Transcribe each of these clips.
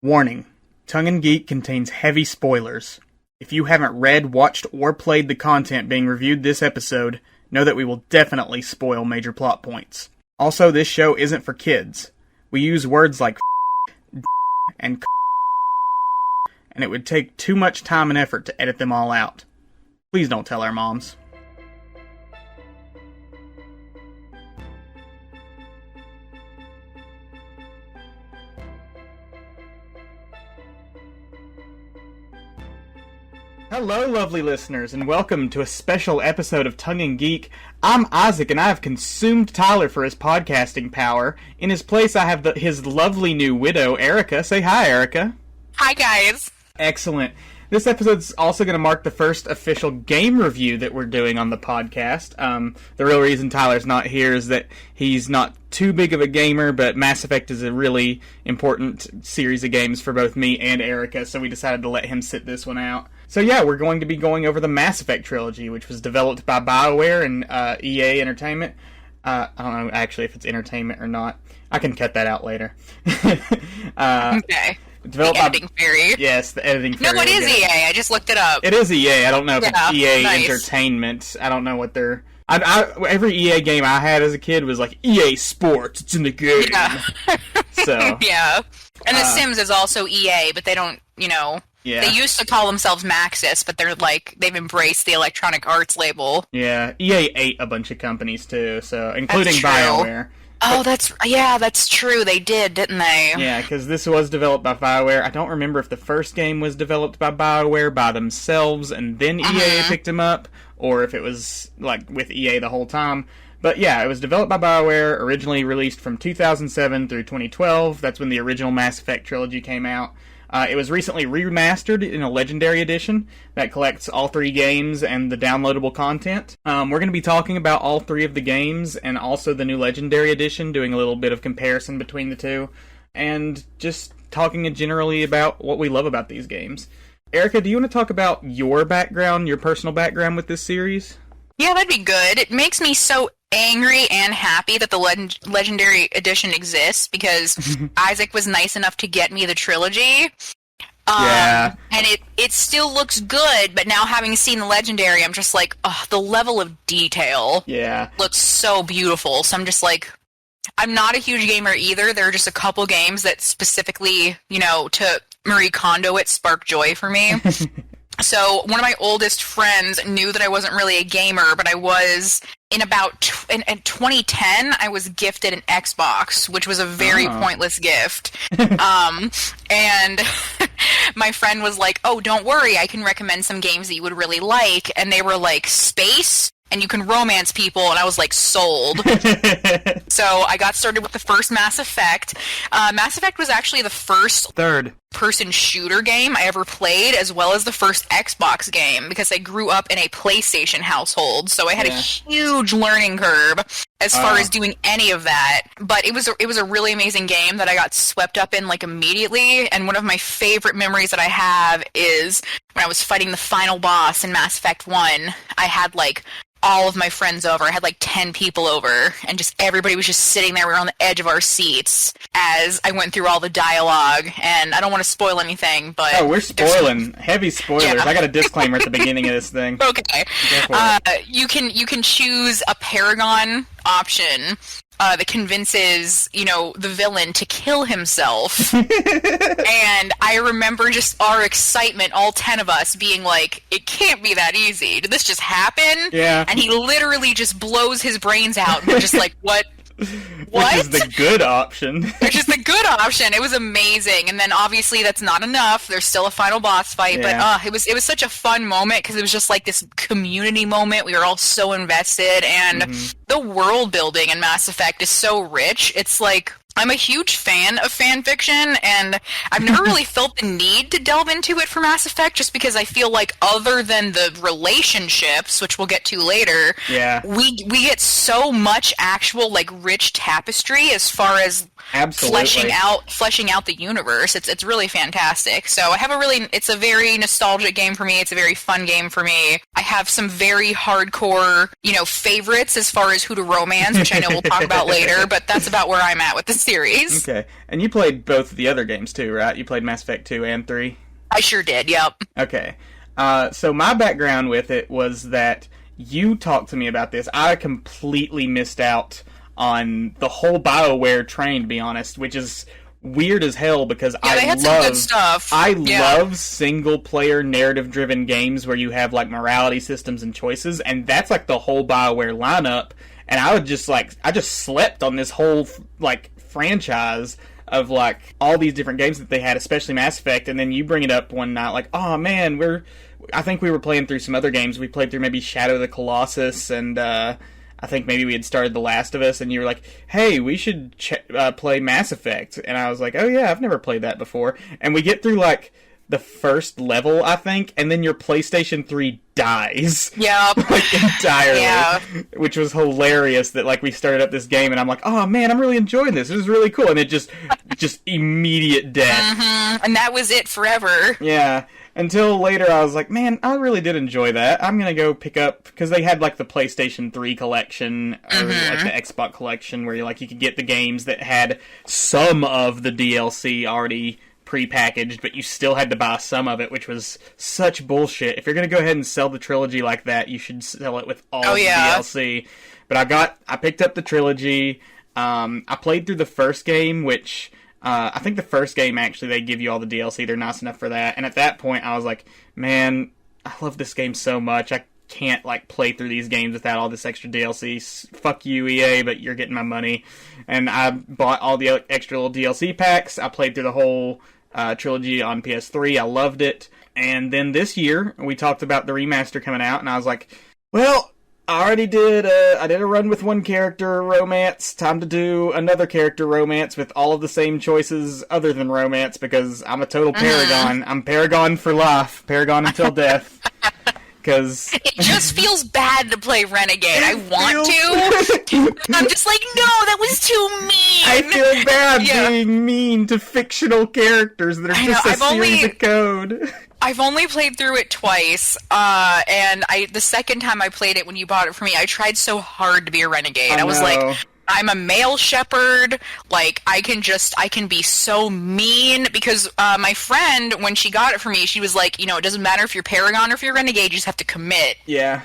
Warning: Tongue and Geek contains heavy spoilers. If you haven't read, watched, or played the content being reviewed this episode, know that we will definitely spoil major plot points. Also, this show isn't for kids. We use words like and and it would take too much time and effort to edit them all out. Please don't tell our moms. Hello, lovely listeners, and welcome to a special episode of Tongue and Geek. I'm Isaac, and I have consumed Tyler for his podcasting power. In his place, I have his lovely new widow, Erika. Say hi, Erika. Hi, guys. Excellent. This episode's also going to mark the first official game review that we're doing on the podcast. The real reason Tyler's not here is that he's not too big of a gamer, but Mass Effect is a really important series of games for both me and Erika, so we decided to let him sit this one out. So yeah, we're going to be going over the Mass Effect Trilogy, which was developed by BioWare and EA Entertainment. I don't know actually if it's entertainment or not. I can cut that out later. Okay. Developed the editing fairy. Yes, the editing fairy. No, it is EA. I just looked it up. It is EA. I don't know if it's EA nice. Entertainment. I don't know what they're... every EA game I had as a kid was like, EA Sports, it's in the game. Yeah. So... Yeah. And The Sims is also EA, but they don't, Yeah. They used to call themselves Maxis, but they've embraced the Electronic Arts label. Yeah, EA ate a bunch of companies too, so including That's true. BioWare. Oh, that's true. They did, didn't they? Yeah, because this was developed by BioWare. I don't remember if the first game was developed by BioWare by themselves and then EA picked them up, or if it was like with EA the whole time. But yeah, it was developed by BioWare, originally released from 2007 through 2012. That's when the original Mass Effect trilogy came out. It was recently remastered in a Legendary Edition that collects all three games and the downloadable content. We're going to be talking about all three of the games and also the new Legendary Edition, doing a little bit of comparison between the two, and just talking generally about what we love about these games. Erika, do you want to talk about your background, your personal background with this series? Yeah, that'd be good. It makes me so angry and happy that the Legendary Edition exists, because Isaac was nice enough to get me the trilogy. Yeah. And it still looks good, but now having seen the Legendary, I'm just like, the level of detail looks so beautiful. So I'm just like, I'm not a huge gamer either. There are just a couple games that specifically, to Marie Kondo it spark joy for me. So one of my oldest friends knew that I wasn't really a gamer, but I was in 2010, I was gifted an Xbox, which was a very pointless gift. And my friend was like, oh, don't worry, I can recommend some games that you would really like. And they were like, space, and you can romance people, and I was like, sold. So I got started with the first Mass Effect. Mass Effect was actually the first third-person shooter game I ever played, as well as the first Xbox game, because I grew up in a PlayStation household, so I had a huge learning curve as far as doing any of that. But it was a really amazing game that I got swept up in like immediately, and one of my favorite memories that I have is when I was fighting the final boss in Mass Effect 1. I had like all of my friends over. I had like 10 people over, and just everybody was just sitting there. We were on the edge of our seats as I went through all the dialogue, and I don't want to spoil anything, but... Oh, we're spoiling. Heavy spoilers. Yeah. I got a disclaimer at the beginning of this thing. Okay. You can choose a Paragon option that convinces, the villain to kill himself. And I remember just our excitement, all 10 of us, being like, it can't be that easy. Did this just happen? Yeah. And he literally just blows his brains out, and we're just like, what? Which is the good option. Which is the good option. It was amazing. And then obviously that's not enough. There's still a final boss fight. But it was such a fun moment, because it was just like this community moment. We were all so invested. And the world building in Mass Effect is so rich. It's like, I'm a huge fan of fan fiction, and I've never really felt the need to delve into it for Mass Effect, just because I feel like other than the relationships, which we'll get to later, we get so much actual like rich tapestry as far as fleshing out the universe. It's really fantastic. So I have it's a very nostalgic game for me. It's a very fun game for me. I have some very hardcore, favorites as far as who to romance, which I know we'll talk about later, but that's about where I'm at with the series. Okay. And you played both of the other games too, right? You played Mass Effect 2 and 3? I sure did, yep. Okay. So my background with it was that you talked to me about this. I completely missed out on the whole BioWare train, to be honest, which is weird as hell because they had some good stuff. I love single-player narrative-driven games where you have, like, morality systems and choices, and that's, like, the whole BioWare lineup, and I just slept on this whole, like, franchise of, like, all these different games that they had, especially Mass Effect, and then you bring it up one night, like, oh, man, I think we were playing through some other games. We played through maybe Shadow of the Colossus, and, I think maybe we had started The Last of Us, and you were like, hey, we should play Mass Effect. And I was like, oh yeah, I've never played that before. And we get through, like, the first level, I think, and then your PlayStation 3 dies. Yep. Like, entirely. Yeah. Which was hilarious that, like, we started up this game, and I'm like, oh man, I'm really enjoying this. This is really cool. And it just immediate death. Mm-hmm. And that was it forever. Yeah. Until later, I was like, man, I really did enjoy that. I'm gonna go pick up, because they had, like, the PlayStation 3 collection, or, like, the Xbox collection, where, you could get the games that had some of the DLC already pre-packaged, but you still had to buy some of it, which was such bullshit. If you're gonna go ahead and sell the trilogy like that, you should sell it with all the DLC. But I picked up the trilogy. I played through the first game, which... I think the first game, actually, they give you all the DLC. They're nice enough for that. And at that point, I was like, man, I love this game so much. I can't, like, play through these games without all this extra DLC. Fuck you, EA, but you're getting my money. And I bought all the extra little DLC packs. I played through the whole trilogy on PS3. I loved it. And then this year, we talked about the remaster coming out, and I was like, well... I already did a run with one character romance. Time to do another character romance with all of the same choices other than romance, because I'm a total Paragon. I'm Paragon for life. Paragon until death. Because it just feels bad to play Renegade. I want to. I'm just like, no, that was too mean. I feel bad being mean to fictional characters that are just a series of code. I've only played through it twice, and the second time I played it when you bought it for me, I tried so hard to be a renegade. I was like, I'm a male shepherd, like, I can be so mean, because my friend, when she got it for me, she was like, it doesn't matter if you're Paragon or if you're Renegade, you just have to commit. Yeah.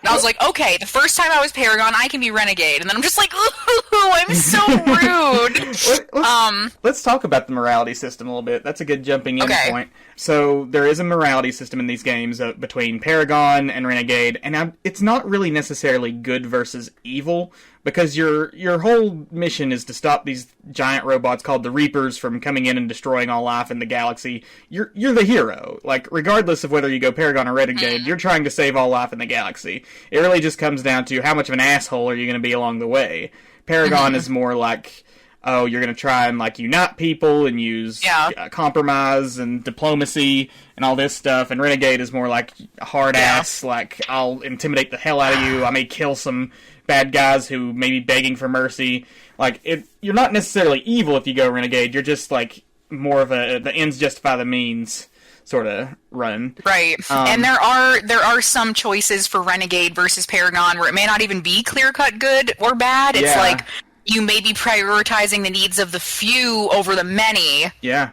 And I was like, okay, the first time I was Paragon, I can be Renegade. And then I'm just like, ooh, I'm so rude. Let's talk about the morality system a little bit. That's a good jumping in point. So there is a morality system in these games between Paragon and Renegade, and it's not really necessarily good versus evil, because your whole mission is to stop these giant robots called the Reapers from coming in and destroying all life in the galaxy. You're the hero. Like, regardless of whether you go Paragon or Renegade, you're trying to save all life in the galaxy. It really just comes down to how much of an asshole are you going to be along the way. Paragon is more like, oh, you're going to try and, like, unite people and use compromise and diplomacy and all this stuff. And Renegade is more like hard ass, like, I'll intimidate the hell out of you. I may kill some bad guys who may be begging for mercy. Like, you're not necessarily evil if you go Renegade. You're just, like, more of the ends justify the means sort of run. Right. And there are some choices for Renegade versus Paragon where it may not even be clear-cut good or bad. It's like, you may be prioritizing the needs of the few over the many. Yeah.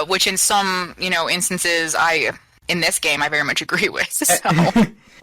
Which in some, instances, in this game, I very much agree with. So.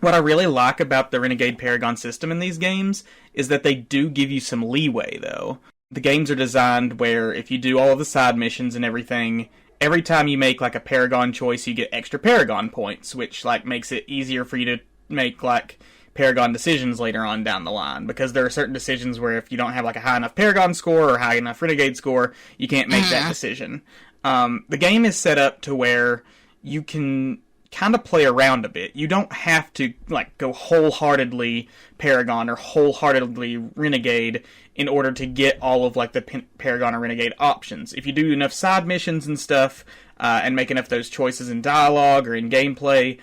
What I really like about the Renegade Paragon system in these games is that they do give you some leeway, though. The games are designed where if you do all of the side missions and everything, every time you make, like, a Paragon choice, you get extra Paragon points, which, like, makes it easier for you to make, like, Paragon decisions later on down the line, because there are certain decisions where if you don't have, like, a high enough Paragon score or high enough Renegade score, you can't make that decision. The game is set up to where you can kind of play around a bit. You don't have to, like, go wholeheartedly Paragon or wholeheartedly Renegade in order to get all of, like, the Paragon or Renegade options. If you do enough side missions and stuff, and make enough of those choices in dialogue or in gameplay,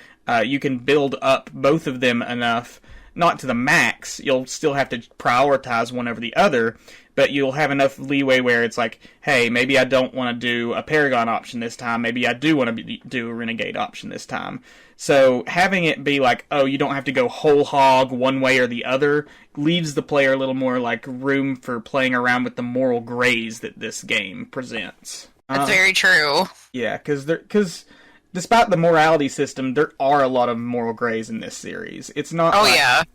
you can build up both of them enough not to the max. You'll still have to prioritize one over the other, but you'll have enough leeway where it's like, hey, maybe I don't want to do a Paragon option this time. Maybe I do want to do a Renegade option this time. So having it be like, oh, you don't have to go whole hog one way or the other, leaves the player a little more like room for playing around with the moral grays that this game presents. That's very true. Yeah, because despite the morality system, there are a lot of moral grays in this series. It's not.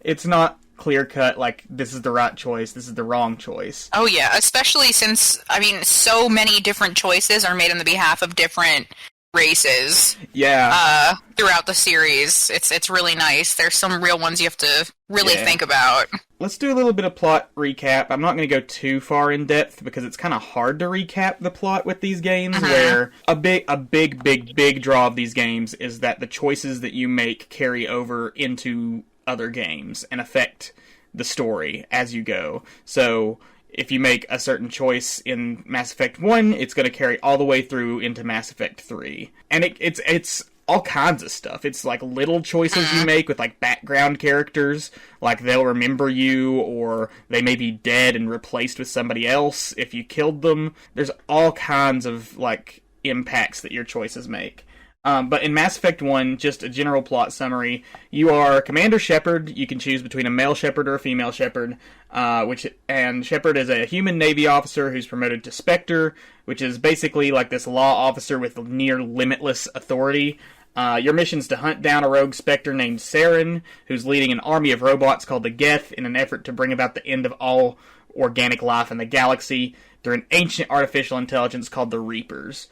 It's not clear cut. Like, this is the right choice. This is the wrong choice. Oh yeah, especially since so many different choices are made on the behalf of different races. Yeah. Throughout the series, it's really nice. There's some real ones you have to really think about. Let's do a little bit of plot recap. I'm not going to go too far in depth because it's kind of hard to recap the plot with these games, where a big draw of these games is that the choices that you make carry over into other games and affect the story as you go. So if you make a certain choice in Mass Effect 1, it's going to carry all the way through into Mass Effect 3. And it's all kinds of stuff. It's like little choices you make with like background characters, like they'll remember you, or they may be dead and replaced with somebody else if you killed them. There's all kinds of like impacts that your choices make. But in Mass Effect 1, just a general plot summary, you are Commander Shepard. You can choose between a male Shepard or a female Shepard, and Shepard is a human Navy officer who's promoted to Spectre, which is basically like this law officer with near limitless authority. Your mission's to hunt down a rogue Spectre named Saren, who's leading an army of robots called the Geth in an effort to bring about the end of all organic life in the galaxy through an ancient artificial intelligence called the Reapers.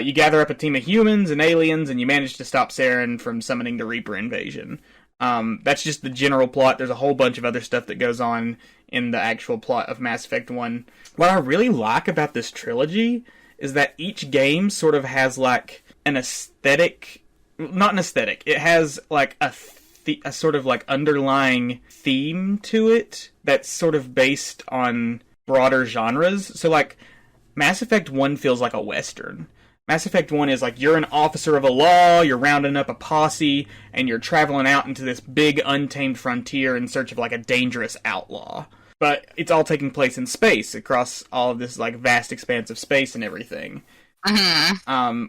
You gather up a team of humans and aliens, and you manage to stop Saren from summoning the Reaper invasion. That's just the general plot. There's a whole bunch of other stuff that goes on in the actual plot of Mass Effect 1. What I really like about this trilogy is that each game sort of has, like, an aesthetic... Not an aesthetic. It has, like, a sort of, like, underlying theme to it that's sort of based on broader genres. So, like, Mass Effect 1 feels like a Western. Mass Effect 1 is like, you're an officer of a law, you're rounding up a posse, and you're traveling out into this big untamed frontier in search of like a dangerous outlaw. But it's all taking place in space, across all of this like vast expanse of space and everything.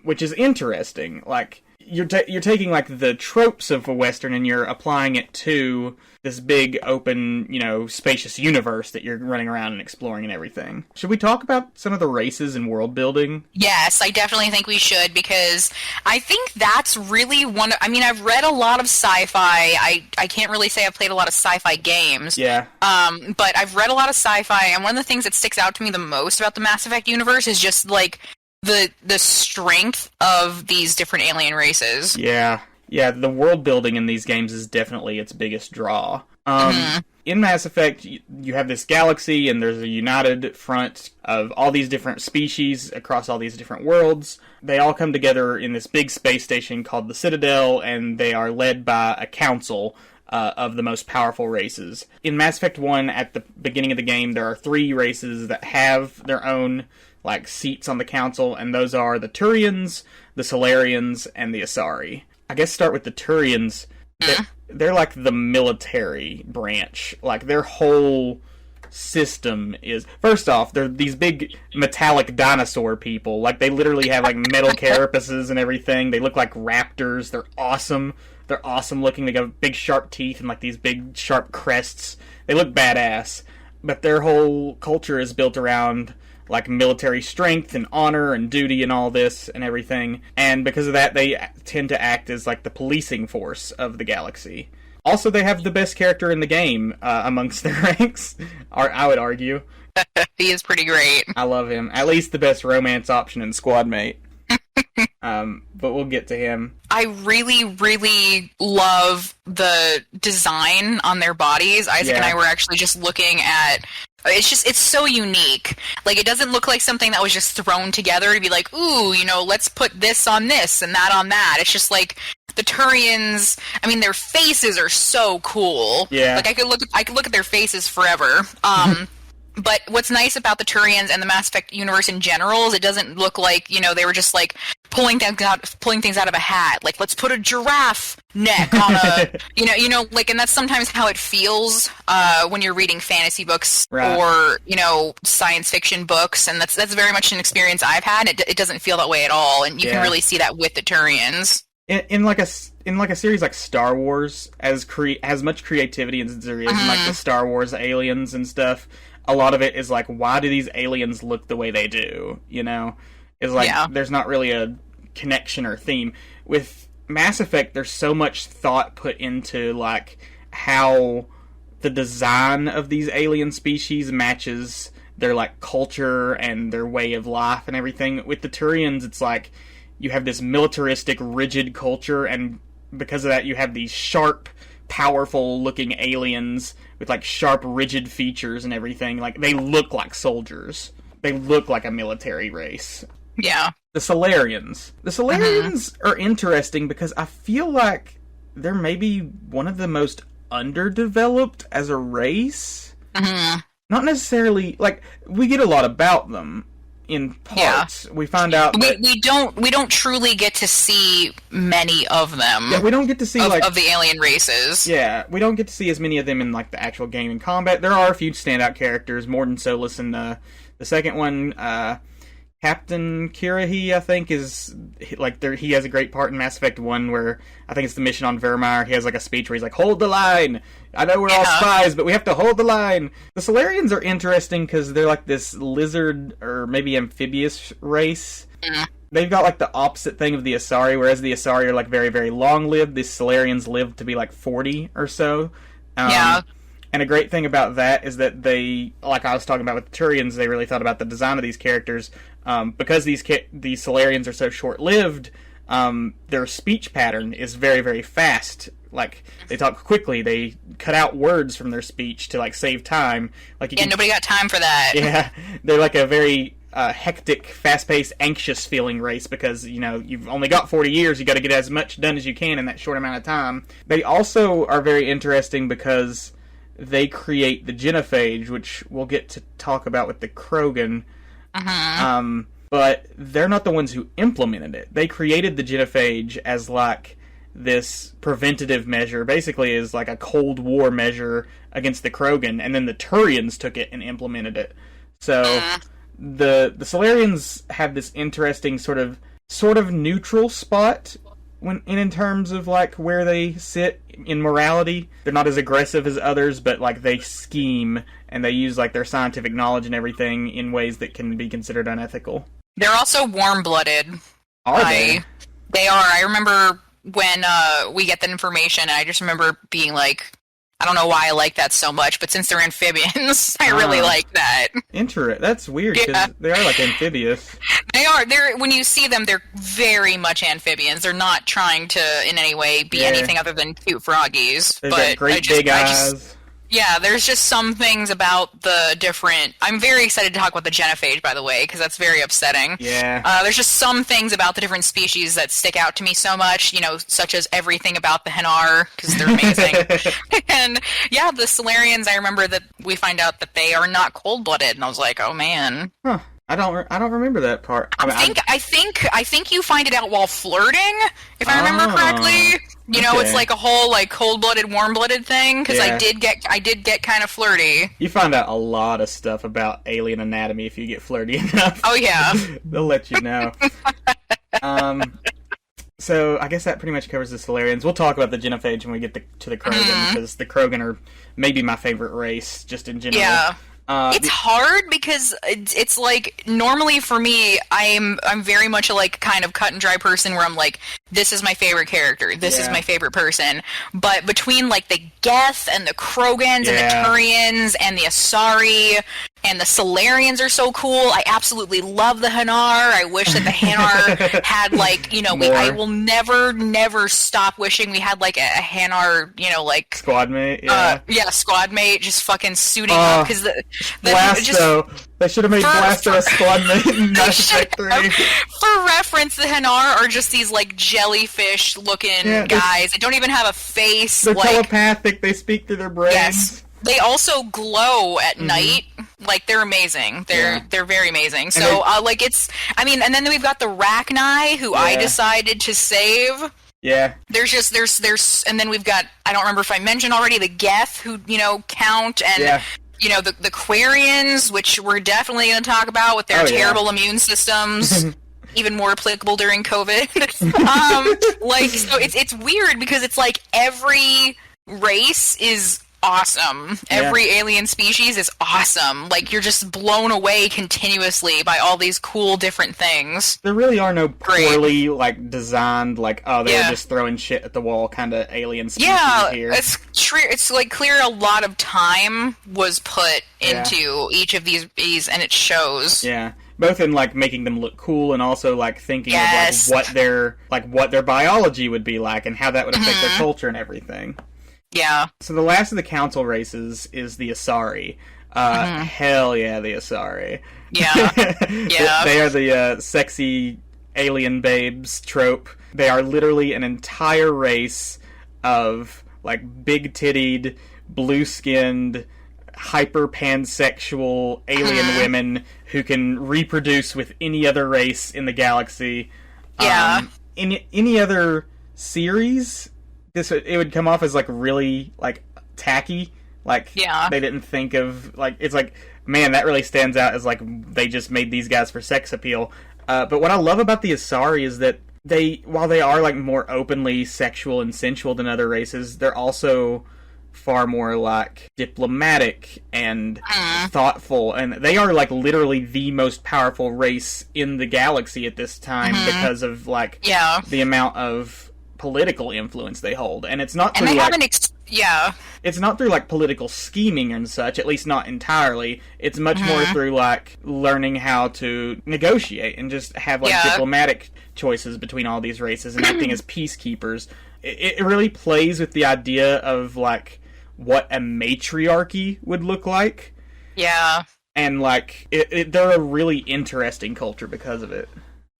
Which is interesting. Like, you're taking like the tropes of a Western and you're applying it to this big, open, spacious universe that you're running around and exploring and everything. Should we talk about some of the races and world building? Yes, I definitely think we should, because I think that's really one... I've read a lot of sci-fi. I can't really say I've played a lot of sci-fi games. Yeah. But I've read a lot of sci-fi, and one of the things that sticks out to me the most about the Mass Effect universe is just, like, the strength of these different alien races. Yeah, the world building in these games is definitely its biggest draw. In Mass Effect, you have this galaxy, and there's a united front of all these different species across all these different worlds. They all come together in this big space station called the Citadel, and they are led by a council of the most powerful races. In Mass Effect 1, at the beginning of the game, there are 3 races that have their own seats on the council, and those are the Turians, the Solarians, and the Asari. I guess start with the Turians. They're like the military branch. Like, their whole system is... First off, they're these big metallic dinosaur people. Like, they literally have, like, metal carapaces and everything. They look like raptors. They're awesome. They're awesome looking. They got big sharp teeth and, like, these big sharp crests. They look badass. But their whole culture is built around... like military strength and honor and duty and all this and everything. And because of that, they tend to act as like the policing force of the galaxy. Also, they have the best character in the game amongst their ranks, I would argue. He is pretty great. I love him. At least the best romance option in Squad Mate. But we'll get to him. I really, really love the design on their bodies. Isaac and I were actually just looking at... It's so unique. Like, it doesn't look like something that was just thrown together to be like, ooh, let's put this on this and that on that. It's just like the Turians, their faces are so cool. Yeah. Like, I could look at their faces forever. But what's nice about the Turians and the Mass Effect universe in general is it doesn't look like, they were just like pulling things out of a hat. Like, let's put a giraffe neck on a, like, and that's sometimes how it feels when you're reading fantasy books or, science fiction books, and that's very much an experience I've had. It doesn't feel that way at all, and you can really see that with the Turians. In like a series like Star Wars, as much creativity as there is in like the Star Wars aliens and stuff, a lot of it is like, why do these aliens look the way they do? Is like there's not really a connection or theme. With Mass Effect, there's so much thought put into like how the design of these alien species matches their like culture and their way of life and everything. With the Turians, it's like you have this militaristic, rigid culture, and because of that, you have these sharp, powerful-looking aliens with, like, sharp, rigid features and everything. Like, they look like soldiers. They look like a military race. Yeah. The Solarians. The Solarians are interesting because I feel like they're maybe one of the most underdeveloped as a race. Not necessarily... Like, we get a lot about them. In parts, we find out that we don't truly get to see many of them. Yeah, we don't get to see of the alien races. Yeah, we don't get to see as many of them in like the actual game and combat. There are a few standout characters, Mordin Solus and the second one, Captain Kirahi, I think, is like he has a great part in Mass Effect 1 where I think it's the mission on Vermeer. He has like a speech where he's like, "Hold the line. I know we're all spies, but we have to hold the line." The Solarians are interesting because they're like this lizard or maybe amphibious race. They've got like the opposite thing of the Asari, whereas the Asari are like very, very long-lived. The Solarians live to be like 40 or so. And a great thing about that is that they, like I was talking about with the Turians, they really thought about the design of these characters. Because these Solarians are so short-lived, their speech pattern is very, very fast. Like, they talk quickly. They cut out words from their speech to, like, save time. Like, nobody got time for that. Yeah, they're like a very hectic, fast-paced, anxious-feeling race because, you've only got 40 years. You got to get as much done as you can in that short amount of time. They also are very interesting because they create the genophage, which we'll get to talk about with the Krogan. But they're not the ones who implemented it. They created the genophage as like this preventative measure, basically as like a Cold War measure against the Krogan, and then the Turians took it and implemented it. So the Solarians have this interesting sort of neutral spot in terms of like where they sit in morality. They're not as aggressive as others, but like they scheme and they use like their scientific knowledge and everything in ways that can be considered unethical. They're also warm-blooded. Are they? They are. I remember when we get that information, and I just remember being like, I don't know why I like that so much, but since they're amphibians, I really like that. That's weird, because they are like amphibious. They are. When you see them, they're very much amphibians. They're not trying to, in any way, be anything other than cute froggies. They've got great big eyes. Yeah, there's just some things about the different... I'm very excited to talk about the genophage, by the way, because that's very upsetting. Yeah. There's just some things about the different species that stick out to me so much, such as everything about the Hanar, because they're amazing. And, yeah, the Solarians, I remember that we find out that they are not cold-blooded, and I was like, oh, man. Huh. I don't remember that part. I think you find it out while flirting, if I remember correctly. It's like a whole like cold-blooded, warm-blooded thing. Because I did get kind of flirty. You find out a lot of stuff about alien anatomy if you get flirty enough. Oh yeah, they'll let you know. So I guess that pretty much covers the Solarians. We'll talk about the genophage when we get to the Krogan, because the Krogan are maybe my favorite race just in general. Yeah. It's hard because it's like, normally for me, I'm very much a like kind of cut and dry person where I'm like, this is my favorite character, this is my favorite person. But between like the Geth and the Krogans and the Turians and the Asari and the Solarians are so cool. I absolutely love the Hanar. I wish that the Hanar had like, I will never stop wishing we had like a Hanar, like squad mate. Squad mate, just fucking suiting up because Blasto. They should have made Blasto a squad mate in Mass Effect 3. For reference, the Hanar are just these like jellyfish-looking guys. They don't even have a face. They're telepathic. They speak through their brains. Yes. They also glow at night. Like, they're amazing. They're very amazing. So, like, it's... I mean, and then we've got the Rachni, who I decided to save. Yeah. There's... And then we've got... I don't remember if I mentioned already, the Geth, who, you know, count, and... You know, the Quarians, which we're definitely going to talk about with their terrible immune systems. Even more applicable during COVID. Like, so it's weird because it's like every race is awesome. Every alien species is awesome. Like, you're just blown away continuously by all these cool different things. There really are no poorly, like, designed, like, oh, they're just throwing shit at the wall kind of alien species here. It's like clear a lot of time was put into each of these, and it shows. Yeah. Both in, like, making them look cool and also, like, thinking of, like, what their biology would be like and how that would affect their culture and everything. Yeah. So the last of the council races is the Asari. Hell yeah, the Asari. Yeah. Yeah. They are the sexy alien babes trope. They are literally an entire race of, like, big-tittied, blue-skinned, hyper-pansexual alien women who can reproduce with any other race in the galaxy. In any other series, it would come off as, like, really, like, tacky. Like, they didn't think of, like, it's like, man, that really stands out as, like, they just made these guys for sex appeal. But what I love about the Asari is that while they are, like, more openly sexual and sensual than other races, they're also far more, like, diplomatic and thoughtful, and they are, like, literally the most powerful race in the galaxy at this time because of, like, the amount of political influence they hold. And it's not through, it's not through, like, political scheming and such, at least not entirely. It's much more through, like, learning how to negotiate and just have, like, diplomatic choices between all these races and acting as peacekeepers. It really plays with the idea of, like, what a matriarchy would look like. Yeah. And, like, they're a really interesting culture because of it.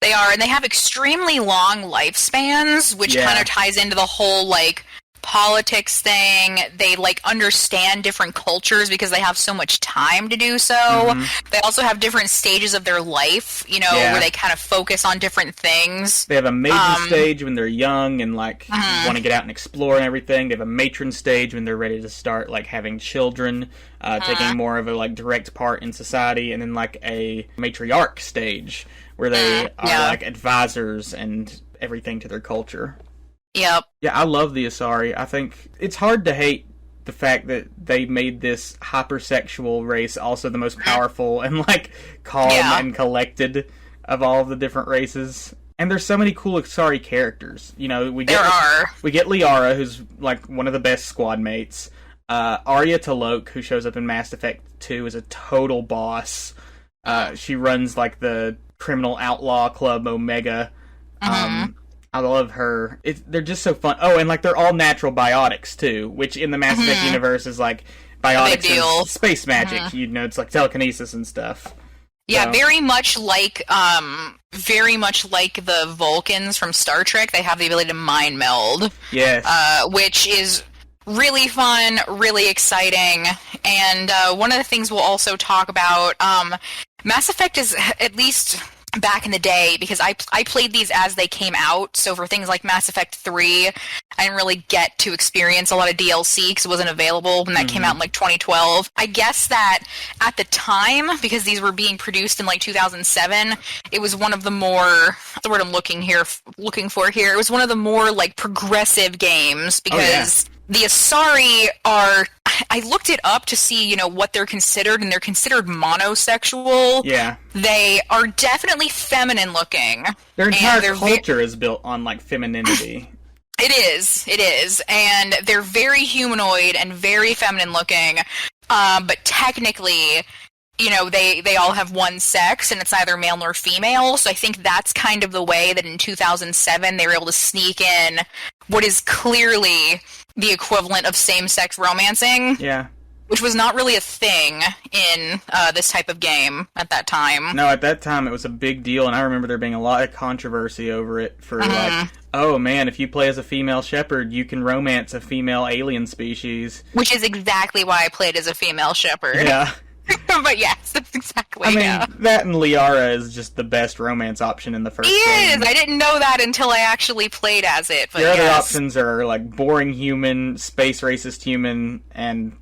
They are, and they have extremely long lifespans, which kind of ties into the whole, like, politics thing. They, like, understand different cultures because they have so much time to do so. They also have different stages of their life, you know, where they kind of focus on different things. They have a maiden stage when they're young and, like, want to get out and explore and everything. They have a matron stage when they're ready to start, like, having children, taking more of a, like, direct part in society, and then, like, a matriarch stage where they are, like, advisors and everything to their culture. Yep. Yeah, I love the Asari. I think it's hard to hate the fact that they made this hypersexual race also the most powerful and, like, calm and collected of all of the different races. And there's so many cool Asari characters. You know, we get Liara, who's, like, one of the best squad mates. Arya T'Loak, who shows up in Mass Effect 2, is a total boss. She runs, like, the criminal outlaw club Omega. I love her. They're just so fun. Oh, and, like, they're all natural biotics, too, which in the Mass Effect universe is, like, biotics is space magic. You know, it's like telekinesis and stuff. Yeah, so. very much like the Vulcans from Star Trek. They have the ability to mind meld. Yes. Which is really fun, really exciting, and one of the things we'll also talk about, Mass Effect is, at least back in the day, because I played these as they came out, so for things like Mass Effect 3, I didn't really get to experience a lot of DLC because it wasn't available when that came out in, like, 2012. I guess that at the time, because these were being produced in, like, 2007, it was one of the more, what's the word I'm looking for here, it was one of the more, like, progressive games, because the Asari are, I looked it up to see, you know, what they're considered, and they're considered monosexual. Yeah. They are definitely feminine looking. Their entire culture is built on, like, femininity. It is. And they're very humanoid and very feminine looking. But technically, you know, they all have one sex, and it's neither male nor female. So I think that's kind of the way that in 2007 they were able to sneak in what is clearly the equivalent of same-sex romancing. Yeah. Which was not really a thing in this type of game at that time. No, at that time it was a big deal, and I remember there being a lot of controversy over it for, like, oh man, if you play as a female shepherd, you can romance a female alien species. Which is exactly why I played as a female shepherd. Yeah. But yes, that's exactly. I mean, that and Liara is just the best romance option in the first game. It is! I didn't know that until I actually played as it, but Your other options are, like, boring human, space racist human, and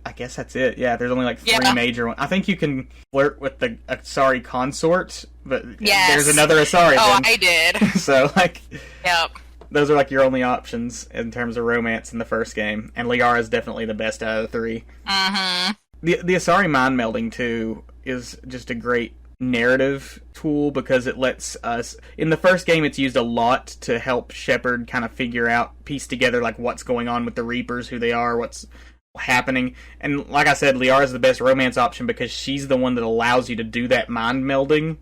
I guess that's it. Yeah, there's only, like, three major ones. I think you can flirt with the Asari consort, but there's another Asari. Oh, I did. So, like... Yep. Those are, like, your only options in terms of romance in the first game, and Liara is definitely the best out of the three. Mm-hmm. The Asari mind melding, too, is just a great narrative tool because it lets us... In the first game, it's used a lot to help Shepard kind of piece together, like, what's going on with the Reapers, who they are, what's happening. And like I said, Liara's the best romance option because she's the one that allows you to do that mind melding,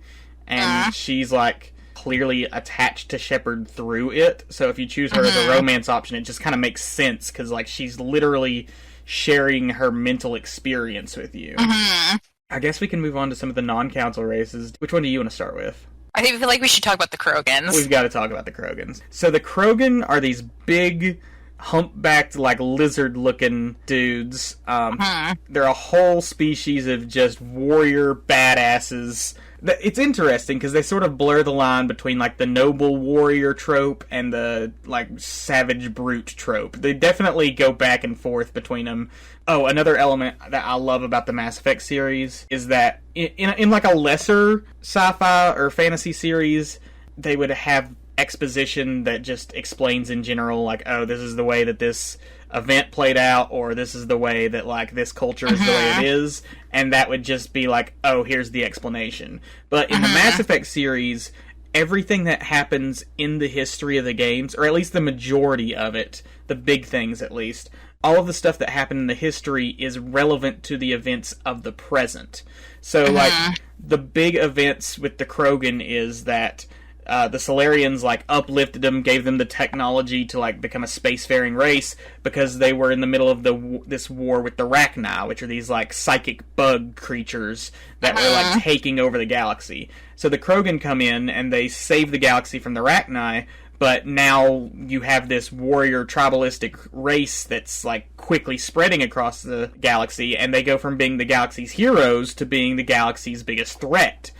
and she's, like, clearly attached to Shepard through it. So if you choose her as a romance option, it just kind of makes sense because, like, she's literally sharing her mental experience with you. I guess we can move on to some of the non-council races. Which one do you want to start with? I feel like we should talk about the Krogans. We've got to talk about the Krogans. So the Krogan are these big, humpbacked, like, lizard-looking dudes. They're a whole species of just warrior badasses. It's interesting because they sort of blur the line between, like, the noble warrior trope and the, like, savage brute trope. They definitely go back and forth between them. Oh, another element that I love about the Mass Effect series is that in like a lesser sci-fi or fantasy series, they would have exposition that just explains in general, like, oh, this is the way that this event played out, or this is the way that, like, this culture is the way it is, and that would just be like, oh, here's the explanation. But in the Mass Effect series, everything that happens in the history of the games, or at least the majority of it, the big things at least, all of the stuff that happened in the history is relevant to the events of the present. So, like, the big events with the Krogan is that the Solarians, like, uplifted them, gave them the technology to, like, become a spacefaring race because they were in the middle of this war with the Rachni, which are these, like, psychic bug creatures that were, like, taking over the galaxy. So the Krogan come in and they save the galaxy from the Rachni, but now you have this warrior tribalistic race that's, like, quickly spreading across the galaxy, and they go from being the galaxy's heroes to being the galaxy's biggest threat.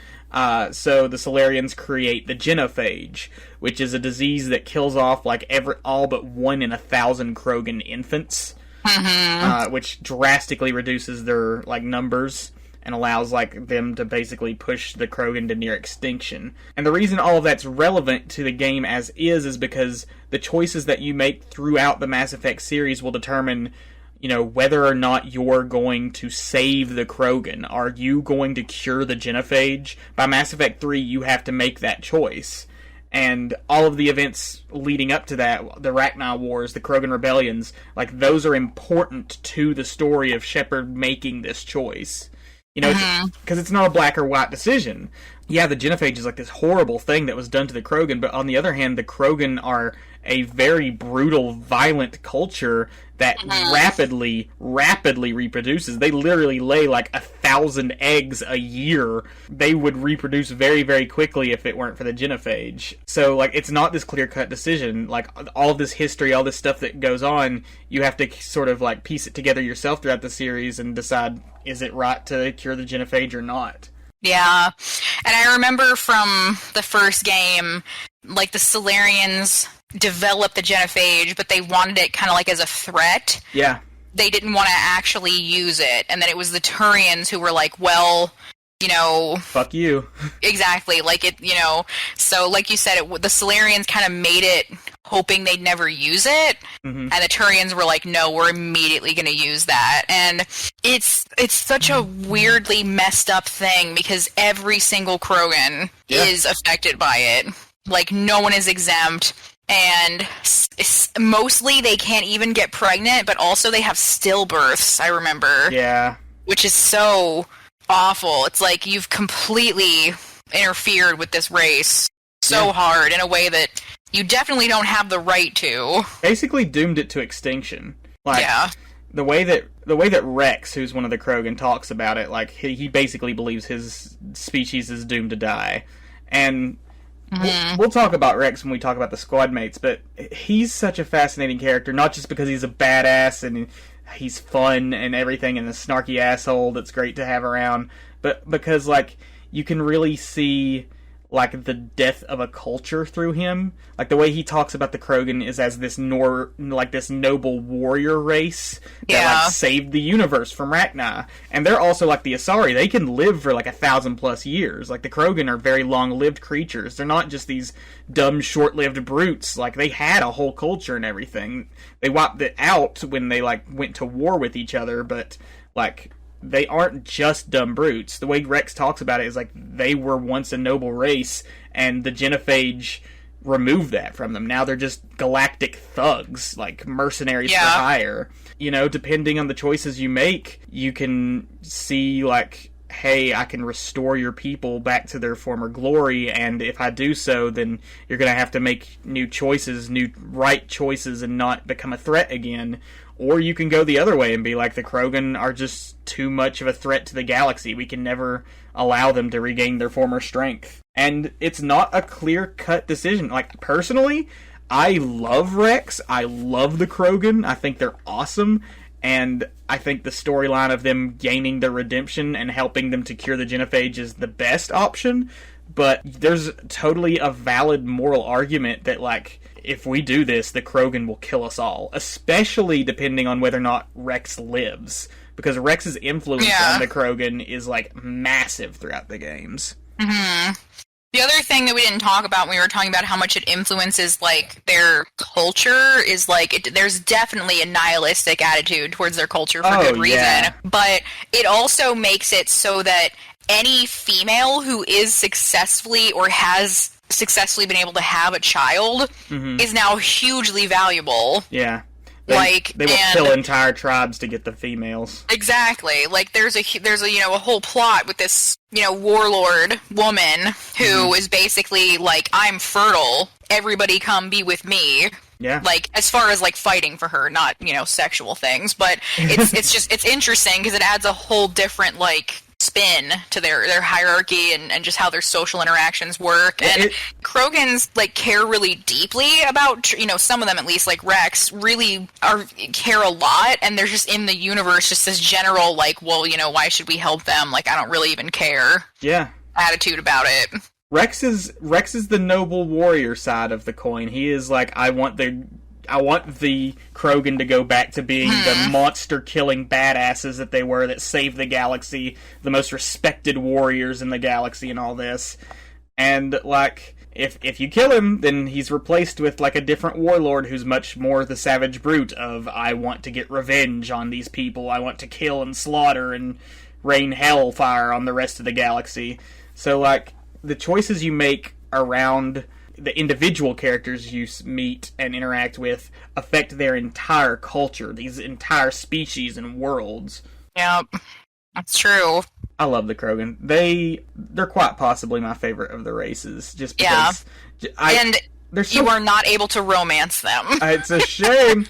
So the Solarians create the genophage, which is a disease that kills off, like, all but 1 in 1,000 Krogan infants, which drastically reduces their, like, numbers and allows, like, them to basically push the Krogan to near extinction. And the reason all of that's relevant to the game as is because the choices that you make throughout the Mass Effect series will determine, you know, whether or not you're going to save the Krogan. Are you going to cure the genophage? By Mass Effect 3, you have to make that choice. And all of the events leading up to that, the Rachni Wars, the Krogan Rebellions, like, those are important to the story of Shepard making this choice. You know, because it's not a black or white decision. Yeah, the genophage is, like, this horrible thing that was done to the Krogan, but on the other hand, the Krogan are a very brutal, violent culture that rapidly reproduces. They literally lay, like, 1,000 eggs a year. They would reproduce very, very quickly if it weren't for the genophage. So, like, it's not this clear-cut decision. Like, all of this history, all this stuff that goes on, you have to sort of, like, piece it together yourself throughout the series and decide, is it right to cure the genophage or not? Yeah, and I remember from the first game, like, the Solarians developed the genophage, but they wanted it kind of, like, as a threat. Yeah. They didn't want to actually use it, and then it was the Turians who were like, well, you know... Fuck you. Exactly, like, it, you know, so, like you said, the Solarians kind of made it hoping they'd never use it, and the Turians were like, no, we're immediately going to use that, and it's such a weirdly messed up thing, because every single Krogan is affected by it. Like, no one is exempt, and mostly they can't even get pregnant, but also they have stillbirths, I remember. Yeah. Which is so awful. It's like you've completely interfered with this race so hard in a way that you definitely don't have the right to. Basically doomed it to extinction. Like, the way that the way that Rex, who's one of the Krogan, talks about it, like, he basically believes his species is doomed to die. And we'll talk about Rex when we talk about the squad mates, but he's such a fascinating character, not just because he's a badass and he's fun and everything and a snarky asshole that's great to have around, but because, like, you can really see, like, the death of a culture through him. Like, the way he talks about the Krogan is as this this noble warrior race that, like, saved the universe from Rachni. And they're also like the Asari. They can live for, like, 1,000+ years. Like, the Krogan are very long-lived creatures. They're not just these dumb, short-lived brutes. Like, they had a whole culture and everything. They wiped it out when they, like, went to war with each other, but, like, they aren't just dumb brutes. The way Rex talks about it is like they were once a noble race, and the genophage removed that from them. Now they're just galactic thugs, like mercenaries for hire. You know, depending on the choices you make, you can see, like, hey, I can restore your people back to their former glory, and if I do so, then you're going to have to make new choices, new right choices, and not become a threat again. Or you can go the other way and be like, the Krogan are just too much of a threat to the galaxy. We can never allow them to regain their former strength. And it's not a clear-cut decision. Like, personally, I love Rex. I love the Krogan. I think they're awesome. And I think the storyline of them gaining their redemption and helping them to cure the genophage is the best option. But there's totally a valid moral argument that, like, if we do this, the Krogan will kill us all. Especially depending on whether or not Rex lives. Because Rex's influence on the Krogan is, like, massive throughout the games. Mm-hmm. The other thing that we didn't talk about when we were talking about how much it influences, like, their culture is, like, there's definitely a nihilistic attitude towards their culture for good reason. Yeah. But it also makes it so that any female who is successfully or has successfully been able to have a child is now hugely valuable. Yeah. They will kill entire tribes to get the females. Exactly. Like, there's a a whole plot with this, warlord woman who is basically like, I'm fertile, everybody come be with me. Yeah. Like, as far as, like, fighting for her, not, sexual things, but it's interesting because it adds a whole different, like, spin to their hierarchy and just how their social interactions work. And Krogans, like, care really deeply about, some of them at least, like Rex, really care a lot, and they're just in the universe just this general, like, well, why should we help them? Like, I don't really even care. Yeah. Attitude about it. Rex is the noble warrior side of the coin. He is like, I want the Krogan to go back to being the monster-killing badasses that they were that saved the galaxy, the most respected warriors in the galaxy and all this. And, like, if you kill him, then he's replaced with, like, a different warlord who's much more the savage brute of, I want to get revenge on these people, I want to kill and slaughter and rain hellfire on the rest of the galaxy. So, like, the choices you make around the individual characters you meet and interact with affect their entire culture, these entire species and worlds. Yep, that's true. I love the Krogan. They're quite possibly my favorite of the races, just because... Yeah, you are not able to romance them. It's a shame.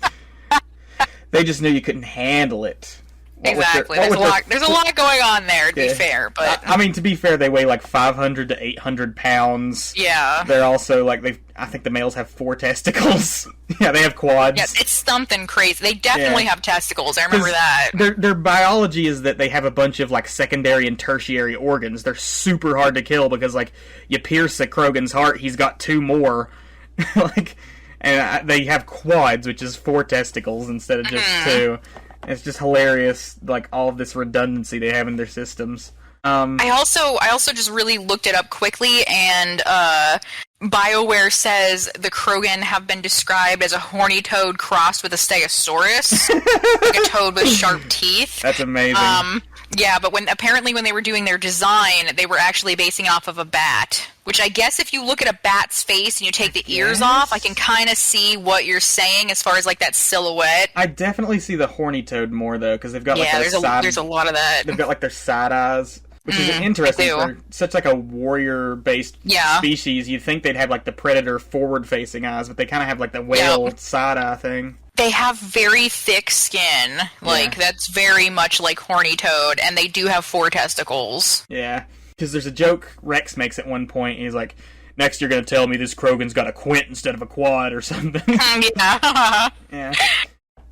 They just knew you couldn't handle it. Exactly. There's a lot going on there, to be fair. But I mean, to be fair, they weigh like 500 to 800 pounds. Yeah. They're also like I think the males have 4 testicles. Yeah, they have quads. Yeah, it's something crazy. They definitely have testicles. I remember that. Their biology is that they have a bunch of like secondary and tertiary organs. They're super hard to kill because like you pierce a Krogan's heart, he's got 2 more. And they have quads, which is 4 testicles instead of just 2. It's just hilarious, like, all of this redundancy they have in their systems. I also just really looked it up quickly, and BioWare says the Krogan have been described as a horny toad crossed with a stegosaurus, like a toad with sharp teeth. That's amazing. Yeah, but when they were doing their design, they were actually basing off of a bat. Which I guess if you look at a bat's face and you take the ears off, I can kind of see what you're saying as far as like that silhouette. I definitely see the horny toad more though, because they've got like there's a lot of that. They've got like their side eyes, which is interesting for such like a warrior-based species. You'd think they'd have like the predator forward-facing eyes, but they kind of have like the whale side eye thing. They have very thick skin. Like, that's very much like Horny Toad, and they do have 4 testicles. Yeah, because there's a joke Rex makes at one point, and he's like, next you're going to tell me this Krogan's got a quint instead of a quad or something. Yeah. Yeah.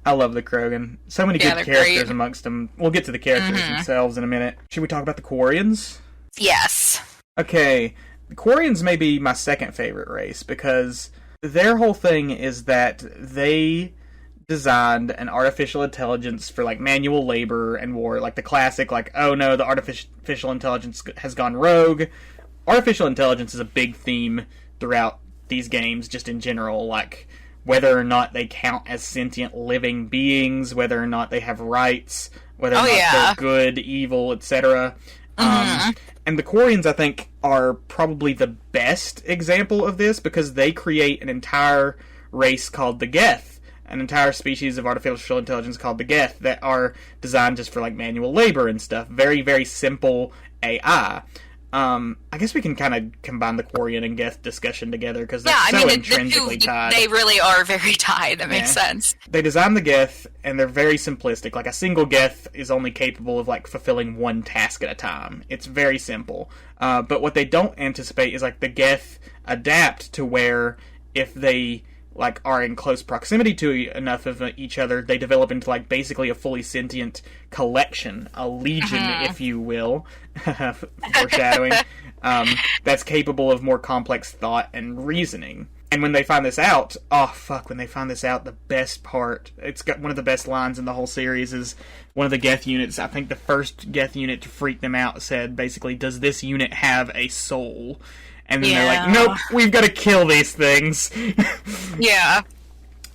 I love the Krogan. So many good characters great. Amongst them. We'll get to the characters themselves in a minute. Should we talk about the Quarians? Yes. Okay. The Quarians may be my second favorite race, because their whole thing is that they designed an artificial intelligence for, like, manual labor and war. Like, the classic, like, oh no, the artificial intelligence has gone rogue. Artificial intelligence is a big theme throughout these games, just in general, like, whether or not they count as sentient living beings, whether or not they have rights, whether or not they're good, evil, etc. And the Quarians, I think, are probably the best example of this, because they create an entire race called the Geth, an entire species of artificial intelligence called the Geth, that are designed just for, like, manual labor and stuff. Very, very simple AI. I guess we can kind of combine the Quarian and Geth discussion together, because they're intrinsically tied. They really are very tied. That makes sense. They design the Geth, and they're very simplistic. Like, a single Geth is only capable of, like, fulfilling one task at a time. It's very simple. But what they don't anticipate is, like, the Geth adapt to where, if they, like, are in close proximity to enough of each other, they develop into, like, basically a fully sentient collection, a legion, if you will, foreshadowing, that's capable of more complex thought and reasoning. And when they find this out, the best part, it's got one of the best lines in the whole series, is one of the Geth units, I think the first Geth unit to freak them out, said, basically, does this unit have a soul? And then they're like, nope, we've got to kill these things. Yeah.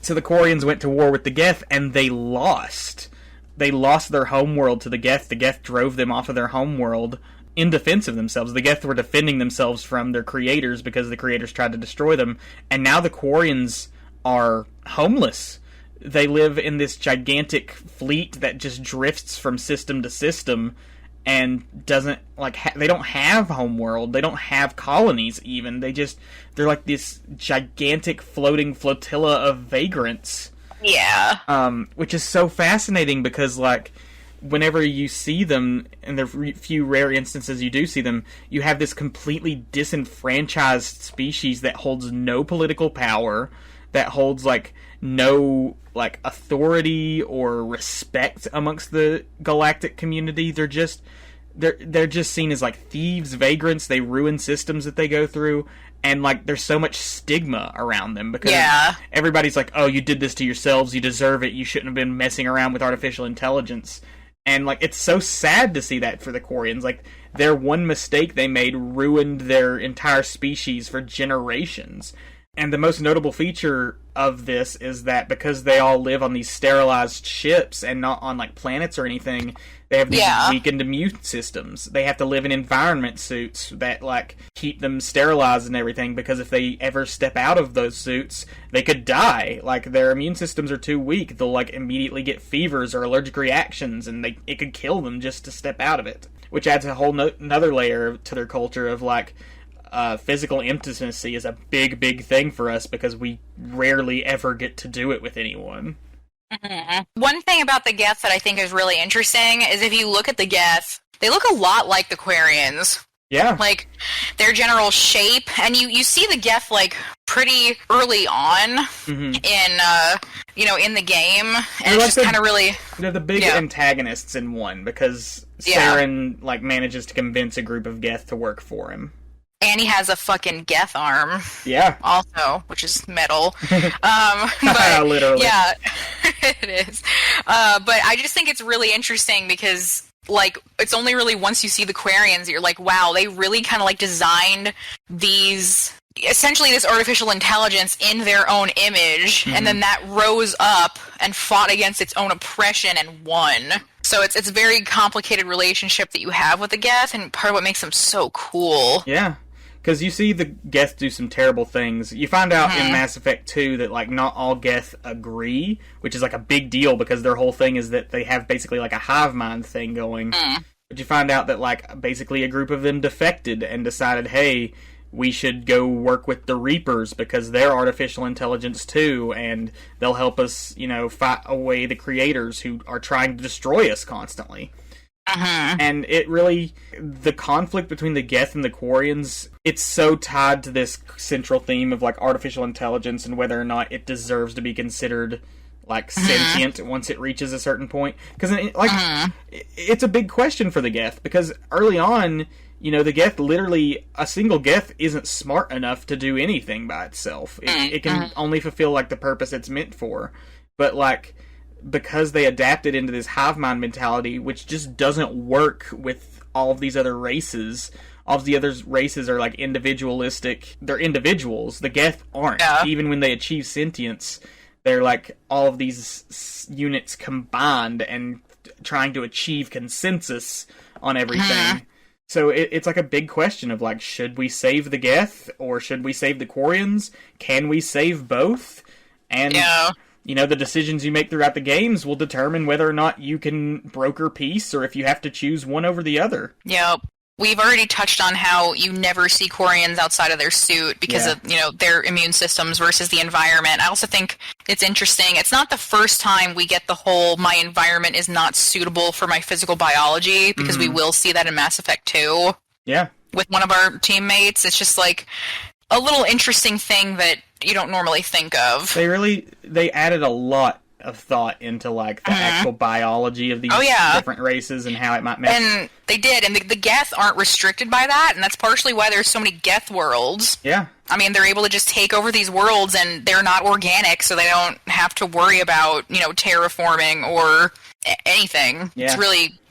So the Quarians went to war with the Geth, and they lost. They lost their homeworld to the Geth. The Geth drove them off of their homeworld in defense of themselves. The Geth were defending themselves from their creators because the creators tried to destroy them. And now the Quarians are homeless. They live in this gigantic fleet that just drifts from system to system, and doesn't, like, they don't have homeworld, they don't have colonies even, they're like this gigantic floating flotilla of vagrants. Yeah. Which is so fascinating, because, like, whenever you see them, in the few rare instances you do see them, you have this completely disenfranchised species that holds no political power, that holds, like, no, like, authority or respect amongst the galactic community. They're just seen as, like, thieves, vagrants. They ruin systems that they go through, and, like, there's so much stigma around them, because everybody's like, oh, you did this to yourselves, you deserve it, you shouldn't have been messing around with artificial intelligence. And, like, it's so sad to see that for the Quarians. Like, their one mistake they made ruined their entire species for generations. And the most notable feature of this is that because they all live on these sterilized ships and not on, like, planets or anything, they have these weakened immune systems. They have to live in environment suits that, like, keep them sterilized and everything, because if they ever step out of those suits, they could die. Like, their immune systems are too weak. They'll, like, immediately get fevers or allergic reactions, and it could kill them just to step out of it. Which adds a whole another layer to their culture of, like, physical intimacy is a big, big thing for us, because we rarely ever get to do it with anyone. Mm-hmm. One thing about the Geth that I think is really interesting is if you look at the Geth, they look a lot like the Quarians. Yeah. Like, their general shape, and you see the Geth, like, pretty early on in the game, and it's just kind of really... They're the big antagonists in one, because Saren, like, manages to convince a group of Geth to work for him. And he has a fucking Geth arm. Yeah. Also, which is metal. Literally. Yeah, it is. But I just think it's really interesting because, like, it's only really once you see the Quarians you're like, wow, they really kind of, like, designed essentially this artificial intelligence in their own image, and then that rose up and fought against its own oppression and won. So it's a very complicated relationship that you have with the Geth, and part of what makes them so cool. Yeah. Because you see the Geth do some terrible things. You find out in Mass Effect 2 that, like, not all Geth agree, which is, like, a big deal, because their whole thing is that they have basically, like, a hive mind thing going. But you find out that, like, basically a group of them defected and decided, hey, we should go work with the Reapers because they're artificial intelligence too, and they'll help us, fight away the creators who are trying to destroy us constantly. And it really, the conflict between the Geth and the Quarians, it's so tied to this central theme of, like, artificial intelligence and whether or not it deserves to be considered, like, sentient once it reaches a certain point. Because, it's a big question for the Geth, because early on, the Geth literally, a single Geth isn't smart enough to do anything by itself. It can only fulfill, like, the purpose it's meant for. But, like, because they adapted into this hive mind mentality, which just doesn't work with all of these other races. All of the other races are, like, individualistic. They're individuals. The Geth aren't. Yeah. Even when they achieve sentience, they're, like, all of these units combined and trying to achieve consensus on everything. So it's, like, a big question of, like, should we save the Geth, or should we save the Quarians? Can we save both? And... yeah. The decisions you make throughout the games will determine whether or not you can broker peace or if you have to choose one over the other. Yep. We've already touched on how you never see Quarians outside of their suit because of, their immune systems versus the environment. I also think it's interesting. It's not the first time we get the whole my environment is not suitable for my physical biology, because we will see that in Mass Effect 2. Yeah. With one of our teammates. It's just like a little interesting thing that you don't normally think of. They added a lot of thought into, like, the actual biology of these different races and how it might mess. And they did, and the Geth aren't restricted by that, and that's partially why there's so many Geth worlds. Yeah. I mean, they're able to just take over these worlds, and they're not organic, so they don't have to worry about, terraforming or anything. Yeah.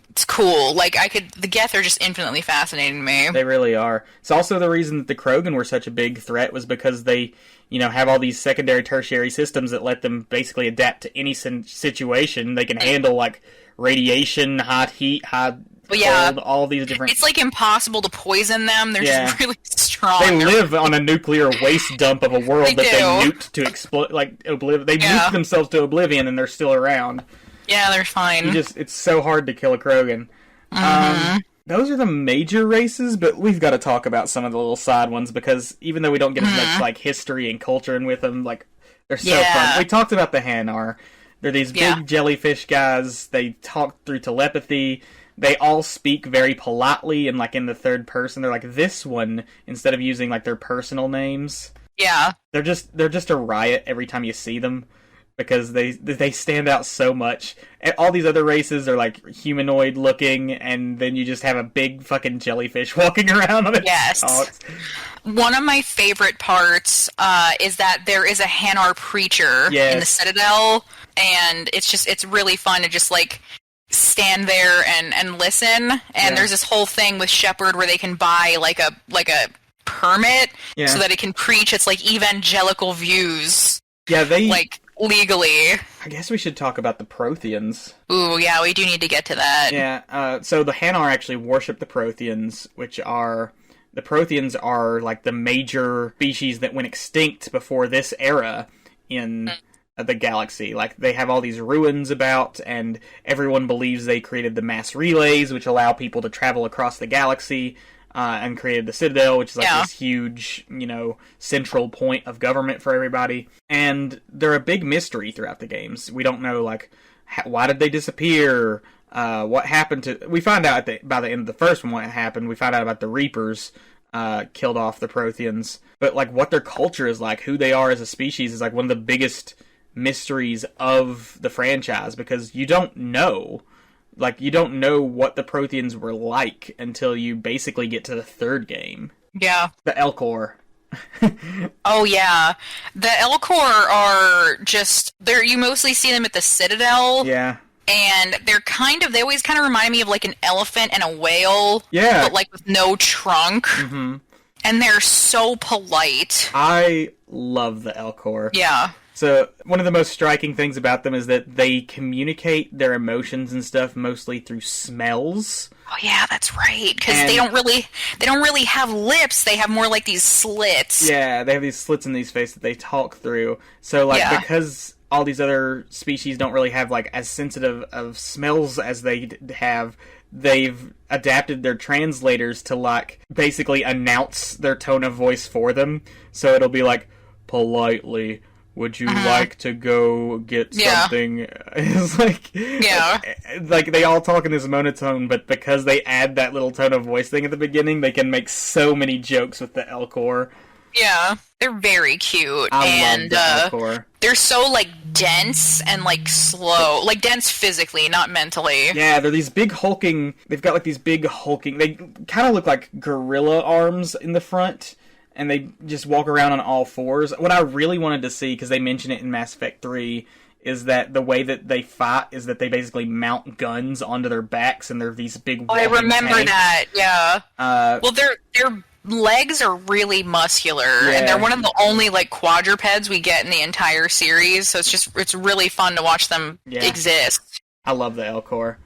It's cool. Like, the Geth are just infinitely fascinating to me. They really are. It's also the reason that the Krogan were such a big threat was because they, have all these secondary, tertiary systems that let them basically adapt to any situation. They can handle, like, radiation, hot heat, cold, all these different... It's, like, impossible to poison them. They're just really strong. They live on a nuclear waste dump of a world they nuked to explode, like, they nuked themselves to oblivion, and they're still around. Yeah, they're fine. It's so hard to kill a Krogan. Those are the major races, but we've got to talk about some of the little side ones, because even though we don't get as much, like, history and culture in with them, like, they're so fun. We talked about the Hanar. They're these big jellyfish guys. They talk through telepathy. They all speak very politely and, like, in the third person. They're like, this one, instead of using, like, their personal names. Yeah. They're just a riot every time you see them, because they stand out so much. All these other races are, like, humanoid looking, and then you just have a big fucking jellyfish walking around on it. Yes. One of my favorite parts is that there is a Hanar preacher in the Citadel, and it's really fun to just, like, stand there and listen. And there's this whole thing with Shepard where they can buy, like a permit so that it can preach its, like, evangelical views. Yeah, like, legally. I guess we should talk about the Protheans. Ooh, yeah, we do need to get to that. Yeah, so the Hanar actually worship the Protheans, the Protheans are, like, the major species that went extinct before this era in the galaxy. Like, they have all these ruins about, and everyone believes they created the mass relays, which allow people to travel across the galaxy, and created the Citadel, which is like this huge, central point of government for everybody. And they're a big mystery throughout the games. We don't know, like, why did they disappear? What happened to... We find out by the end of the first one what happened. We find out about the Reapers killed off the Protheans. But, like, what their culture is like, who they are as a species, is, like, one of the biggest mysteries of the franchise, because you don't know. Like, you don't know what the Protheans were like until you basically get to the third game. Yeah. The Elcor. Oh, yeah. The Elcor are just... You mostly see them at the Citadel. Yeah. And they always kind of remind me of, like, an elephant and a whale. Yeah. But, like, with no trunk. Mm-hmm. And they're so polite. I love the Elcor. Yeah. So, one of the most striking things about them is that they communicate their emotions and stuff mostly through smells. Oh yeah, that's right. Because they don't really have lips. They have more like these slits. Yeah, they have these slits in these faces that they talk through. So, like, because all these other species don't really have, like, as sensitive of smells as they have, they've adapted their translators to, like, basically announce their tone of voice for them. So it'll be like, politely, would you like to go get something? It's like, like they all talk in this monotone, but because they add that little tone of voice thing at the beginning, they can make so many jokes with the Elcor. Yeah, they're very cute. I love the Elcor. They're so, like, dense and, like, slow. Like, dense physically, not mentally. Yeah, they're these big hulking... They've got, like, these big hulking... They kind of look like gorilla arms in the front, and they just walk around on all fours. What I really wanted to see, because they mention it in Mass Effect 3, is that the way that they fight is that they basically mount guns onto their backs, and they're these big walking I remember tanks. That, yeah. Well, their legs are really muscular, and they're one of the only, like, quadrupeds we get in the entire series, so it's really fun to watch them exist. I love the Elcor.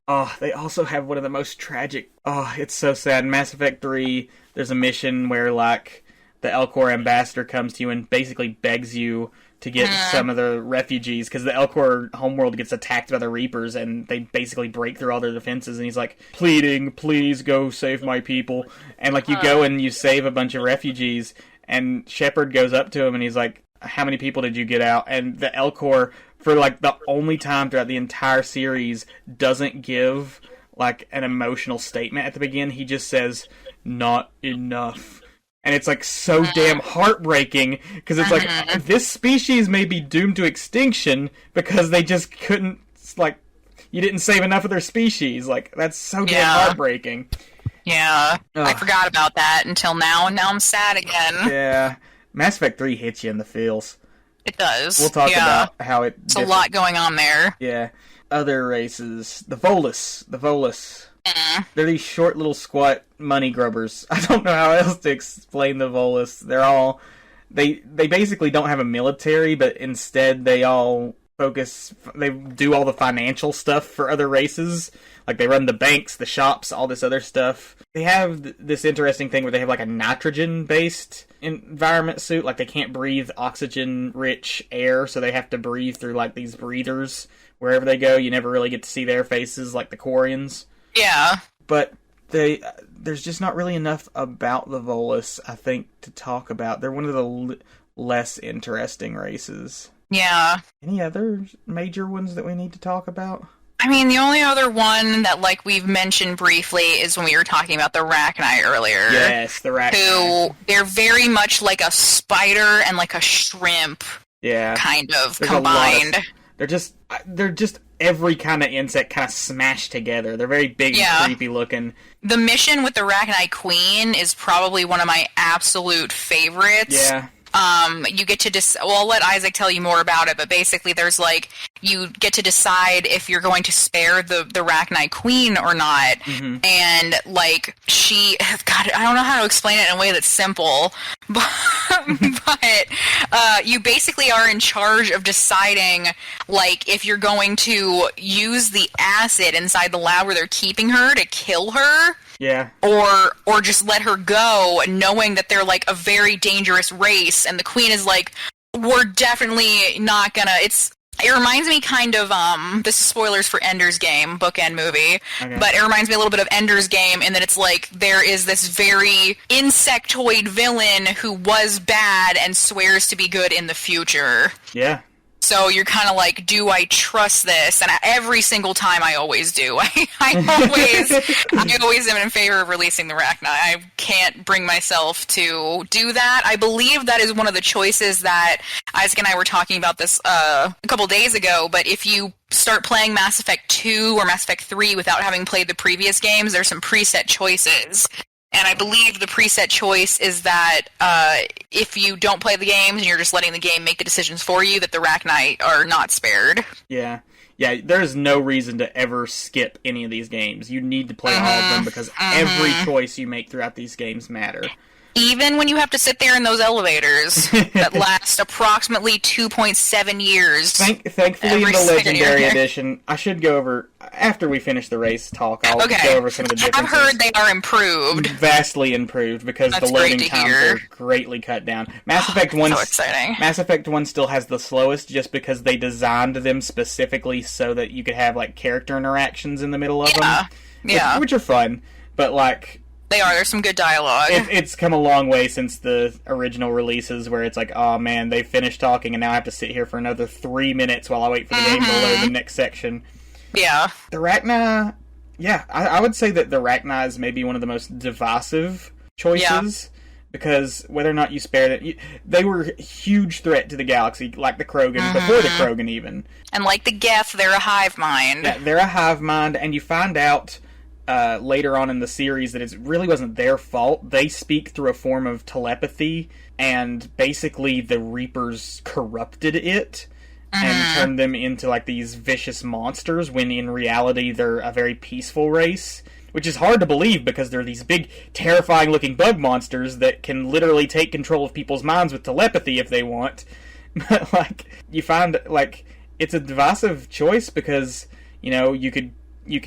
Oh, they also have one of the most tragic... Oh, it's so sad. In Mass Effect 3, there's a mission where, like, the Elcor ambassador comes to you and basically begs you to get some of the refugees, because the Elcor homeworld gets attacked by the Reapers, and they basically break through all their defenses, and he's like, pleading, please go save my people. And, like, you go and you save a bunch of refugees, and Shepard goes up to him, and he's like, how many people did you get out? And the Elcor, for, like, the only time throughout the entire series, doesn't give, like, an emotional statement at the beginning. He just says, not enough. And it's, like, so damn heartbreaking, because it's like, this species may be doomed to extinction because they just couldn't, like, you didn't save enough of their species. Like, that's so damn heartbreaking. Yeah, I forgot about that until now, and now I'm sad again. Yeah, Mass Effect 3 hits you in the feels. It does. We'll talk about how it... It's a lot going on there. Yeah. Other races. The Volus. They're these short little squat money grubbers. I don't know how else to explain the Volus. They're all... They basically don't have a military, but instead they all focus... They do all the financial stuff for other races. Like, they run the banks, the shops, all this other stuff. They have this interesting thing where they have, like, a nitrogen-based environment suit. Like, they can't breathe oxygen-rich air, so they have to breathe through, like, these breathers wherever they go. You never really get to see their faces like the Quarians. Yeah. But there's just not really enough about the Volus, I think, to talk about. They're one of the less interesting races. Yeah. Any other major ones that we need to talk about? I mean, the only other one that, like, we've mentioned briefly is when we were talking about the Rachni earlier. Yes, the Rachni. Who, they're very much like a spider and, like, a shrimp. Yeah. Kind of combined. They're just every kind of insect kind of smashed together. They're very big and creepy looking. The mission with the Rachni Queen is probably one of my absolute favorites. Yeah. You get to I'll let Isaac tell you more about it, but basically there's, like, you get to decide if you're going to spare the Rachni Queen or not, and, like, God, I don't know how to explain it in a way that's simple, but you basically are in charge of deciding, like, if you're going to use the acid inside the lab where they're keeping her to kill her. Yeah. Or just let her go, knowing that they're, like, a very dangerous race, and the Queen is like, we're definitely not gonna... It reminds me kind of, this is spoilers for Ender's Game, bookend movie, but it reminds me a little bit of Ender's Game in that it's like, there is this very insectoid villain who was bad and swears to be good in the future. Yeah. So you're kind of like, do I trust this? And every single time I always do. I always am in favor of releasing the Rachni. I can't bring myself to do that. I believe that is one of the choices that Isaac and I were talking about this a couple days ago, but if you start playing Mass Effect 2 or Mass Effect 3 without having played the previous games, there's some preset choices. And I believe the preset choice is that if you don't play the games and you're just letting the game make the decisions for you, that the Rachni are not spared. Yeah. Yeah, there is no reason to ever skip any of these games. You need to play all of them because every choice you make throughout these games matter. Even when you have to sit there in those elevators that last approximately 2.7 years. Thankfully, in the Legendary Edition, I should go over, after we finish the race talk, I'll go over some of the differences. I've heard they are improved. Vastly improved, because the loading times are greatly cut down. Mass Effect 1 so exciting. Mass Effect 1 still has the slowest, just because they designed them specifically so that you could have, like, character interactions in the middle of them. Yeah. Which are fun, but, like... They are. There's some good dialogue. It's come a long way since the original releases, where it's like, oh man, they finished talking, and now I have to sit here for another 3 minutes while I wait for the game to load the next section. Yeah. The Rachni... Yeah, I would say that the Rachni is maybe one of the most divisive choices, because whether or not you spared it, they were a huge threat to the galaxy, like the Krogan, before the Krogan even. And like the Geth, they're a hive mind. Yeah, they're a hive mind, and you find out later on in the series that it really wasn't their fault. They speak through a form of telepathy, and basically the Reapers corrupted it. And turn them into, like, these vicious monsters, when in reality they're a very peaceful race. Which is hard to believe, because they're these big, terrifying-looking bug monsters that can literally take control of people's minds with telepathy if they want. But, like, you find, like, it's a divisive choice, because, you know, you can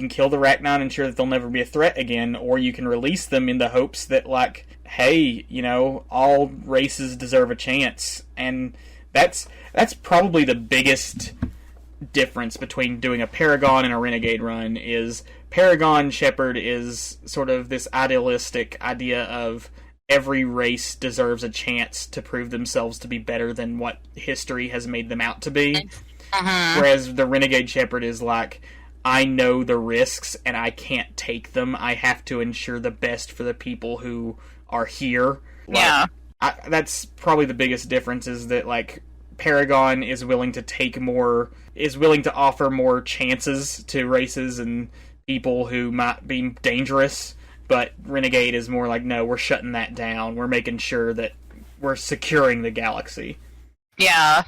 kill the Rachni and ensure that they'll never be a threat again, or you can release them in the hopes that, like, hey, you know, all races deserve a chance. And... That's probably the biggest difference between doing a Paragon and a Renegade run, is Paragon Shepard is sort of this idealistic idea of every race deserves a chance to prove themselves to be better than what history has made them out to be. Whereas the Renegade Shepard is like, I know the risks and I can't take them. I have to ensure the best for the people who are here. Yeah. That's probably the biggest difference, is that, like, Paragon is willing to offer more chances to races and people who might be dangerous, but Renegade is more like, no, we're shutting that down. We're making sure that we're securing the galaxy. Yeah.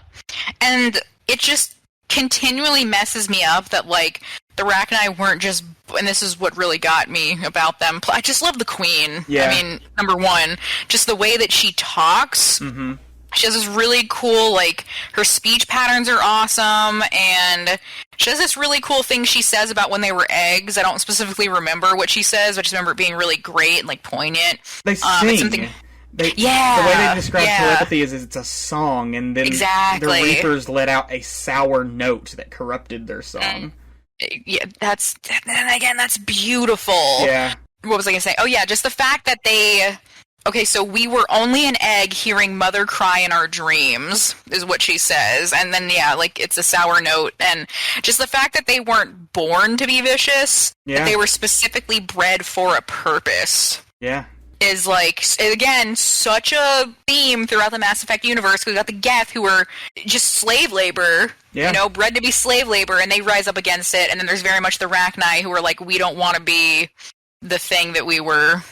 And it just continually messes me up that, like, the Rachni weren't just, and this is what really got me about them. I just love the Queen. Yeah. I mean, number one, just the way that she talks. Mm-hmm. She has this really cool, like, her speech patterns are awesome, and she has this really cool thing she says about when they were eggs. I don't specifically remember what she says, I just remember it being really great and, like, poignant. They sing. The way they describe telepathy is it's a song, and then the Reapers let out a sour note that corrupted their song. Yeah, that's beautiful. Yeah. What was I going to say? Oh, yeah, just the fact that they... Okay, so we were only an egg hearing mother cry in our dreams, is what she says. And then, yeah, like, it's a sour note. And just the fact that they weren't born to be vicious, that they were specifically bred for a purpose. Yeah. Is, like, again, such a theme throughout the Mass Effect universe. We got the Geth, who were just slave labor, you know, bred to be slave labor, and they rise up against it. And then there's very much the Rachni, who are like, we don't want to be the thing that we were...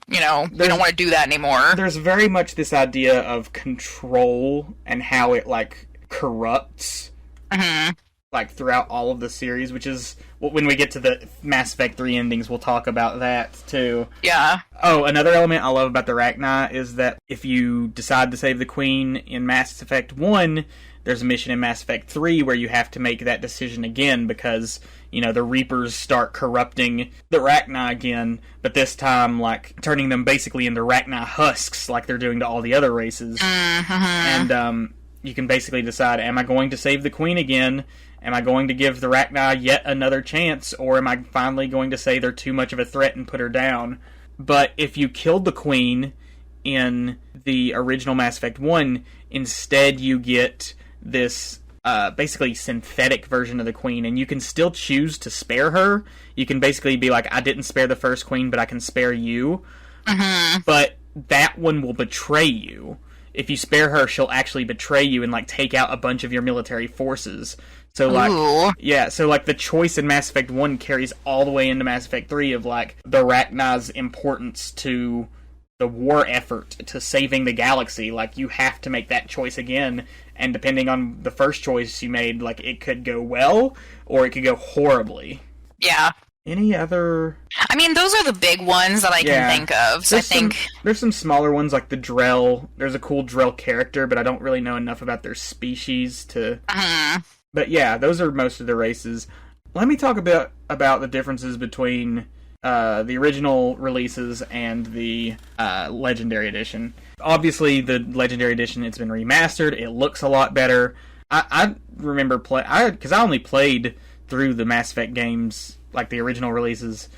You know, we don't want to do that anymore. There's very much this idea of control and how it, like, corrupts, like, throughout all of the series, which is, when we get to the Mass Effect 3 endings, we'll talk about that, too. Yeah. Oh, another element I love about the Rachni is that if you decide to save the Queen in Mass Effect 1, there's a mission in Mass Effect 3 where you have to make that decision again, because... You know, the Reapers start corrupting the Rachni again, but this time, like, turning them basically into Rachni husks, like they're doing to all the other races. And, you can basically decide, am I going to save the Queen again? Am I going to give the Rachni yet another chance? Or am I finally going to say they're too much of a threat and put her down? But if you killed the Queen in the original Mass Effect 1, instead you get this... basically synthetic version of the Queen, and you can still choose to spare her. You can basically be like, I didn't spare the first Queen, but I can spare you. But that one will betray you. If you spare her, she'll actually betray you and, like, take out a bunch of your military forces. So, like, so, like, the choice in Mass Effect 1 carries all the way into Mass Effect 3 of, like, the Rachni's importance to the war effort, to saving the galaxy. Like, you have to make that choice again, and depending on the first choice you made, like, it could go well, or it could go horribly. Yeah. Any other... I mean, those are the big ones that I can think of, so there's some smaller ones, like the Drell. There's a cool Drell character, but I don't really know enough about their species to... But yeah, those are most of the races. Let me talk about the differences between the original releases and the Legendary Edition. Obviously, the Legendary Edition, it's been remastered. It looks a lot better. I remember because I only played through the Mass Effect games, like the original releases,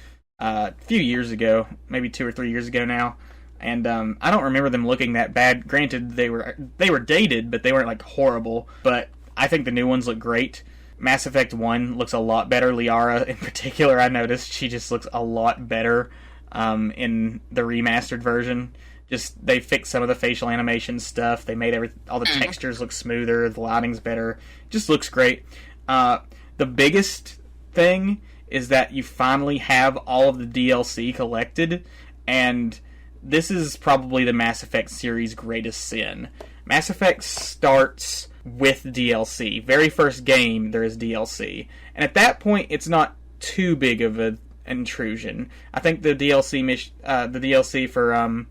a few years ago, maybe 2 or 3 years ago now. And I don't remember them looking that bad. Granted, they were dated, but they weren't like horrible. But I think the new ones look great. Mass Effect 1 looks a lot better. Liara, in particular, I noticed she just looks a lot better in the remastered version. Just, they fixed some of the facial animation stuff. They made all the textures look smoother. The lighting's better. Just looks great. The biggest thing is that you finally have all of the DLC collected, and this is probably the Mass Effect series' greatest sin. Mass Effect starts with DLC. Very first game, there is DLC. And at that point, it's not too big of an intrusion. I think the DLC for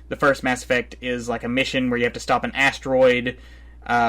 the first Mass Effect is like a mission where you have to stop an asteroid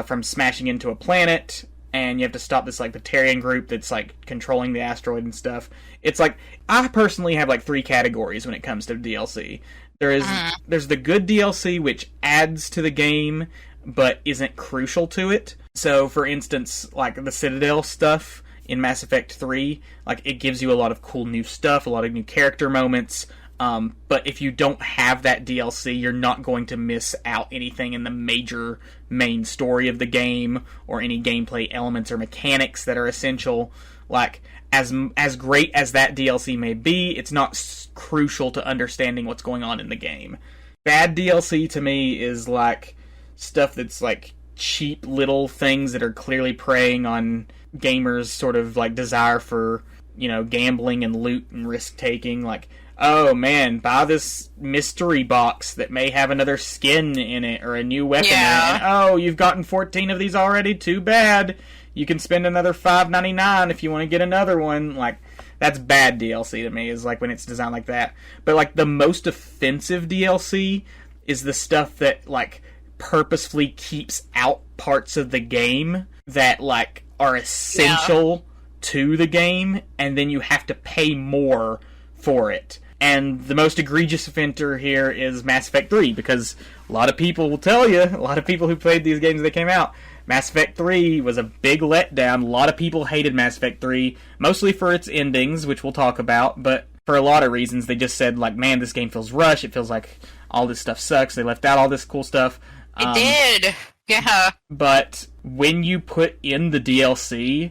from smashing into a planet, and you have to stop this like Batarian group that's like controlling the asteroid and stuff. It's like, I personally have like 3 categories when it comes to DLC. There's the good DLC, which adds to the game but isn't crucial to it. So for instance, like the Citadel stuff in Mass Effect 3, like it gives you a lot of cool new stuff, a lot of new character moments. But if you don't have that DLC, you're not going to miss out anything in the major main story of the game, or any gameplay elements or mechanics that are essential. Like, as great as that DLC may be, it's not crucial to understanding what's going on in the game. Bad DLC to me is like stuff that's like cheap little things that are clearly preying on gamers' sort of like desire for, gambling and loot and risk taking. Like, oh man, buy this mystery box that may have another skin in it or a new weapon in it. And, oh, you've gotten 14 of these already? Too bad. You can spend another $5.99 if you want to get another one. Like, that's bad DLC to me, is like when it's designed like that. But like the most offensive DLC is the stuff that like purposefully keeps out parts of the game that like are essential to the game, and then you have to pay more for it. And the most egregious offender here is Mass Effect 3, because a lot of people will tell you, a lot of people who played these games that came out, Mass Effect 3 was a big letdown. A lot of people hated Mass Effect 3, mostly for its endings, which we'll talk about, but for a lot of reasons. They just said, like, man, this game feels rushed, it feels like all this stuff sucks, they left out all this cool stuff. It did, yeah. But when you put in the DLC,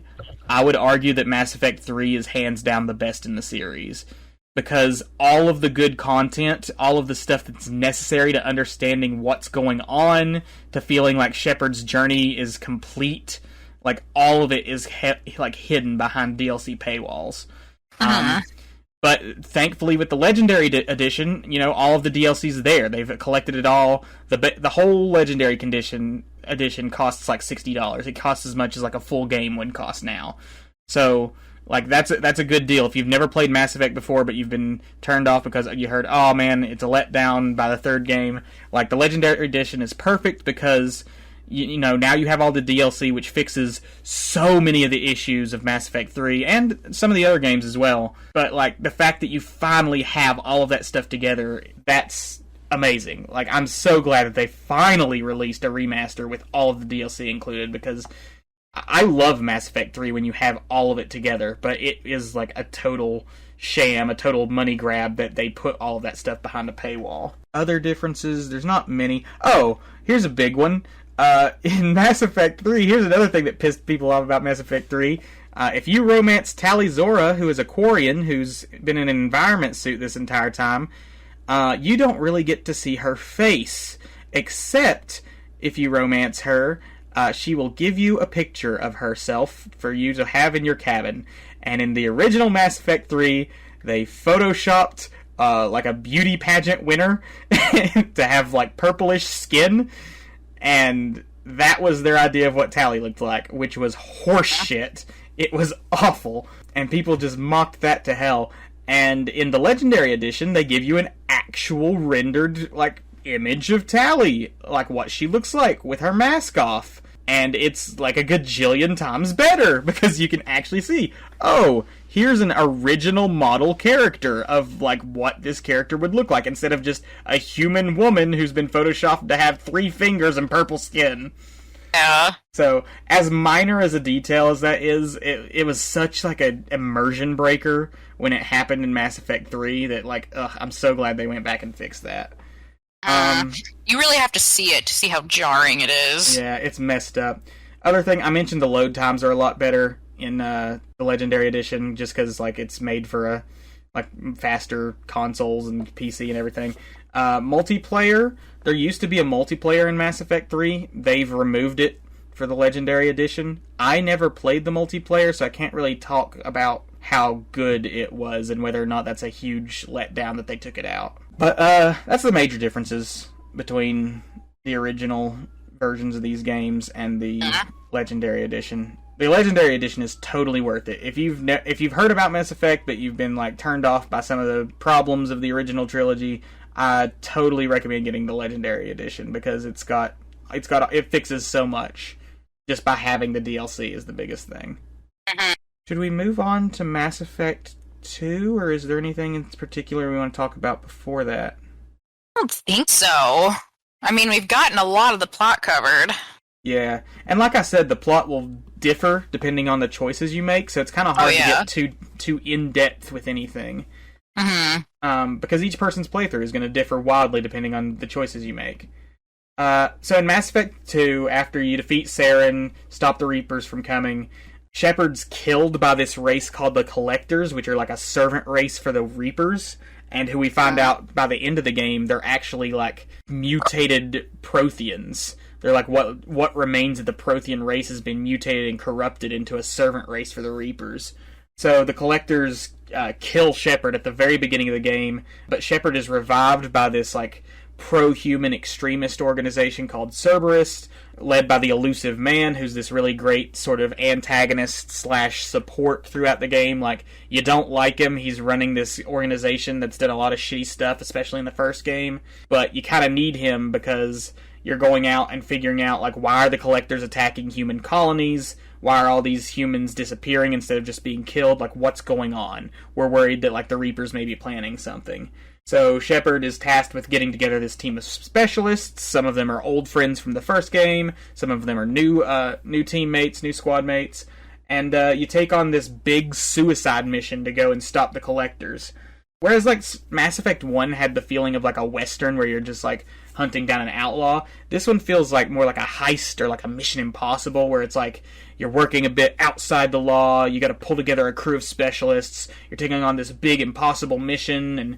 I would argue that Mass Effect 3 is hands down the best in the series. Because all of the good content, all of the stuff that's necessary to understanding what's going on, to feeling like Shepard's journey is complete, like all of it is hidden behind DLC paywalls. But thankfully, with the Legendary Edition, all of the DLC's there. They've collected it all. The whole Legendary Edition costs like $60. It costs as much as like a full game would cost now. So, like, that's a good deal. If you've never played Mass Effect before, but you've been turned off because you heard, oh man, it's a letdown by the third game, like, the Legendary Edition is perfect because, now you have all the DLC, which fixes so many of the issues of Mass Effect 3, and some of the other games as well. But, like, the fact that you finally have all of that stuff together, that's amazing. Like, I'm so glad that they finally released a remaster with all of the DLC included, because I love Mass Effect 3 when you have all of it together, but it is like a total sham, a total money grab that they put all of that stuff behind a paywall. Other differences, there's not many. Oh, here's a big one. In Mass Effect 3, here's another thing that pissed people off about Mass Effect 3. If you romance Tali Zora, who is a Quarian, who's been in an environment suit this entire time, you don't really get to see her face, except if you romance her, she will give you a picture of herself for you to have in your cabin. And in the original Mass Effect 3, they photoshopped like a beauty pageant winner to have like purplish skin, and that was their idea of what Tali looked like, which was horseshit. It was awful, and people just mocked that to hell. And in the Legendary Edition, they give you an actual rendered like image of Tali, like what she looks like with her mask off. And it's like a gajillion times better, because you can actually see, oh, here's an original model character of like what this character would look like, instead of just a human woman who's been photoshopped to have 3 fingers and purple skin. Yeah. So, as minor as a detail as that is, it was such like an immersion breaker when it happened in Mass Effect 3 that, like, I'm so glad they went back and fixed that. You really have to see it to see how jarring it is. Yeah, it's messed up. Other thing, I mentioned the load times are a lot better in the Legendary Edition, just because, like, it's made for faster consoles and PC and everything. Multiplayer, there used to be a multiplayer in Mass Effect 3. They've removed it for the Legendary Edition. I never played the multiplayer, so I can't really talk about how good it was and whether or not that's a huge letdown that they took it out. But that's the major differences between the original versions of these games and the Legendary Edition. The Legendary Edition is totally worth it. If you've heard about Mass Effect but you've been like turned off by some of the problems of the original trilogy, I totally recommend getting the Legendary Edition because it fixes so much just by having the DLC is the biggest thing. Should we move on to Mass Effect 2, or is there anything in particular we want to talk about before that? I don't think so. I mean, we've gotten a lot of the plot covered. Yeah, and like I said, the plot will differ depending on the choices you make, so it's kind of hard to get too in-depth with anything. Because each person's playthrough is going to differ wildly depending on the choices you make. So in Mass Effect 2, after you defeat Saren, stop the Reapers from coming, Shepard's killed by this race called the Collectors, which are like a servant race for the Reapers, and who we find out by the end of the game, they're actually like mutated Protheans. They're like what remains of the Prothean race has been mutated and corrupted into a servant race for the Reapers. So the Collectors kill Shepard at the very beginning of the game, but Shepard is revived by this like pro-human extremist organization called Cerberus, led by the Elusive Man, who's this really great sort of antagonist / support throughout the game. Like, you don't like him, he's running this organization that's done a lot of shitty stuff, especially in the first game, but you kind of need him because you're going out and figuring out, like, why are the Collectors attacking human colonies? Why are all these humans disappearing instead of just being killed? Like, what's going on? We're worried that, like, the Reapers may be planning something. So Shepard is tasked with getting together this team of specialists. Some of them are old friends from the first game. Some of them are new teammates, new squad mates. And you take on this big suicide mission to go and stop the Collectors. Whereas, like, Mass Effect 1 had the feeling of, like, a Western where you're just, like, hunting down an outlaw, this one feels like more like a heist or like a Mission Impossible, where it's like you're working a bit outside the law, you gotta pull together a crew of specialists, you're taking on this big impossible mission and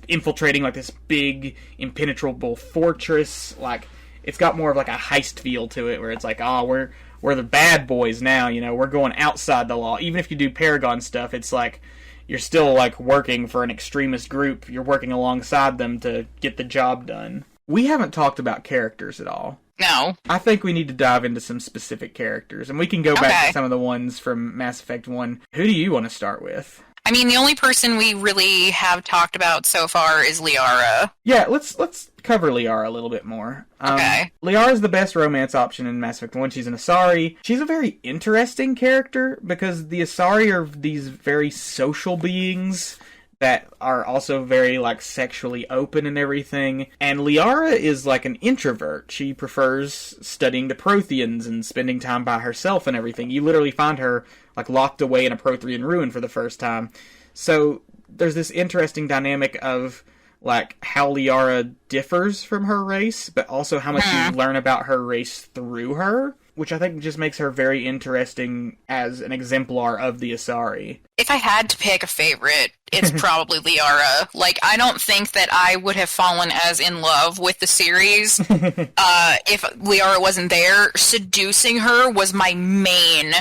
infiltrating, like, this big impenetrable fortress. Like, it's got more of, like, a heist feel to it, where it's like, oh, we're the bad boys now, you know, we're going outside the law. Even if you do Paragon stuff, it's like you're still, like, working for an extremist group. You're working alongside them to get the job done. We haven't talked about characters at all. No. I think we need to dive into some specific characters, and we can go back to some of the ones from Mass Effect 1. Who do you want to start with? I mean, the only person we really have talked about so far is Liara. Yeah, let's cover Liara a little bit more. Okay. Liara's the best romance option in Mass Effect 1. She's an Asari. She's a very interesting character, because the Asari are these very social beings that are also very, like, sexually open and everything. And Liara is, like, an introvert. She prefers studying the Protheans and spending time by herself and everything. You literally find her, like, locked away in a Prothean ruin for the first time. So there's this interesting dynamic of, like, how Liara differs from her race, but also how much you learn about her race through her, which I think just makes her very interesting as an exemplar of the Asari. If I had to pick a favorite, it's probably Liara. Like, I don't think that I would have fallen as in love with the series if Liara wasn't there. Seducing her was my main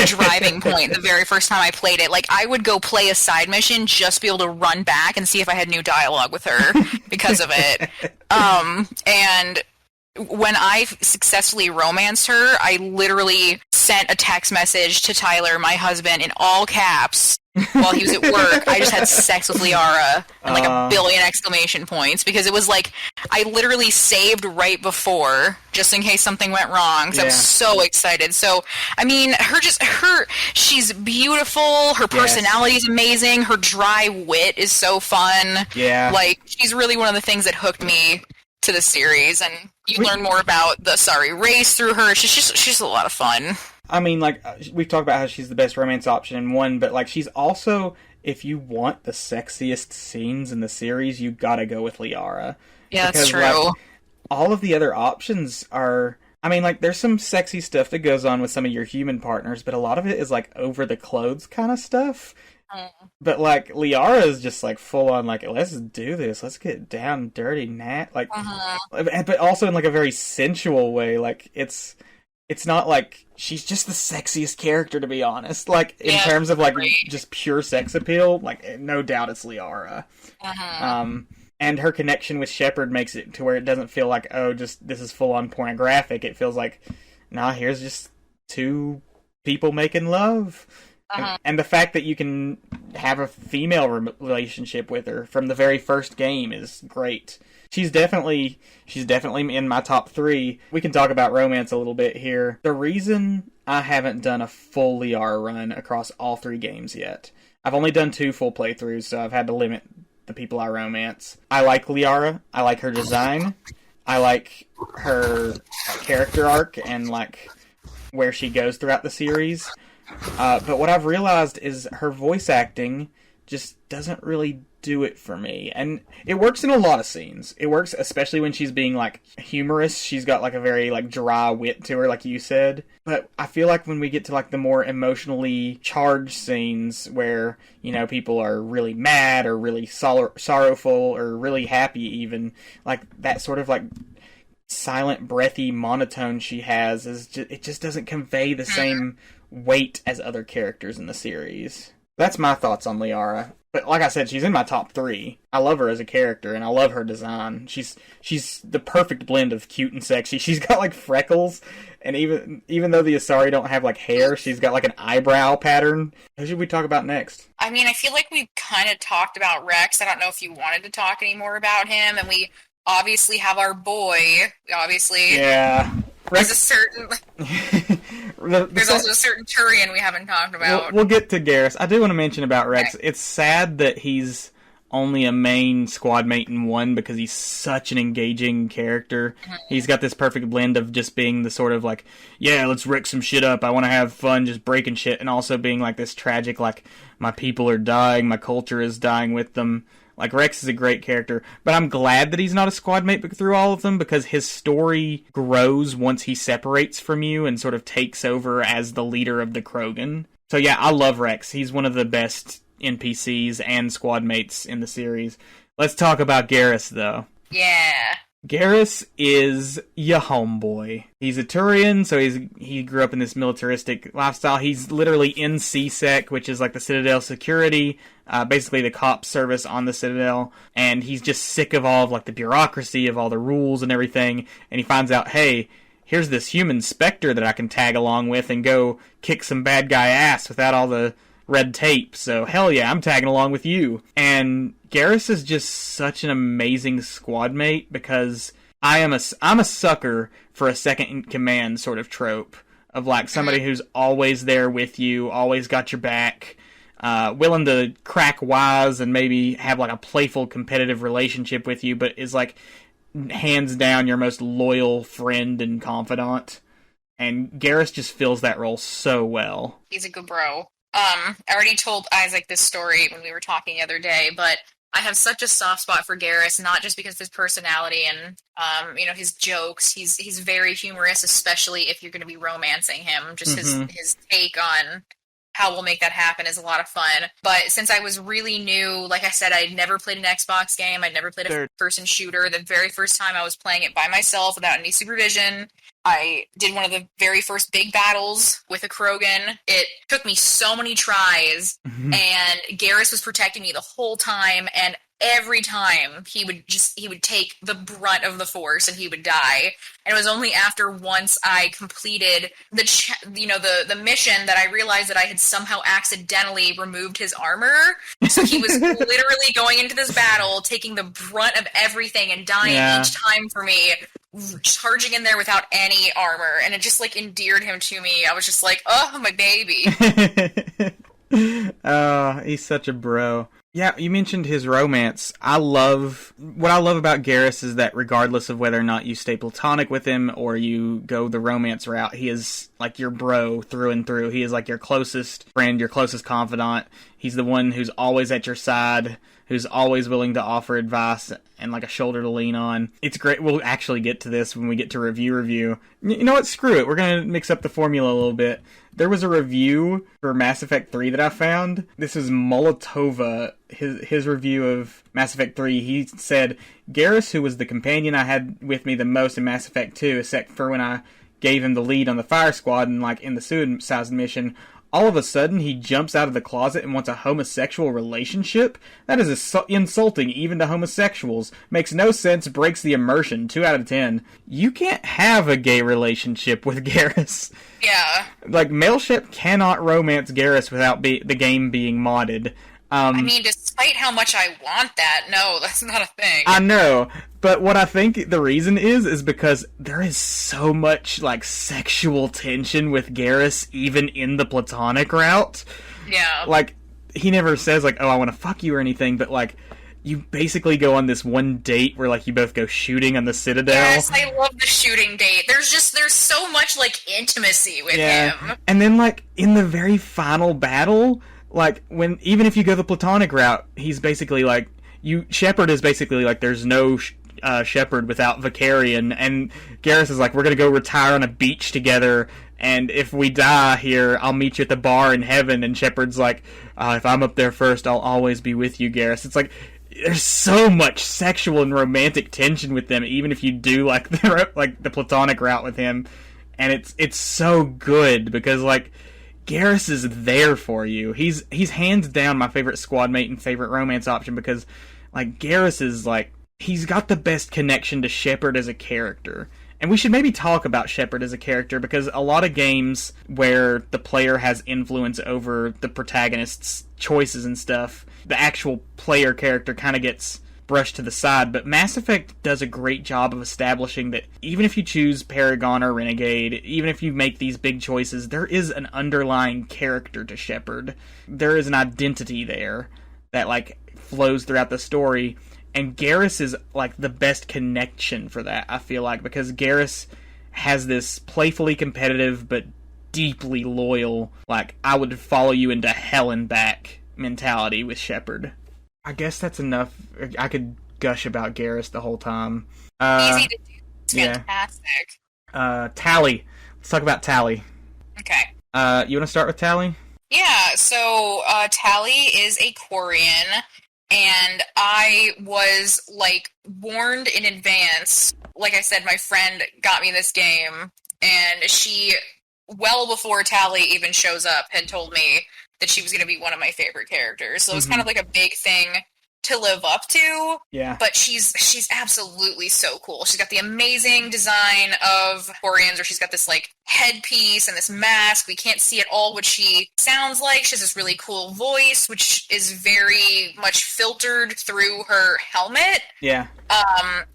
driving point the very first time I played it. Like, I would go play a side mission just to be able to run back and see if I had new dialogue with her because of it. And when I successfully romanced her, I literally sent a text message to Tyler, my husband, in all caps while he was at work. I just had sex with Liara and like a billion exclamation points, because it was like I literally saved right before just in case something went wrong, because I was so excited. So, I mean, she's beautiful, her personality is amazing, her dry wit is so fun. Yeah. Like, she's really one of the things that hooked me to the series, and You learn more about the Asari race through her. She's a lot of fun. I mean, like, we've talked about how she's the best romance option in 1, but, like, she's also, if you want the sexiest scenes in the series, you gotta go with Liara. Yeah, because, that's true. Like, all of the other options are... I mean, like, there's some sexy stuff that goes on with some of your human partners, but a lot of it is, like, over-the-clothes kind of stuff. But, like, Liara is just, like, full-on, like, let's do this. Let's get down, dirty, like... But also in, like, a very sensual way. Like, it's not, like... She's just the sexiest character, to be honest. Like, in terms of, like, just pure sex appeal, like, no doubt it's Liara. And her connection with Shepard makes it to where it doesn't feel like, oh, just this is full-on pornographic. It feels like, nah, here's just two people making love. And the fact that you can have a female relationship with her from the very first game is great. She's definitely in my top 3. We can talk about romance a little bit here. The reason I haven't done a full Liara run across all 3 games yet, I've only done 2 full playthroughs, so I've had to limit the people I romance. I like Liara. I like her design. I like her character arc and, like, where she goes throughout the series. But what I've realized is her voice acting just doesn't really do it for me. And it works in a lot of scenes. It works especially when she's being, like, humorous. She's got, like, a very, like, dry wit to her, like you said. But I feel like when we get to, like, the more emotionally charged scenes where, you know, people are really mad or really sorrowful or really happy even, like, that sort of, like, silent, breathy monotone she has it just doesn't convey the same weight as other characters in the series. That's my thoughts on Liara. But like I said, she's in my top 3. I love her as a character, and I love her design. She's the perfect blend of cute and sexy. She's got, like, freckles, and even though the Asari don't have, like, hair, she's got, like, an eyebrow pattern. Who should we talk about next? I mean, I feel like we kind of talked about Rex. I don't know if you wanted to talk any more about him, and we obviously have our boy, obviously. Yeah. There's a certain... There's also a certain Turian we haven't talked about. We'll get to Garrus. I do want to mention about Rex. Okay. It's sad that he's only a main squad mate in 1 because he's such an engaging character. He's got this perfect blend of just being the sort of, like, yeah, let's wreck some shit up. I want to have fun just breaking shit. And also being, like, this tragic, like, my people are dying. My culture is dying with them. Like, Rex is a great character, but I'm glad that he's not a squad mate through all of them because his story grows once he separates from you and sort of takes over as the leader of the Krogan. So yeah, I love Rex. He's one of the best NPCs and squad mates in the series. Let's talk about Garrus, though. Yeah. Garrus is ya homeboy. He's a Turian, so he grew up in this militaristic lifestyle. He's literally in CSEC, which is like the Citadel security, basically the cop service on the Citadel, and he's just sick of all of, like, the bureaucracy of all the rules and everything, and he finds out, hey, here's this human Spectre that I can tag along with and go kick some bad guy ass without all the red tape, so hell yeah, I'm tagging along with you. And Garrus is just such an amazing squad mate because I'm a sucker for a second in command sort of trope of, like, somebody who's always there with you, always got your back, willing to crack wise and maybe have, like, a playful competitive relationship with you, but is, like, hands down your most loyal friend and confidant. And Garrus just fills that role so well. He's a good bro. I already told Isaac this story when we were talking the other day, but I have such a soft spot for Garrus, not just because of his personality and, his jokes. He's very humorous, especially if you're going to be romancing him. Just his take on how we'll make that happen is a lot of fun. But since I was really new, like I said, I'd never played an Xbox game. I'd never played a first-person shooter. The very first time I was playing it by myself without any supervision. I did one of the very first big battles with a Krogan. It took me so many tries, and Garrus was protecting me the whole time, and every time he would take the brunt of the force and he would die. And it was only after once I completed the mission that I realized that I had somehow accidentally removed his armor. So he was literally going into this battle, taking the brunt of everything and dying each time for me, charging in there without any armor. And it just, like, endeared him to me. I was just like, oh, my baby. Oh, he's such a bro. Yeah, you mentioned his romance. What I love about Garrus is that regardless of whether or not you stay platonic with him or you go the romance route, he is like your bro through and through. He is like your closest friend, your closest confidant. He's the one who's always at your side, who's always willing to offer advice and like a shoulder to lean on. It's great. We'll actually get to this when we get to review. You know what? Screw it. We're going to mix up the formula a little bit. There was a review for Mass Effect 3 that I found. This is Molotova, his review of Mass Effect 3. He said, Garrus, who was the companion I had with me the most in Mass Effect 2, except for when I gave him the lead on the fire squad and like in the suicide mission, all of a sudden he jumps out of the closet and wants a homosexual relationship? That is insulting even to homosexuals. Makes no sense, breaks the immersion. 2 out of 10. You can't have a gay relationship with Garrus. Yeah. Like, Mailship cannot romance Garrus without the game being modded. I mean, despite how much I want that, no, that's not a thing. I know, but what I think the reason is because there is so much, like, sexual tension with Garrus, even in the platonic route. Yeah. Like, he never says, like, oh, I want to fuck you or anything, but, like, you basically go on this one date where, like, you both go shooting on the Citadel. Yes, I love the shooting date. There's so much, like, intimacy with him. And then, like, in the very final battle, like, even if you go the platonic route, he's basically, like, Shepard is basically, like, there's no Shepard without Vicarian, and Garrus is like, we're gonna go retire on a beach together, and if we die here, I'll meet you at the bar in heaven, and Shepard's like, if I'm up there first, I'll always be with you, Garrus. It's like, there's so much sexual and romantic tension with them, even if you do, like, the platonic route with him, and it's so good, because, like, Garrus is there for you. He's hands down my favorite squad mate and favorite romance option because, like, Garrus is, like, he's got the best connection to Shepard as a character. And we should maybe talk about Shepard as a character because a lot of games where the player has influence over the protagonist's choices and stuff, the actual player character kind of gets brushed to the side, but Mass Effect does a great job of establishing that even if you choose Paragon or Renegade, even if you make these big choices, there is an underlying character to Shepard. There is an identity there that, like, flows throughout the story, and Garrus is, like, the best connection for that, I feel like, because Garrus has this playfully competitive but deeply loyal, like, I would follow you into hell and back mentality with Shepard. I guess that's enough. I could gush about Garrus the whole time. Easy to do. It's fantastic. Tali. Let's talk about Tali. Okay. You want to start with Tali? Yeah, so Tali is a Quarian, and I was, like, warned in advance. Like I said, my friend got me this game, and she, well before Tali even shows up, had told me that she was going to be one of my favorite characters. So it was kind of like a big thing to live up to. Yeah. But she's absolutely so cool. She's got the amazing design of Quarians, where she's got this, like, headpiece and this mask. We can't see at all what she sounds like. She has this really cool voice, which is very much filtered through her helmet. Yeah.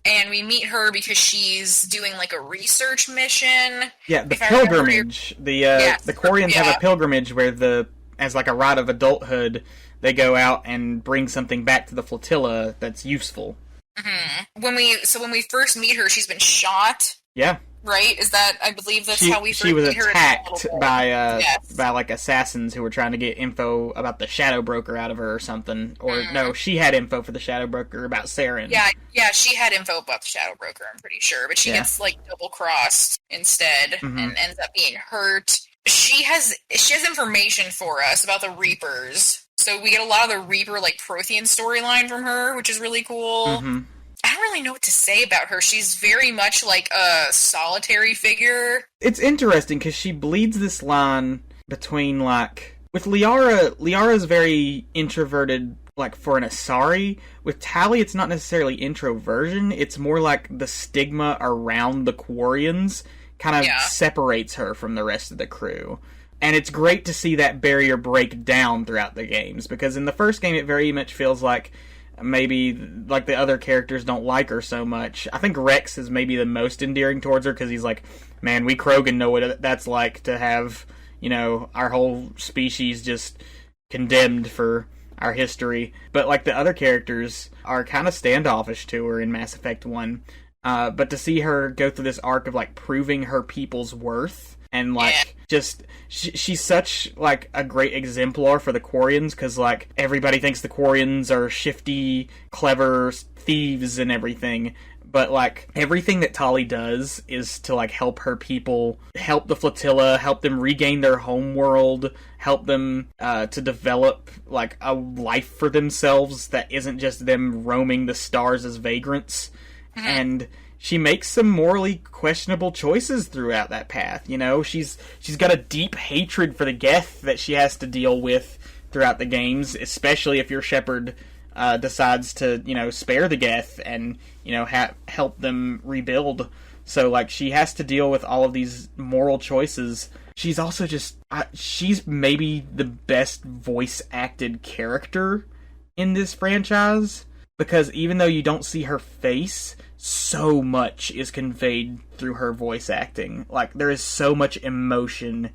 And we meet her because she's doing, like, a research mission. Yeah, the pilgrimage. The Quarians have a pilgrimage where as like a rite of adulthood, they go out and bring something back to the flotilla that's useful. Mm-hmm. When we first meet her, she's been shot. Yeah. Right? Is that, I believe that's how we first meet her? She was attacked by like assassins who were trying to get info about the Shadow Broker out of her or something. Or no, she had info for the Shadow Broker about Saren. Yeah, she had info about the Shadow Broker, I'm pretty sure. But she gets, like, double-crossed instead and ends up being hurt. She has information for us about the Reapers. So we get a lot of the Reaper, like, Prothean storyline from her, which is really cool. Mm-hmm. I don't really know what to say about her. She's very much like a solitary figure. It's interesting because she bleeds this line between, like, with Liara's very introverted, like, for an Asari. With Tali, it's not necessarily introversion. It's more like the stigma around the Quarians kind of separates her from the rest of the crew. And it's great to see that barrier break down throughout the games, because in the first game it very much feels like maybe like the other characters don't like her so much. I think Rex is maybe the most endearing towards her, because he's like, man, we Krogan know what that's like to have, you know, our whole species just condemned for our history. But, like, the other characters are kind of standoffish to her in Mass Effect 1. But to see her go through this arc of, like, proving her people's worth, and, like, just, she's such, like, a great exemplar for the Quarians, because, like, everybody thinks the Quarians are shifty, clever thieves and everything. But, like, everything that Tali does is to, like, help her people, help the flotilla, help them regain their homeworld, help them to develop, like, a life for themselves that isn't just them roaming the stars as vagrants. Mm-hmm. And she makes some morally questionable choices throughout that path, you know? She's got a deep hatred for the Geth that she has to deal with throughout the games, especially if your Shepard decides to, you know, spare the Geth and, you know, help them rebuild. So, like, she has to deal with all of these moral choices. She's also just, she's maybe the best voice-acted character in this franchise, because even though you don't see her face, so much is conveyed through her voice acting. Like, there is so much emotion.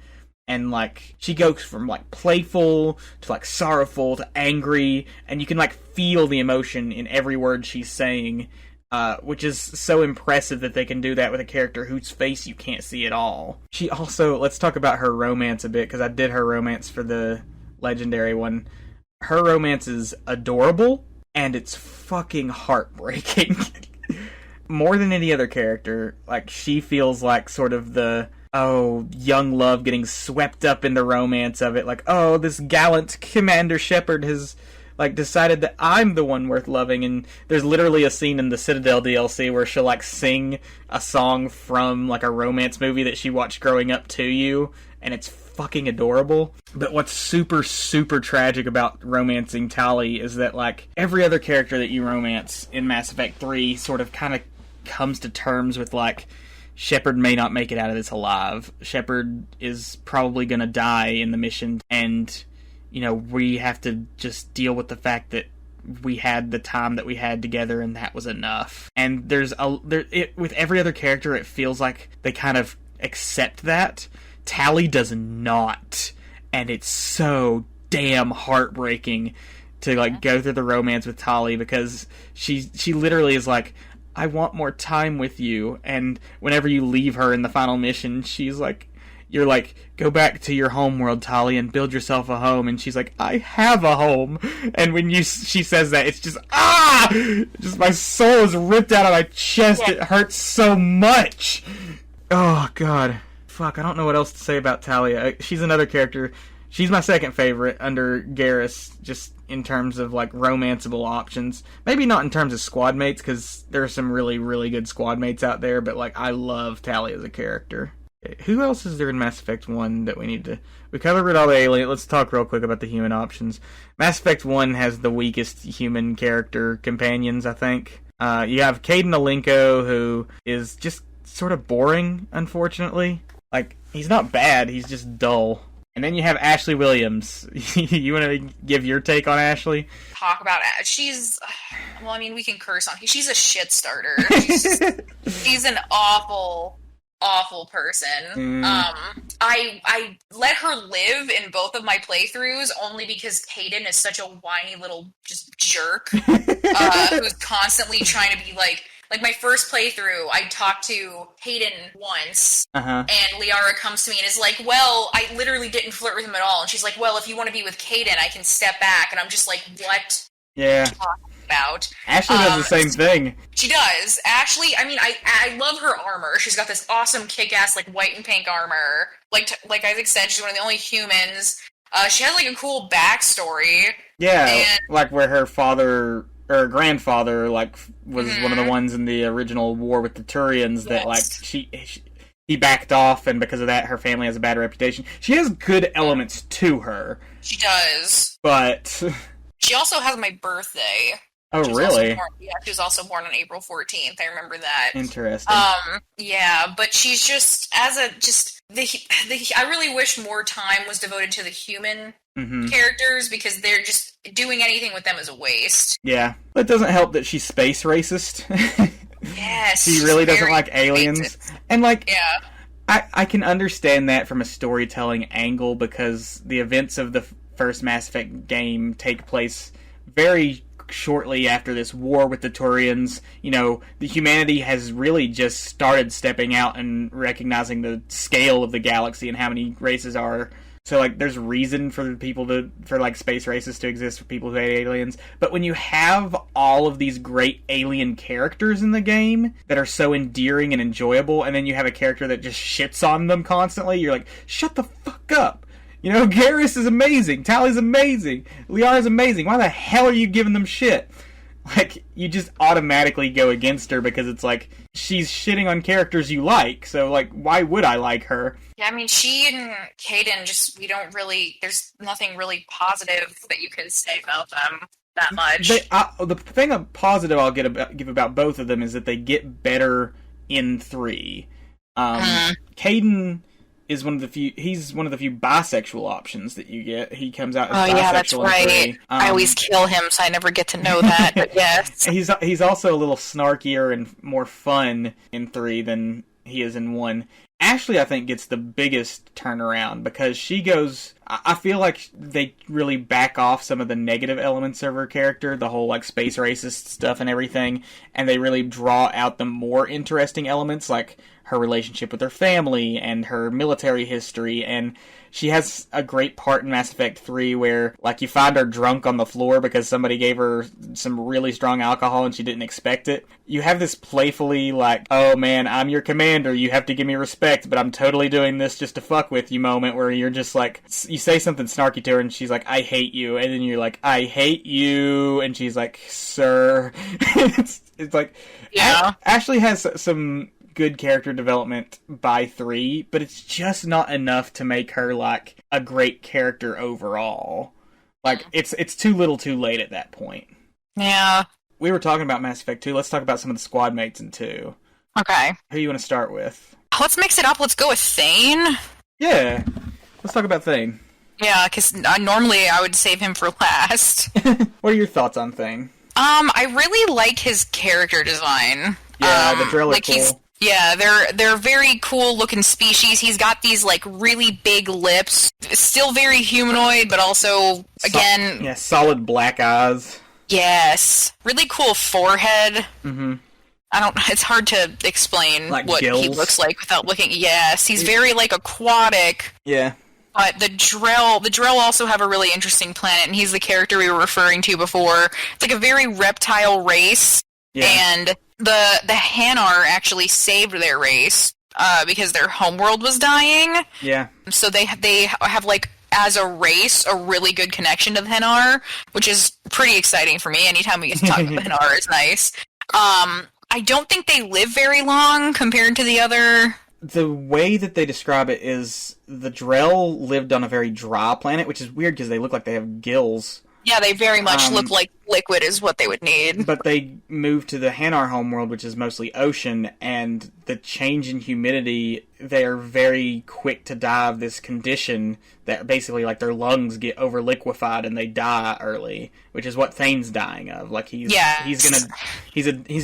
And, like, she goes from, like, playful to, like, sorrowful to angry, and you can, like, feel the emotion in every word she's saying, which is so impressive that they can do that with a character whose face you can't see at all. She also, let's talk about her romance a bit, because I did her romance for the Legendary one. Her romance is adorable, and it's fucking heartbreaking. More than any other character, like, she feels like sort of the... young love getting swept up in the romance of it. Like, oh, this gallant Commander Shepard has, like, decided that I'm the one worth loving. And there's literally a scene in the Citadel DLC where she'll, like, sing a song from, like, a romance movie that she watched growing up to you. And it's fucking adorable. But what's super, super tragic about romancing Tali is that, like, every other character that you romance in Mass Effect 3 sort of kind of comes to terms with, like, Shepard may not make it out of this alive. Shepard is probably going to die in the mission, and, you know, we have to just deal with the fact that we had the time that we had together, and that was enough. And with every other character, it feels like they kind of accept that. Tali does not, and it's so damn heartbreaking to, like, go through the romance with Tali, because she literally is like, I want more time with you. And whenever you leave her in the final mission, she's like, you're like, go back to your homeworld, Tali, and build yourself a home. And she's like, I have a home. And when she says that, it's just, just my soul is ripped out of my chest. Yeah. It hurts so much. Oh, God. Fuck, I don't know what else to say about Talia. She's another character. She's my second favorite under Garrus, just in terms of, like, romanceable options. Maybe not in terms of squad mates, because there are some really, really good squad mates out there, but, like, I love Tali as a character. Who else is there in Mass Effect 1 that we need to... We covered all the alien... Let's talk real quick about the human options. Mass Effect 1 has the weakest human character companions, I think. You have Caden Alenko, who is just sort of boring, unfortunately. Like, he's not bad, he's just dull. And then you have Ashley Williams. You want to give your take on Ashley? Talk about she's... Well, I mean, we can curse on... She's a shit starter. She's an awful person. I let her live in both of my playthroughs only because Caden is such a whiny little just jerk who's constantly trying to be like my first playthrough, I talked to Hayden once, and Liara comes to me and is like, well, I literally didn't flirt with him at all. And she's like, well, if you want to be with Caden, I can step back. And I'm just like, what? Yeah. Are you talking about? Ashley does the same thing. She does. Ashley, I mean, I love her armor. She's got this awesome kick-ass, like, white and pink armor. Like Isaac said, she's one of the only humans. She has, like, a cool backstory. Yeah, like where her father... Her grandfather, like, was one of the ones in the original war with the Turians that, like, he backed off, and because of that, her family has a bad reputation. She has good elements to her. She does. But... She also has my birthday. Oh, really? She was also born on April 14th. I remember that. Interesting. Yeah, but she's just, I really wish more time was devoted to the human characters, because they're just doing anything with them is a waste. Yeah. But it doesn't help that she's space racist. Yes. She really doesn't like aliens. Racist. And, like, yeah. I can understand that from a storytelling angle, because the events of the first Mass Effect game take place very shortly after this war with the Turians. You know, the humanity has really just started stepping out and recognizing the scale of the galaxy and how many races are. So, like, there's reason for space races to exist for people who hate aliens. But when you have all of these great alien characters in the game that are so endearing and enjoyable, and then you have a character that just shits on them constantly, you're like, shut the fuck up. You know, Garrus is amazing, Tally's amazing, Liara's amazing. Why the hell are you giving them shit? Like, you just automatically go against her because it's like, she's shitting on characters you like, so, like, why would I like her? Yeah, I mean, she and Caden there's nothing really positive that you can say about them that much. The thing of positive I'll give about both of them is that they get better in 3. Caden is one of the few bisexual options that you get. He comes out as bisexual. Oh yeah, that's right. I always kill him, so I never get to know that, but yes. He's also a little snarkier and more fun in 3 than he is in 1. Ashley, I think, gets the biggest turnaround because she goes... I feel like they really back off some of the negative elements of her character, the whole, like, space racist stuff and everything, and they really draw out the more interesting elements, like her relationship with her family and her military history, and she has a great part in Mass Effect 3 where, like, you find her drunk on the floor because somebody gave her some really strong alcohol and she didn't expect it. You have this playfully, like, oh man, I'm your commander, you have to give me respect, but I'm totally doing this just to fuck with you moment where you're just like, you say something snarky to her and she's like, I hate you, and then you're like, I hate you, and she's like, sir. it's like, yeah. Ashley has some good character development by 3, but it's just not enough to make her, like, a great character overall. Like, it's too little too late at that point. Yeah. We were talking about Mass Effect 2. Let's talk about some of the squad mates in 2. Okay. Who you want to start with? Let's mix it up. Let's go with Thane. Yeah. Let's talk about Thane. Yeah, because normally I would save him for last. What are your thoughts on Thane? I really like his character design. Yeah, the drill is cool. Yeah, they're very cool looking species. He's got these, like, really big lips. Still very humanoid, but also, again... Yeah, solid black eyes. Yes. Really cool forehead. Mm-hmm. It's hard to explain like what gills. He looks like without looking... Yes, he's very, like, aquatic. Yeah. But the Drell also have a really interesting planet, and he's the character we were referring to before. It's like a very reptile race. Yeah. And the Hanar actually saved their race because their homeworld was dying. Yeah. So they have, like, as a race, a really good connection to the Hanar, which is pretty exciting for me. Anytime we get to talk about the Hanar is nice. I don't think they live very long compared to the other... The way that they describe it is the Drell lived on a very dry planet, which is weird because they look like they have gills. Yeah, they very much look like liquid is what they would need. But they moved to the Hanar homeworld, which is mostly ocean, and the change in humidity, they're very quick to die of this condition that basically, like, their lungs get over liquefied and they die early, which is what Thane's dying of. Like, he's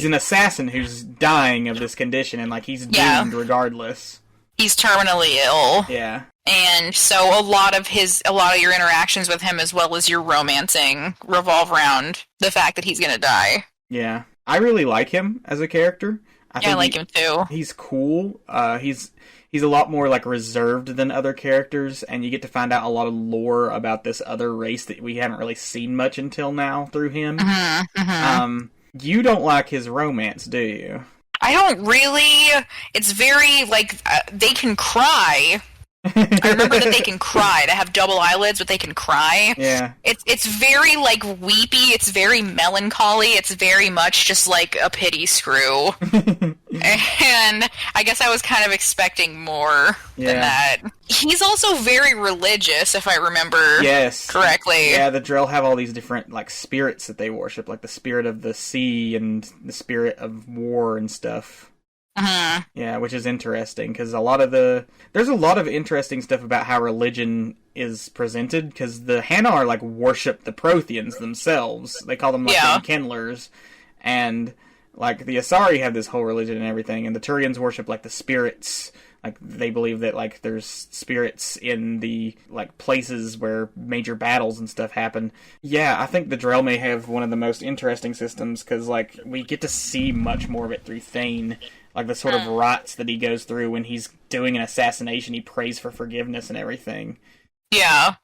an assassin who's dying of this condition, and, like, he's doomed regardless. He's terminally ill. Yeah. And so a lot of your interactions with him, as well as your romancing, revolve around the fact that he's gonna die. Yeah. I really like him as a character. I like him too. He's cool. He's a lot more, like, reserved than other characters, and you get to find out a lot of lore about this other race that we haven't really seen much until now through him. Mm-hmm, mm-hmm. You don't like his romance, do you? I don't really. It's very, like, they can cry. I remember that they can cry. They have double eyelids, but they can cry. Yeah. It's very, like, weepy. It's very melancholy. It's very much just like a pity screw. And I guess I was kind of expecting more than that. He's also very religious, if I remember correctly. Yeah, the Drell have all these different, like, spirits that they worship, like the spirit of the sea and the spirit of war and stuff. Uh-huh. Yeah, which is interesting, because there's a lot of interesting stuff about how religion is presented, because the Hanar, like, worship the Protheans themselves. They call them, like, the Enkindlers, and, like, the Asari have this whole religion and everything, and the Turians worship, like, the spirits, Like, they believe that, like, there's spirits in the, like, places where major battles and stuff happen. Yeah, I think the Drell may have one of the most interesting systems, because, like, we get to see much more of it through Thane. Like, the sort of rites that he goes through when he's doing an assassination, he prays for forgiveness and everything. Yeah,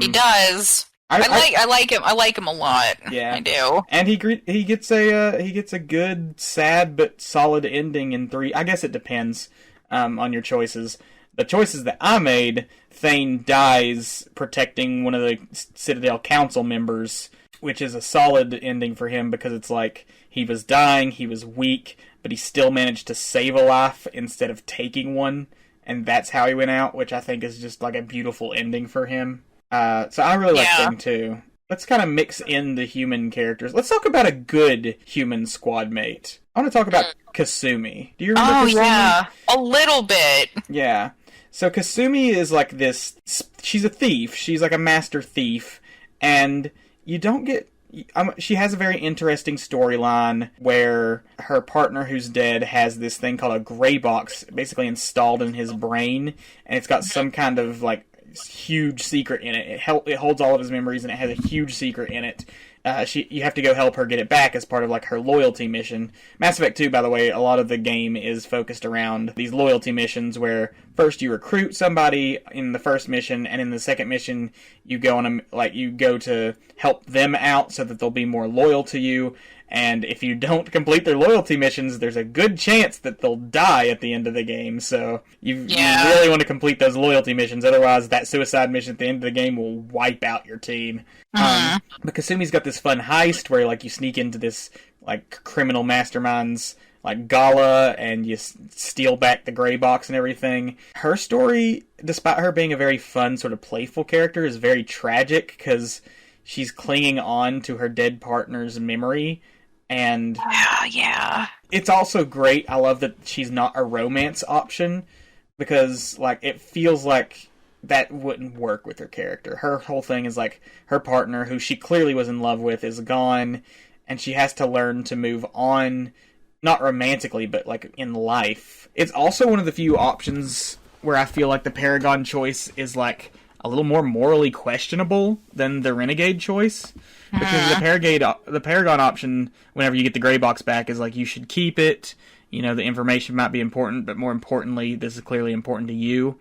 he does. I like him. I like him a lot. Yeah, I do. And he gets a good, sad but solid ending in 3. I guess it depends on your choices. The choices that I made, Thane dies protecting one of the Citadel Council members, which is a solid ending for him because it's like he was dying, he was weak, but he still managed to save a life instead of taking one, and that's how he went out, which I think is just like a beautiful ending for him. So I really like Thane too. Let's kind of mix in the human characters. Let's talk about a good human squad mate. I want to talk about Kasumi. Do you remember Kasumi? Oh, yeah. A little bit. Yeah. So Kasumi is like this... She's a thief. She's like a master thief. And you don't get... she has a very interesting storyline where her partner who's dead has this thing called a gray box basically installed in his brain. And it's got some kind of like huge secret in it. It holds all of his memories and it has a huge secret in it. You have to go help her get it back as part of like her loyalty mission. Mass Effect 2, by the way, a lot of the game is focused around these loyalty missions where first you recruit somebody in the first mission, and in the second mission you go on you go to help them out so that they'll be more loyal to you. And if you don't complete their loyalty missions, there's a good chance that they'll die at the end of the game. So you really want to complete those loyalty missions, otherwise that suicide mission at the end of the game will wipe out your team. But Kasumi's got this fun heist where like you sneak into this like criminal mastermind's like gala and you steal back the gray box and everything. Her story, despite her being a very fun sort of playful character, is very tragic because she's clinging on to her dead partner's memory. And it's also great. I love that she's not a romance option because like it feels like that wouldn't work with her character. Her whole thing is like her partner, who she clearly was in love with, is gone, and she has to learn to move on, not romantically, but like in life. It's also one of the few options where I feel like the Paragon choice is like a little more morally questionable than the Renegade choice. Because the Paragon option, whenever you get the gray box back, is like you should keep it. You know, the information might be important, but more importantly, this is clearly important to you.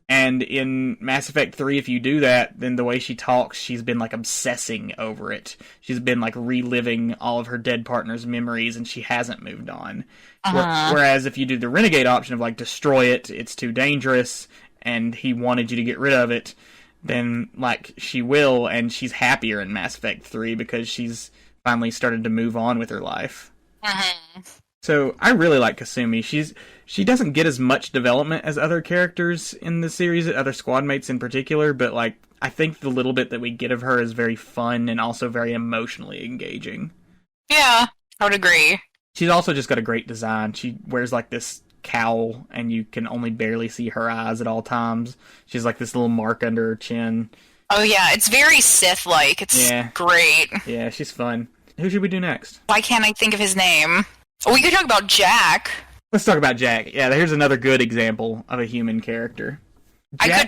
And in Mass Effect 3, if you do that, then the way she talks, she's been like obsessing over it. She's been like reliving all of her dead partner's memories, and she hasn't moved on. Whereas if you do the Renegade option of like destroy it, it's too dangerous, and he wanted you to get rid of it, then like she will, and she's happier in Mass Effect 3 because she's finally started to move on with her life. So I really like Kasumi. She doesn't get as much development as other characters in the series, other squad mates in particular, but like I think the little bit that we get of her is very fun and also very emotionally engaging. Yeah, I would agree. She's also just got a great design. She wears like this cowl and you can only barely see her eyes at all times. She's like this little mark under her chin. Oh yeah, it's very Sith-like. It's great. Yeah, she's fun. Who should we do next? Why can't I think of his name? Oh, we could talk about Jack. Let's talk about Jack. Yeah, here's another good example of a human character.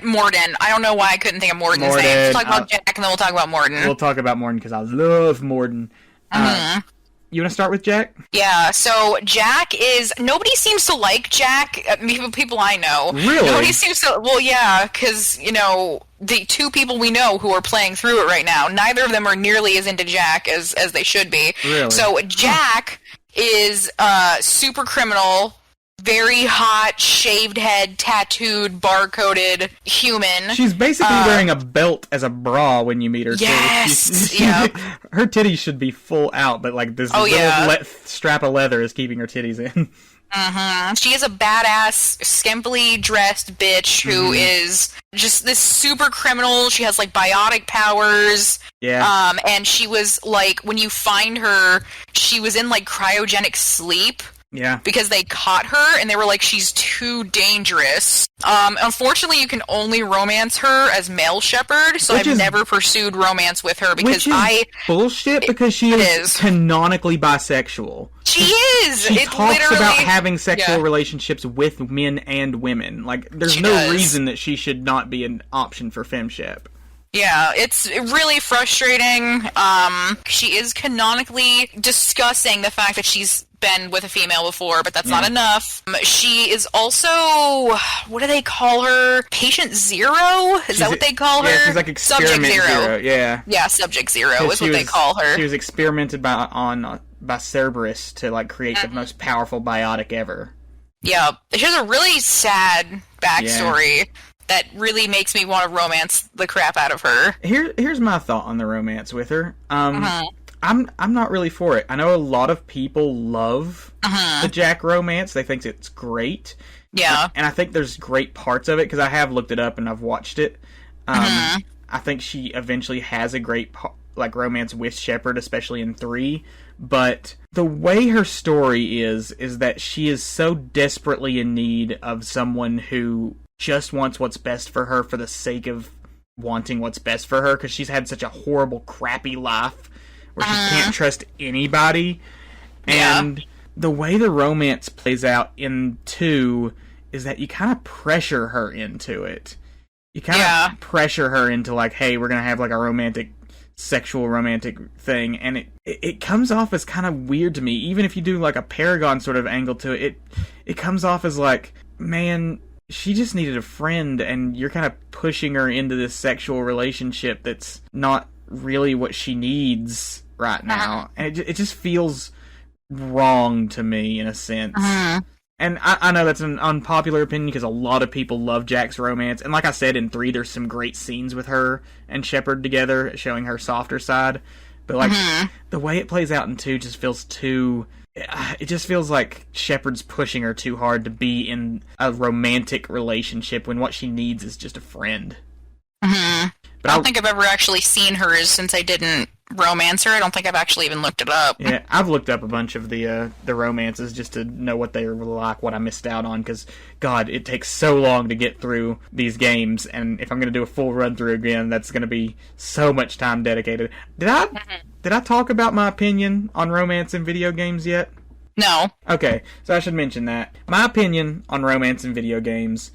Morden. I don't know why I couldn't think of Morden's name. Let's talk about Jack and then we'll talk about Morden. We'll talk about Morden because I love Morden. You want to start with Jack? Yeah, so Jack is... Nobody seems to like Jack. People I know. Really? Nobody seems to... Well, yeah, because, you know, the two people we know who are playing through it right now, neither of them are nearly as into Jack as they should be. Really? So Jack is super criminal, very hot, shaved head, tattooed, barcoded human. She's basically wearing a belt as a bra when you meet her. Yes, yeah. Her titties should be full out, but like this little strap of leather is keeping her titties in. She is a badass, skimpily dressed bitch who is just this super criminal. She has like biotic powers. Yeah. And she was like, when you find her, she was in like cryogenic sleep. Yeah. Because they caught her and they were like, she's too dangerous. Unfortunately, you can only romance her as male shepherd, so I've never pursued romance with her because bullshit because she is canonically bisexual. She is! She talks about having sexual relationships with men and women. Like, there's no reason that she should not be an option for femshep. Yeah, it's really frustrating. She is canonically discussing the fact that she's been with a female before, but that's not enough. She is also, what do they call her? Patient Zero? Is that what they call her? Yeah, she's like Experiment Zero. Yeah. Yeah, Subject Zero is what they call her. She was experimented by Cerberus to like create the most powerful biotic ever. Yeah, she has a really sad backstory. Yeah. That really makes me want to romance the crap out of her. Here's my thought on the romance with her. I'm not really for it. I know a lot of people love the Jack romance. They think it's great. Yeah. And I think there's great parts of it, because I have looked it up and I've watched it. I think she eventually has a great romance with Shepard, especially in 3. But the way her story is that she is so desperately in need of someone who just wants what's best for her for the sake of wanting what's best for her, because she's had such a horrible, crappy life where she can't trust anybody. And the way the romance plays out in 2 is that you kind of pressure her into it. You kind of pressure her into, like, hey, we're going to have, like, a sexual romantic thing, and it comes off as kind of weird to me. Even if you do, like, a Paragon sort of angle to it, it comes off as, like, man, she just needed a friend, and you're kind of pushing her into this sexual relationship that's not really what she needs right now. And it just feels wrong to me, in a sense. And I know that's an unpopular opinion, because a lot of people love Jack's romance. And like I said, in 3, there's some great scenes with her and Shepard together, showing her softer side. But, like, the way it plays out in 2 just feels too... It just feels like Shepard's pushing her too hard to be in a romantic relationship when what she needs is just a friend. But I don't think I've ever actually seen her since I didn't romance her. I don't think I've actually even looked it up. Yeah, I've looked up a bunch of the romances just to know what they were like, what I missed out on, because, God, it takes so long to get through these games, and if I'm going to do a full run-through again, that's going to be so much time dedicated. Did I talk about my opinion on romance in video games yet? No. Okay, so I should mention that. My opinion on romance in video games,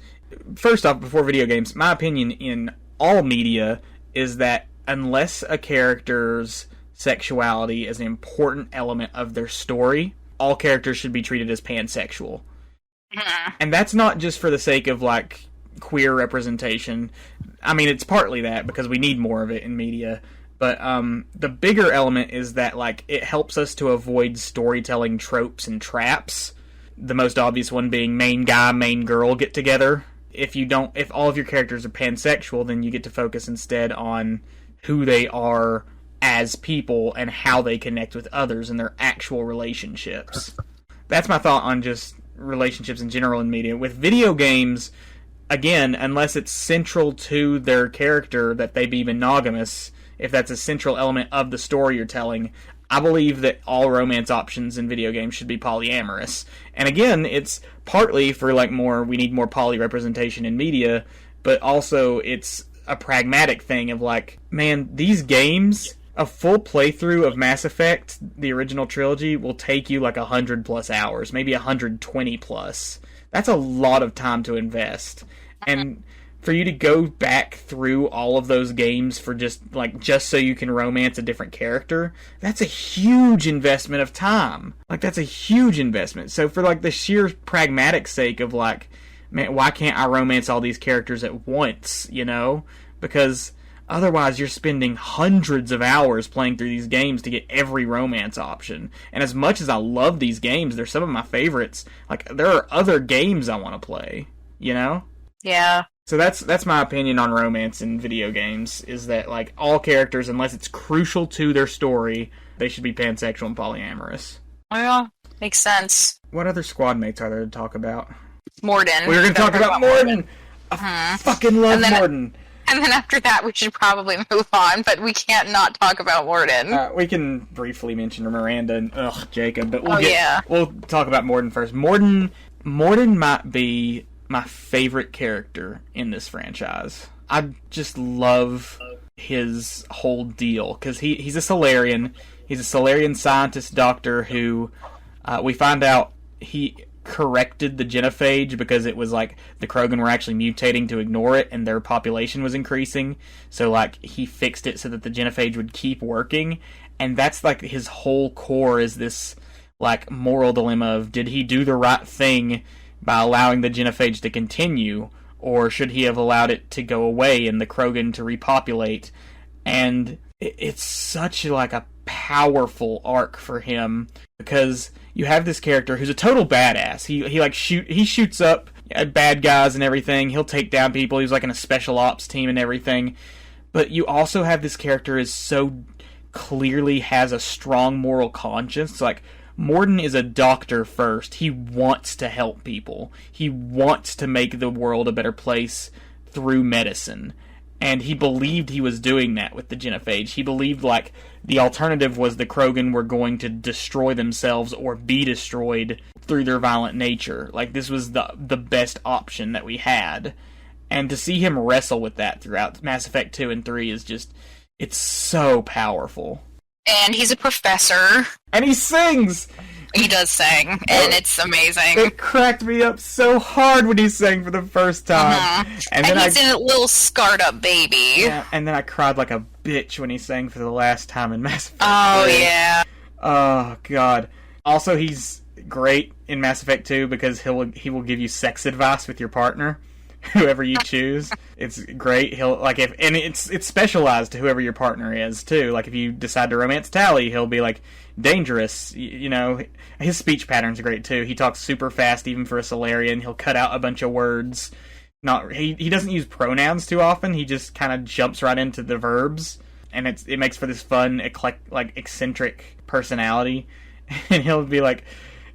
first off, before video games, my opinion in all media is that unless a character's sexuality is an important element of their story, all characters should be treated as pansexual. And that's not just for the sake of, like, queer representation. I mean, it's partly that, because we need more of it in media. But the bigger element is that, like, it helps us to avoid storytelling tropes and traps. The most obvious one being main guy, main girl get together. If all of your characters are pansexual, then you get to focus instead on who they are as people and how they connect with others and their actual relationships. That's my thought on just relationships in general in media. With video games, again, unless it's central to their character that they be monogamous, if that's a central element of the story you're telling, I believe that all romance options in video games should be polyamorous. And again, it's partly for, like, we need more poly representation in media, but also it's a pragmatic thing of, like, man, these games, a full playthrough of Mass Effect, the original trilogy, will take you like 100+ hours, maybe 120+. That's a lot of time to invest. And for you to go back through all of those games for just so you can romance a different character, that's a huge investment of time. Like, that's a huge investment. So for, like, the sheer pragmatic sake of, like, man, why can't I romance all these characters at once, you know? Because otherwise you're spending hundreds of hours playing through these games to get every romance option. And as much as I love these games, they're some of my favorites. Like, there are other games I want to play, you know? Yeah. So that's my opinion on romance in video games, is that, like, all characters, unless it's crucial to their story, they should be pansexual and polyamorous. Well, makes sense. What other squad mates are there to talk about? Morden. We were going to talk about Morden! I fucking love Morden! And then after that, we should probably move on, but we can't not talk about Morden. We can briefly mention Miranda and Jacob, but yeah. We'll talk about Morden first. Morden might be my favorite character in this franchise. I just love his whole deal, because he's a Solarian. He's a Solarian scientist doctor who we find out he corrected the genophage because it was like the Krogan were actually mutating to ignore it and their population was increasing. So like he fixed it so that the genophage would keep working, and that's like his whole core is this like moral dilemma of, did he do the right thing by allowing the genophage to continue, or should he have allowed it to go away and the Krogan to repopulate? And it's such like a powerful arc for him, because you have this character who's a total badass. He shoots up at bad guys and everything. He'll take down people. He's like in a special ops team and everything. But you also have this character is so clearly has a strong moral conscience. Like, Morden is a doctor first. He wants to help people. He wants to make the world a better place through medicine. And he believed he was doing that with the genophage. He believed, like, the alternative was the Krogan were going to destroy themselves or be destroyed through their violent nature. Like, this was the best option that we had. And to see him wrestle with that throughout Mass Effect 2 and 3 is just, it's so powerful. And he's a professor. And he sings! He does sing, and it's amazing. It cracked me up so hard when he sang for the first time. Uh-huh. And then he's in a little scarred up baby. Yeah, and then I cried like a bitch when he sang for the last time in Mass Effect 3. Oh, yeah. Oh, God. Also, he's great in Mass Effect 2 because he will give you sex advice with your partner, whoever you choose. It's great. It's specialized to whoever your partner is too. Like if you decide to romance Tally, he'll be like dangerous. You know, his speech pattern's great too. He talks super fast, even for a Solarian. He'll cut out a bunch of words. He doesn't use pronouns too often. He just kind of jumps right into the verbs, and it makes for this fun, eccentric personality. And he'll be like,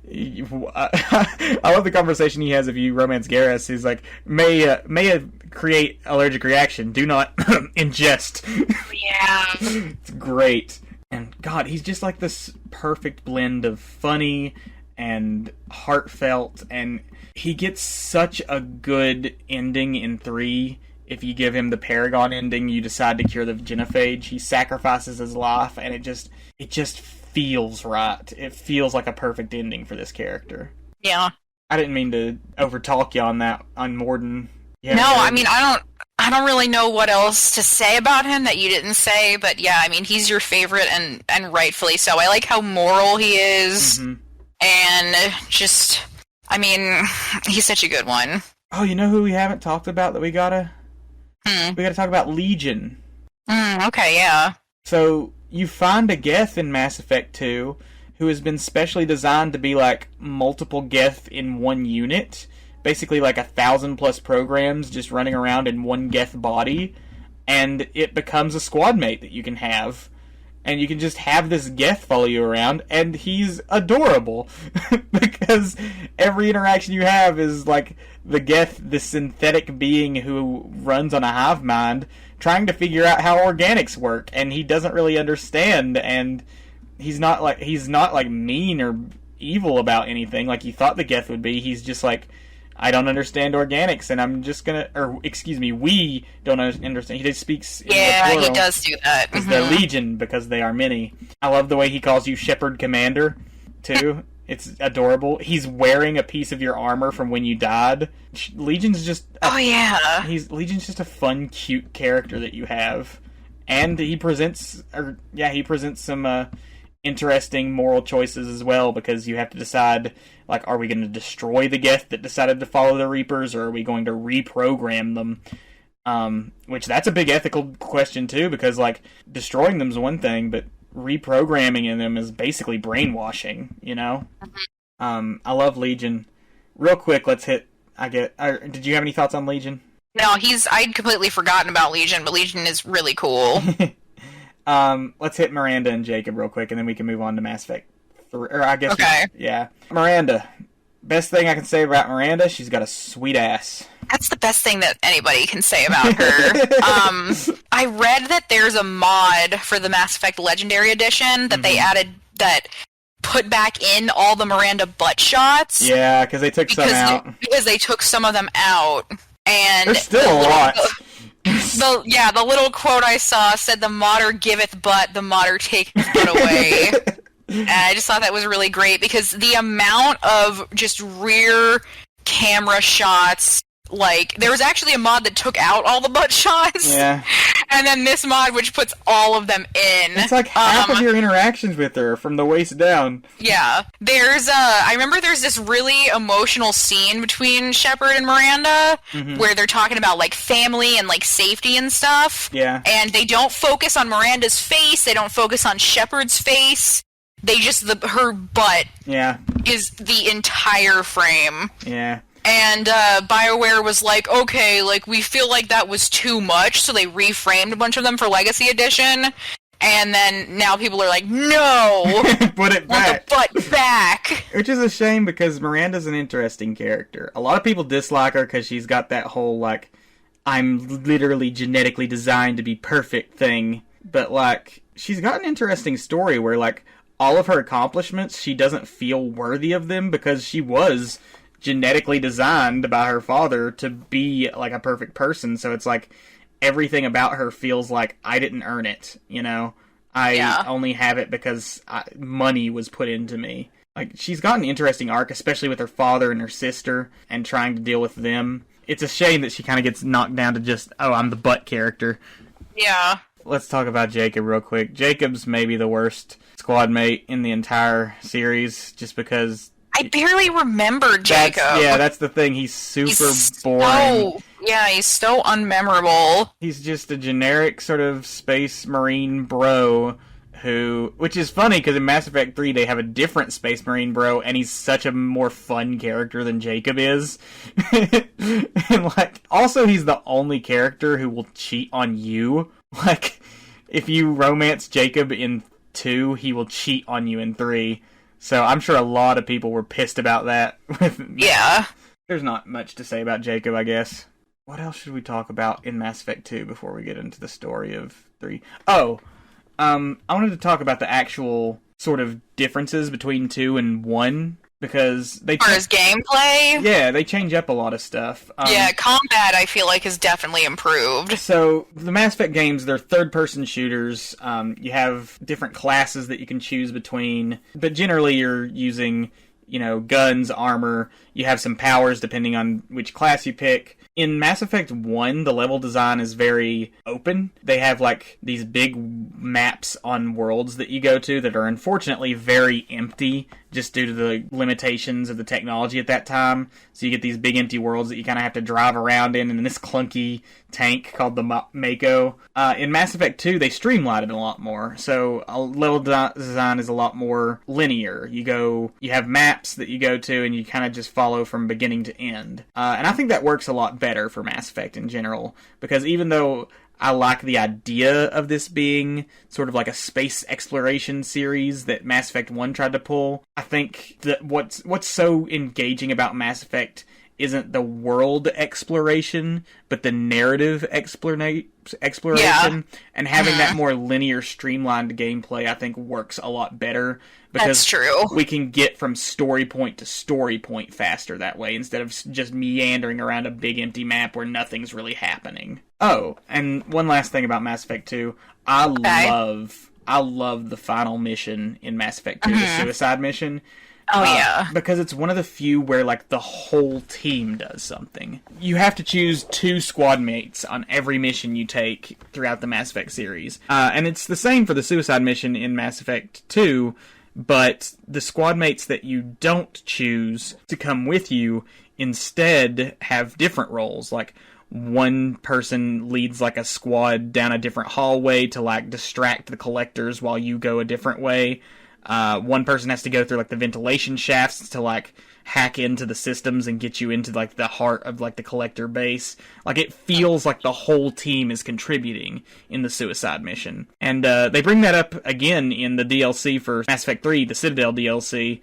I love the conversation he has if you romance Garrus. He's like, may create allergic reaction. Do not ingest. Yeah. It's great. And God, he's just like this perfect blend of funny and heartfelt, and he gets such a good ending in 3. If you give him the Paragon ending, you decide to cure the genophage. He sacrifices his life, and it just feels right. It feels like a perfect ending for this character. Yeah. I didn't mean to overtalk you on that, on Morden. No, I mean, I don't really know what else to say about him that you didn't say, but yeah, I mean, he's your favorite, and rightfully so. I like how moral he is, and just, I mean, he's such a good one. Oh, you know who we haven't talked about that we gotta talk about? Legion. Okay, yeah. So, you find a Geth in Mass Effect 2 who has been specially designed to be like multiple Geth in one unit. Basically like 1,000+ programs just running around in one Geth body. And it becomes a squad mate that you can have. And you can just have this Geth follow you around, and he's adorable. Because every interaction you have is like the Geth, the synthetic being who runs on a hive mind, trying to figure out how organics work, and he doesn't really understand, and he's not like mean or evil about anything like you thought the Geth would be. He's just like, I don't understand organics, and I'm just gonna, or excuse me, we don't understand. He just speaks in the plural. He does do that. It's the Legion, because they are many. I love the way he calls you Shepherd Commander, too. It's adorable. He's wearing a piece of your armor from when you died. Legion's just... Legion's just a fun, cute character that you have. And he presents some interesting moral choices as well, because you have to decide, like, are we going to destroy the Geth that decided to follow the Reapers, or are we going to reprogram them? Which, that's a big ethical question, too, because, like, destroying them's one thing, but reprogramming them is basically brainwashing, you know? I love Legion. Real quick, let's hit... did you have any thoughts on Legion? No, I'd completely forgotten about Legion, but Legion is really cool. Let's hit Miranda and Jacob real quick, and then we can move on to Mass Effect 3. Or I guess... Okay. Yeah. Miranda, Best thing I can say about Miranda, she's got a sweet ass. That's the best thing that anybody can say about her. I read that there's a mod for the Mass Effect Legendary Edition that they added that put back in all the Miranda butt shots. Yeah, because they took some out. Because they took some of them out. And there's still a lot. The little quote I saw said, "The modder giveth butt, the modder taketh butt away." And I just thought that was really great because the amount of just rear camera shots, like, there was actually a mod that took out all the butt shots. Yeah. And then this mod, which puts all of them in. It's like half of your interactions with her from the waist down. Yeah. I remember there's this really emotional scene between Shepard and Miranda where they're talking about, like, family and, like, safety and stuff. Yeah. And they don't focus on Miranda's face. They don't focus on Shepard's face. They just, her butt is the entire frame. Yeah. And BioWare was like, okay, like, we feel like that was too much, so they reframed a bunch of them for Legacy Edition. And then now people are like, no! Put it back. The butt back! Which is a shame because Miranda's an interesting character. A lot of people dislike her because she's got that whole, like, I'm literally genetically designed to be perfect thing. But, like, she's got an interesting story where, like, all of her accomplishments, she doesn't feel worthy of them because she was genetically designed by her father to be, like, a perfect person. So it's like, everything about her feels like, I didn't earn it, you know? I only have it because money was put into me. Like, she's got an interesting arc, especially with her father and her sister, and trying to deal with them. It's a shame that she kind of gets knocked down to just, oh, I'm the butt character. Yeah. Let's talk about Jacob real quick. Jacob's maybe the worst squad mate in the entire series, just because... I barely remember Jacob. That's the thing. He's super boring. He's so unmemorable. He's just a generic sort of space marine bro which is funny because in Mass Effect 3 they have a different space marine bro and he's such a more fun character than Jacob is. And like, also he's the only character who will cheat on you. Like, if you romance Jacob in 2, he will cheat on you in 3. So I'm sure a lot of people were pissed about that. Yeah. There's not much to say about Jacob, I guess. What else should we talk about in Mass Effect 2 before we get into the story of 3? Oh, I wanted to talk about the actual sort of differences between 2 and 1. Because they... As far as gameplay? Yeah, they change up a lot of stuff. Combat, I feel like, has definitely improved. So, the Mass Effect games, they're third-person shooters. You have different classes that you can choose between. But generally, you're using, guns, armor. You have some powers depending on which class you pick. In Mass Effect 1, the level design is very open. They have, like, these big maps on worlds that you go to that are unfortunately very empty, just due to the limitations of the technology at that time. So you get these big empty worlds that you kind of have to drive around in this clunky tank called the Mako. In Mass Effect 2, they streamlined it a lot more. So level design is a lot more linear. You have maps that you go to, and you kind of just follow from beginning to end. And I think that works a lot better for Mass Effect in general, because even though I like the idea of this being sort of like a space exploration series that Mass Effect 1 tried to pull, I think that what's so engaging about Mass Effect isn't the world exploration, but the narrative exploration. And having that more linear, streamlined gameplay, I think, works a lot better. Because that's true. We can get from story point to story point faster that way, instead of just meandering around a big empty map where nothing's really happening. Oh, and one last thing about Mass Effect 2. I love the final mission in Mass Effect 2, the suicide mission. Oh, yeah. Because it's one of the few where, like, the whole team does something. You have to choose 2 squad mates on every mission you take throughout the Mass Effect series. And it's the same for the suicide mission in Mass Effect 2, but the squad mates that you don't choose to come with you instead have different roles. Like, one person leads, like, a squad down a different hallway to, like, distract the collectors while you go a different way. One person has to go through, like, the ventilation shafts to, like, hack into the systems and get you into, like, the heart of, like, the collector base. Like, it feels like the whole team is contributing in the suicide mission. And they bring that up again in the DLC for Mass Effect 3, the Citadel DLC,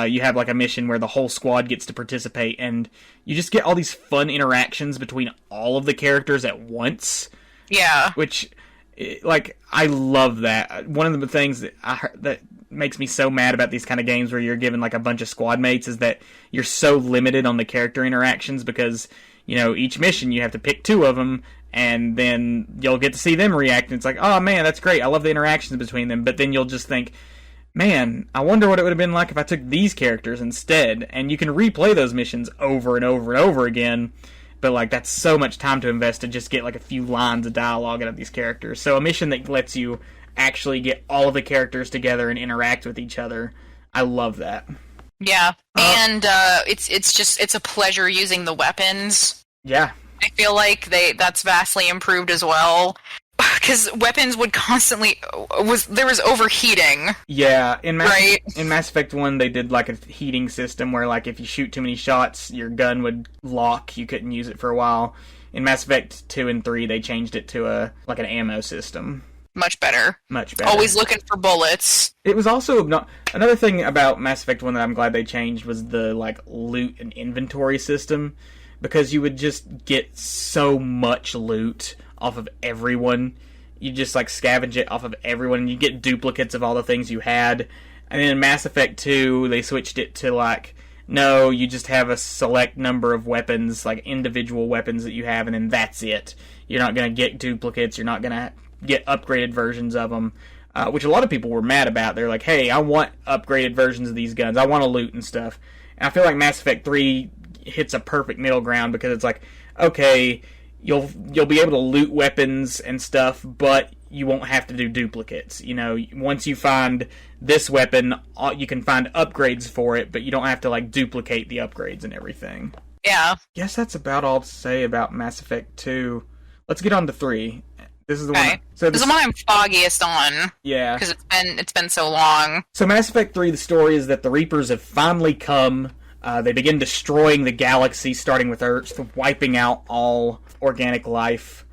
you have like a mission where the whole squad gets to participate, and you just get all these fun interactions between all of the characters at once. Yeah. Which, like, I love that. One of the things that makes me so mad about these kind of games where you're given like a bunch of squad mates is that you're so limited on the character interactions because, you know, each mission you have to pick 2 of them, and then you'll get to see them react, and it's like, oh man, that's great, I love the interactions between them, but then you'll just think, man, I wonder what it would have been like if I took these characters instead, and you can replay those missions over and over and over again, but like that's so much time to invest to just get like a few lines of dialogue out of these characters. So a mission that lets you actually get all of the characters together and interact with each other, I love that. Yeah, and it's a pleasure using the weapons. Yeah. I feel like that's vastly improved as well. Because weapons would constantly... there was overheating. Yeah, in Mass Effect 1, they did like a heating system where like if you shoot too many shots, your gun would lock, you couldn't use it for a while. In Mass Effect 2 and 3, they changed it to an ammo system. Much better. Much better. Always looking for bullets. It was also... another thing about Mass Effect 1 that I'm glad they changed was the like loot and inventory system. Because you would just get so much loot off of everyone. You just like scavenge it off of everyone, and you get duplicates of all the things you had. And then in Mass Effect 2, they switched it to like, no, you just have a select number of weapons, like individual weapons that you have, and then that's it. You're not going to get duplicates, you're not going to get upgraded versions of them, which a lot of people were mad about. They're like, hey, I want upgraded versions of these guns, I want to loot and stuff. And I feel like Mass Effect 3 hits a perfect middle ground because it's like, okay, you'll be able to loot weapons and stuff, but you won't have to do duplicates. You know, once you find this weapon, you can find upgrades for it, but you don't have to like duplicate the upgrades and everything. Yeah. Guess that's about all to say about Mass Effect 2. Let's get on to 3. This is the one. So this is the one I'm foggiest on. Yeah. Because it's been so long. So Mass Effect 3, the story is that the Reapers have finally come. They begin destroying the galaxy, starting with Earth, wiping out all organic life.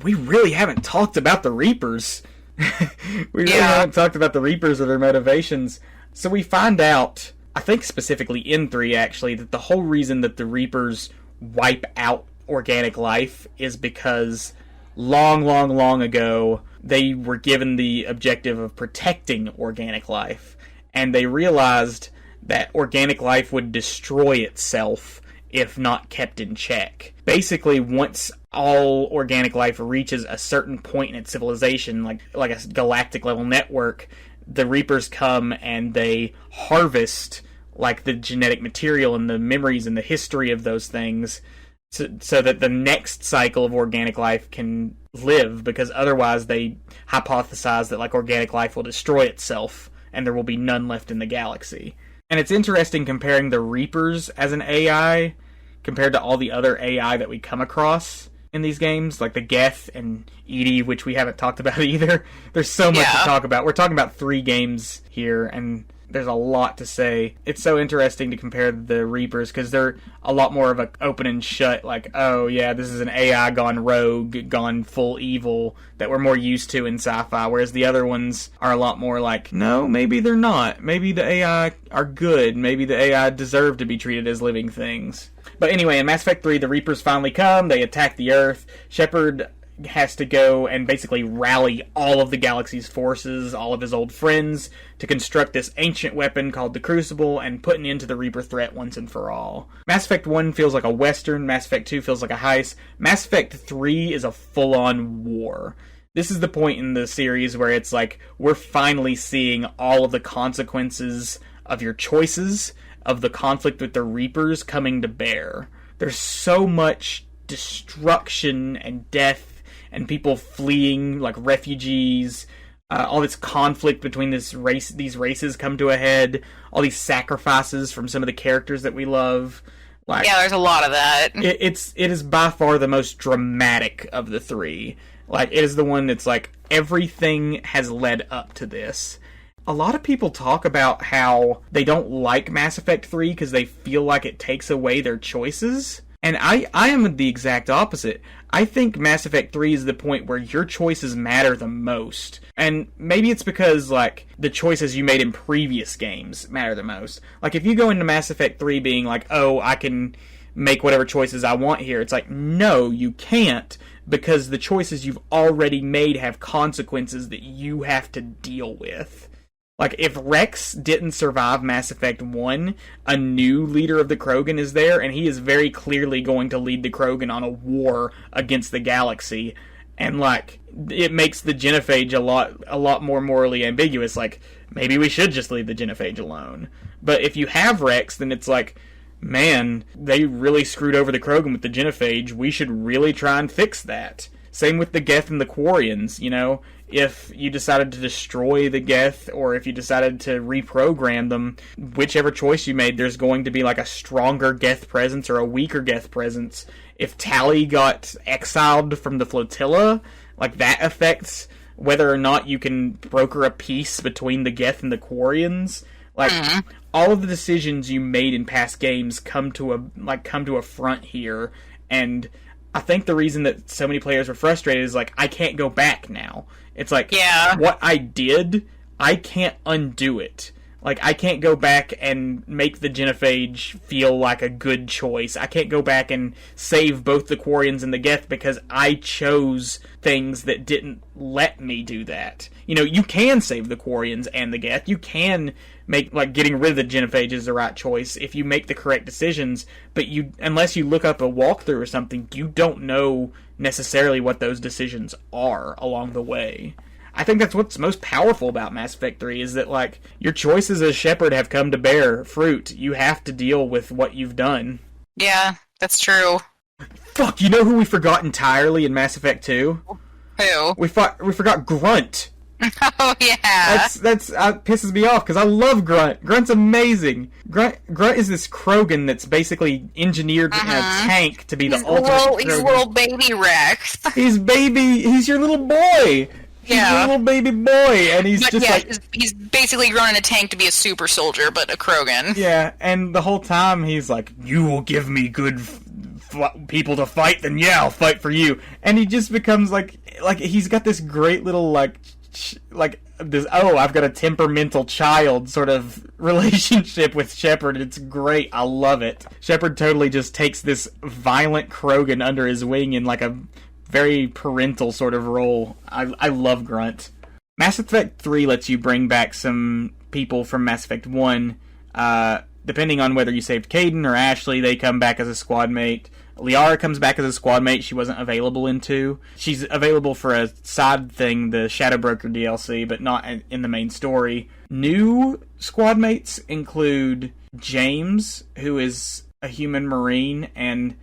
We really haven't talked about the Reapers. We really haven't talked about the Reapers or their motivations. So we find out, I think specifically in 3 actually, that the whole reason that the Reapers wipe out organic life is because long ago, they were given the objective of protecting organic life. And they realized that organic life would destroy itself if not kept in check. Basically, once all organic life reaches a certain point in its civilization, like a galactic level network, the Reapers come and they harvest like the genetic material and the memories and the history of those things so that the next cycle of organic life can live, because otherwise they hypothesize that like organic life will destroy itself and there will be none left in the galaxy. And it's interesting comparing the Reapers as an AI compared to all the other AI that we come across in these games, like the Geth and Edie, which we haven't talked about either. There's so much to talk about. We're talking about 3 games here, and there's a lot to say. It's so interesting to compare the Reapers, because they're a lot more of an open and shut, like, oh yeah, this is an AI gone rogue, gone full evil, that we're more used to in sci-fi, whereas the other ones are a lot more like, no, maybe they're not. Maybe the AI are good. Maybe the AI deserve to be treated as living things. But anyway, in Mass Effect 3, the Reapers finally come, they attack the Earth. Shepard has to go and basically rally all of the galaxy's forces, all of his old friends, to construct this ancient weapon called the Crucible and put an end to the Reaper threat once and for all. Mass Effect 1 feels like a western, Mass Effect 2 feels like a heist, Mass Effect 3 is a full-on war. This is the point in the series where it's like, we're finally seeing all of the consequences of your choices, of the conflict with the Reapers coming to bear. There's so much destruction and death and people fleeing like refugees. All this conflict between these races come to a head. All these sacrifices from some of the characters that we love. Like, yeah, there's a lot of that. It is by far the most dramatic of the 3. Like, it is the one that's like, everything has led up to this. A lot of people talk about how they don't like Mass Effect 3 because they feel like it takes away their choices. And I am the exact opposite. I think Mass Effect 3 is the point where your choices matter the most. And maybe it's because, like, the choices you made in previous games matter the most. Like, if you go into Mass Effect 3 being like, oh, I can make whatever choices I want here, it's like, no, you can't, because the choices you've already made have consequences that you have to deal with. Like, if Rex didn't survive Mass Effect 1, a new leader of the Krogan is there, and he is very clearly going to lead the Krogan on a war against the galaxy. And, like, it makes the genophage a lot more morally ambiguous. Like, maybe we should just leave the genophage alone. But if you have Rex, then it's like, man, they really screwed over the Krogan with the genophage. We should really try and fix that. Same with the Geth and the Quarians, you know? If you decided to destroy the Geth, or if you decided to reprogram them, whichever choice you made, there's going to be like a stronger Geth presence or a weaker Geth presence. If Tali got exiled from the flotilla, like that affects whether or not you can broker a peace between the Geth and the Quarians. Like, all of the decisions you made in past games come to a front here, and I think the reason that so many players were frustrated is, like, I can't go back now. It's like, what I did, I can't undo it. Like, I can't go back and make the genophage feel like a good choice. I can't go back and save both the Quarians and the Geth because I chose things that didn't let me do that. You know, you can save the Quarians and the Geth. You can make, like, getting rid of the genophage is the right choice if you make the correct decisions, but unless you look up a walkthrough or something, you don't know necessarily what those decisions are along the way. I think that's what's most powerful about Mass Effect 3, is that, like, your choices as Shepard have come to bear fruit. You have to deal with what you've done. Yeah, that's true. Fuck, you know who we forgot entirely in Mass Effect 2? Who? We forgot Grunt. Oh, yeah. That's pisses me off, because I love Grunt. Grunt's amazing. Grunt is this Krogan that's basically engineered in a tank to be the ultimate Krogan. He's little baby Rex. He's your little boy. He's a little baby boy, and he's he's basically grown in a tank to be a super soldier, but a Krogan. Yeah, and the whole time he's like, you will give me good people to fight, then yeah, I'll fight for you. And he just becomes like he's got this great little, I've got a temperamental child sort of relationship with Shepard. It's great. I love it. Shepard totally just takes this violent Krogan under his wing in, like, a very parental sort of role. I love Grunt. Mass Effect 3 lets you bring back some people from Mass Effect 1. Depending on whether you saved Kaidan or Ashley, they come back as a squad mate. Liara comes back as a squad mate. She wasn't available in 2. She's available for a side thing, the Shadow Broker DLC, but not in the main story. New squad mates include James, who is a human marine, and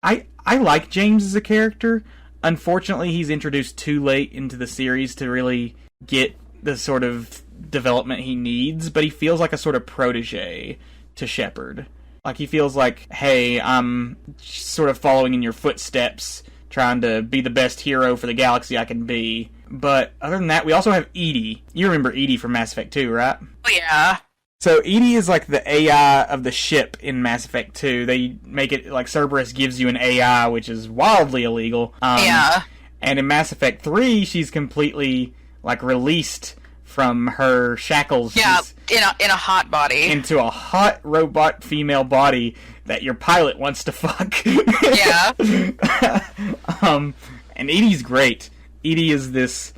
I like James as a character. Unfortunately, he's introduced too late into the series to really get the sort of development he needs, but he feels like a sort of protege to Shepard. Like, he feels like, hey, I'm sort of following in your footsteps, trying to be the best hero for the galaxy I can be. But other than that, we also have EDI. You remember EDI from Mass Effect 2, right? Oh, yeah. So EDI is like the AI of the ship in Mass Effect 2. They make it like Cerberus gives you an AI, which is wildly illegal. Yeah. And in Mass Effect 3, she's completely, like, released from her shackles. Yeah, in a hot body. Into a hot robot female body that your pilot wants to fuck. Yeah. And EDI's great. EDI is this...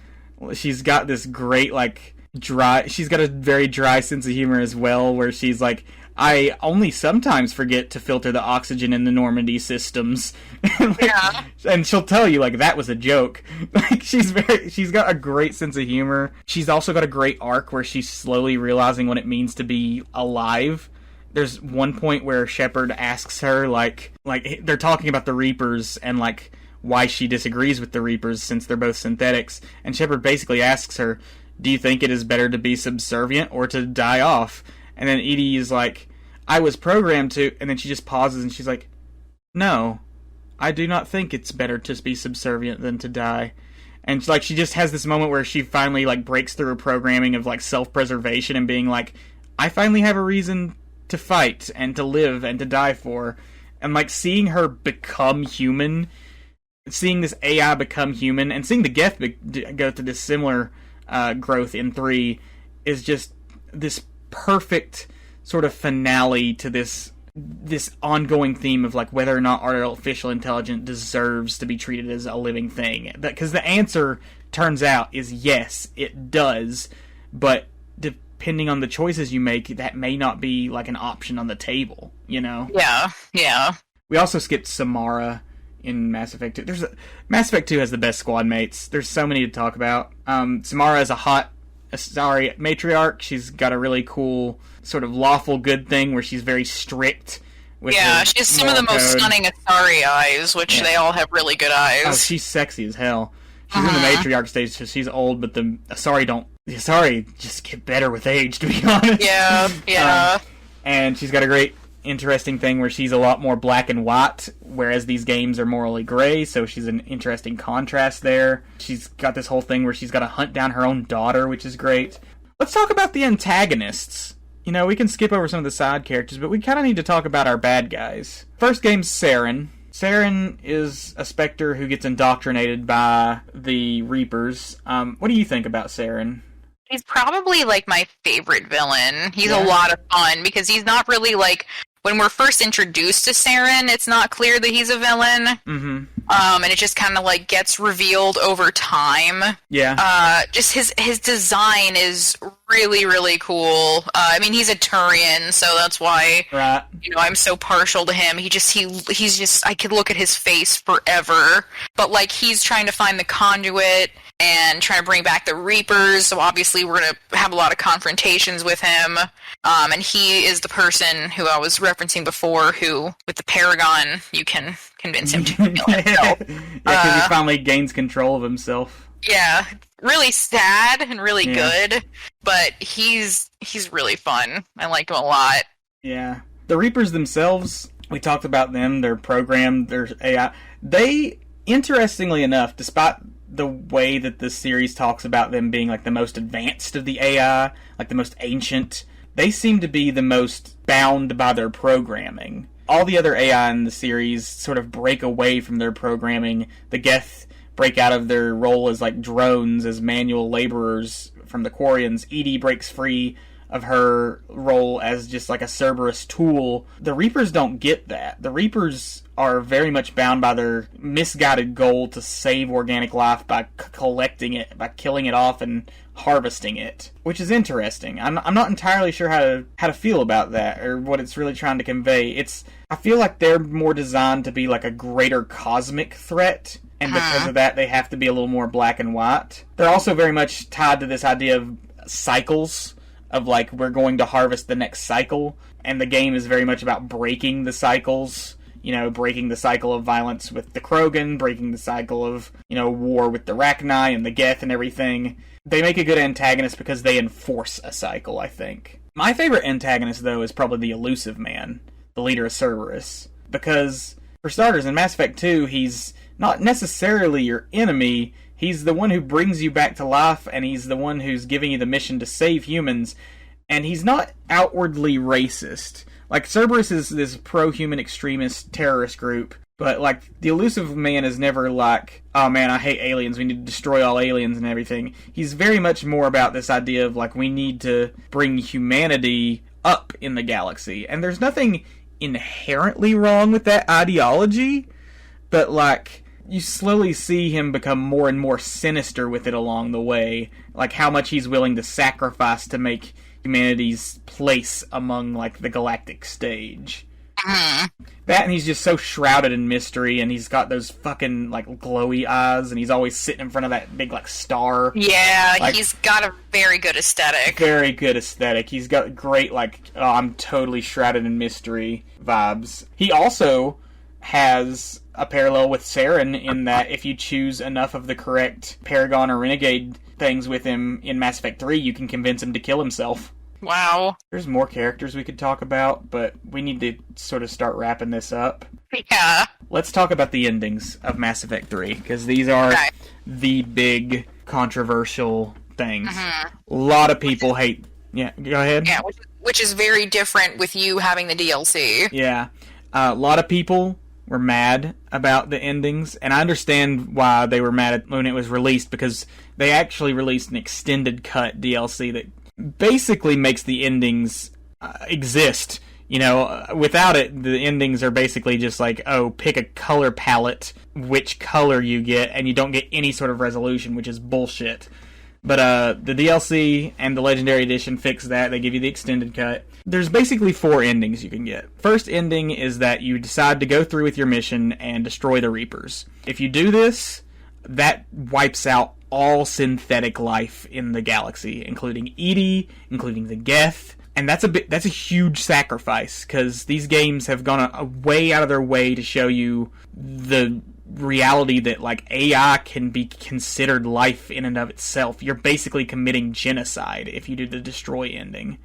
She's got this great, like, dry... She's got a very dry sense of humor as well, where she's like, I only sometimes forget to filter the oxygen in the Normandy systems. Yeah. And she'll tell you, like, that was a joke. Like, she's got a great sense of humor. She's also got a great arc where she's slowly realizing what it means to be alive. There's one point where Shepard asks her, like they're talking about the Reapers and, like, why she disagrees with the Reapers since they're both synthetics. And Shepard basically asks her, do you think it is better to be subservient or to die off? And then EDI is like, I was programmed to... And then she just pauses and she's like, no, I do not think it's better to be subservient than to die. And, like, she just has this moment where she finally, like, breaks through her programming of, like, self-preservation and being like, I finally have a reason to fight and to live and to die for. And, like, seeing her become human, seeing this AI become human, and seeing the Geth go through this similar growth in 3 is just this perfect sort of finale to this ongoing theme of, like, whether or not artificial intelligence deserves to be treated as a living thing. Because the answer, turns out, is yes, it does, but depending on the choices you make, that may not be, like, an option on the table, you know? Yeah. We also skipped Samara in Mass Effect 2. Mass Effect 2 has the best squad mates. There's so many to talk about. Samara is a matriarch. She's got a really cool sort of lawful good thing where she's very strict with she has some of the most stunning Asari eyes, which they all have really good eyes. Oh, she's sexy as hell. She's in the matriarch stage, so she's old, but the Asari just get better with age, to be honest. Yeah. And she's got a great, interesting thing where she's a lot more black and white, whereas these games are morally gray, so she's an interesting contrast there. She's got this whole thing where she's got to hunt down her own daughter, which is great. Let's talk about the antagonists. You know, we can skip over some of the side characters, but we kind of need to talk about our bad guys. First game's Saren. Saren is a Spectre who gets indoctrinated by the Reapers. What do you think about Saren? He's probably, like, my favorite villain. He's a lot of fun, because he's not really, like... When we're first introduced to Saren, it's not clear that he's a villain. Mm-hmm. And it just kind of, like, gets revealed over time. Yeah. Just his design is really, really cool. I mean, he's a Turian, so that's why, you know, I'm so partial to him. He's just, I could look at his face forever. But, like, he's trying to find the conduit and trying to bring back the Reapers, so obviously we're going to have a lot of confrontations with him. And he is the person who I was referencing before, who, with the Paragon, you can convince him to kill himself. Because he finally gains control of himself. Yeah, really sad and really good, but he's really fun. I like him a lot. Yeah. The Reapers themselves, we talked about them, they're programmed, they're AI. They, interestingly enough, despite the way that the series talks about them being, like, the most advanced of the AI, like the most ancient, they seem to be the most bound by their programming. All the other AI in the series sort of break away from their programming. The Geth break out of their role as, like, drones, as manual laborers from the Quarians. Edie breaks free of her role as just, like, a Cerberus tool. The Reapers don't get that. The Reapers are very much bound by their misguided goal to save organic life by collecting it, by killing it off and harvesting it, which is interesting. I'm not entirely sure how to feel about that, or what it's really trying to convey. I feel like they're more designed to be like a greater cosmic threat, and because of that, they have to be a little more black and white. They're also very much tied to this idea of cycles, of, like, we're going to harvest the next cycle, and the game is very much about breaking the cycles. You know, breaking the cycle of violence with the Krogan, breaking the cycle of, you know, war with the Rachni and the Geth and everything. They make a good antagonist because they enforce a cycle, I think. My favorite antagonist, though, is probably the Elusive Man, the leader of Cerberus. Because, for starters, in Mass Effect 2, he's not necessarily your enemy. He's the one who brings you back to life, and he's the one who's giving you the mission to save humans. And he's not outwardly racist. Like, Cerberus is this pro-human extremist terrorist group, but, like, the Elusive Man is never like, oh man, I hate aliens, we need to destroy all aliens and everything. He's very much more about this idea of, like, we need to bring humanity up in the galaxy. And there's nothing inherently wrong with that ideology, but, like, you slowly see him become more and more sinister with it along the way. Like, how much he's willing to sacrifice to make humanity's place among, like, the galactic stage. That, and he's just so shrouded in mystery, and he's got those fucking, like, glowy eyes, and he's always sitting in front of that big, like, star. Yeah, like, he's got a very good aesthetic. Very good aesthetic. He's got great, like, oh, I'm totally shrouded in mystery vibes. He also has a parallel with Saren in that if you choose enough of the correct Paragon or Renegade things with him in Mass Effect 3, you can convince him to kill himself. Wow. There's more characters we could talk about, but we need to sort of start wrapping this up. Yeah. Let's talk about the endings of Mass Effect 3, because these are the big controversial things. A lot of people hate... Yeah, go ahead. Yeah, which is very different with you having the DLC. Yeah. A lot of people were mad about the endings, and I understand why they were mad when it was released, because they actually released an extended cut DLC that basically makes the endings exist. Without it, the endings are basically just like, oh, pick a color palette, which color you get, and you don't get any sort of resolution, which is bullshit. But the DLC and the Legendary Edition fix that. They give you the extended cut. There's basically 4 endings you can get. First ending is that you decide to go through with your mission and destroy the Reapers. If you do this, that wipes out all synthetic life in the galaxy, including Edie, including the Geth. And that's a huge sacrifice, because these games have gone way out of their way to show you the reality that like AI can be considered life in and of itself. You're basically committing genocide if you do the destroy ending.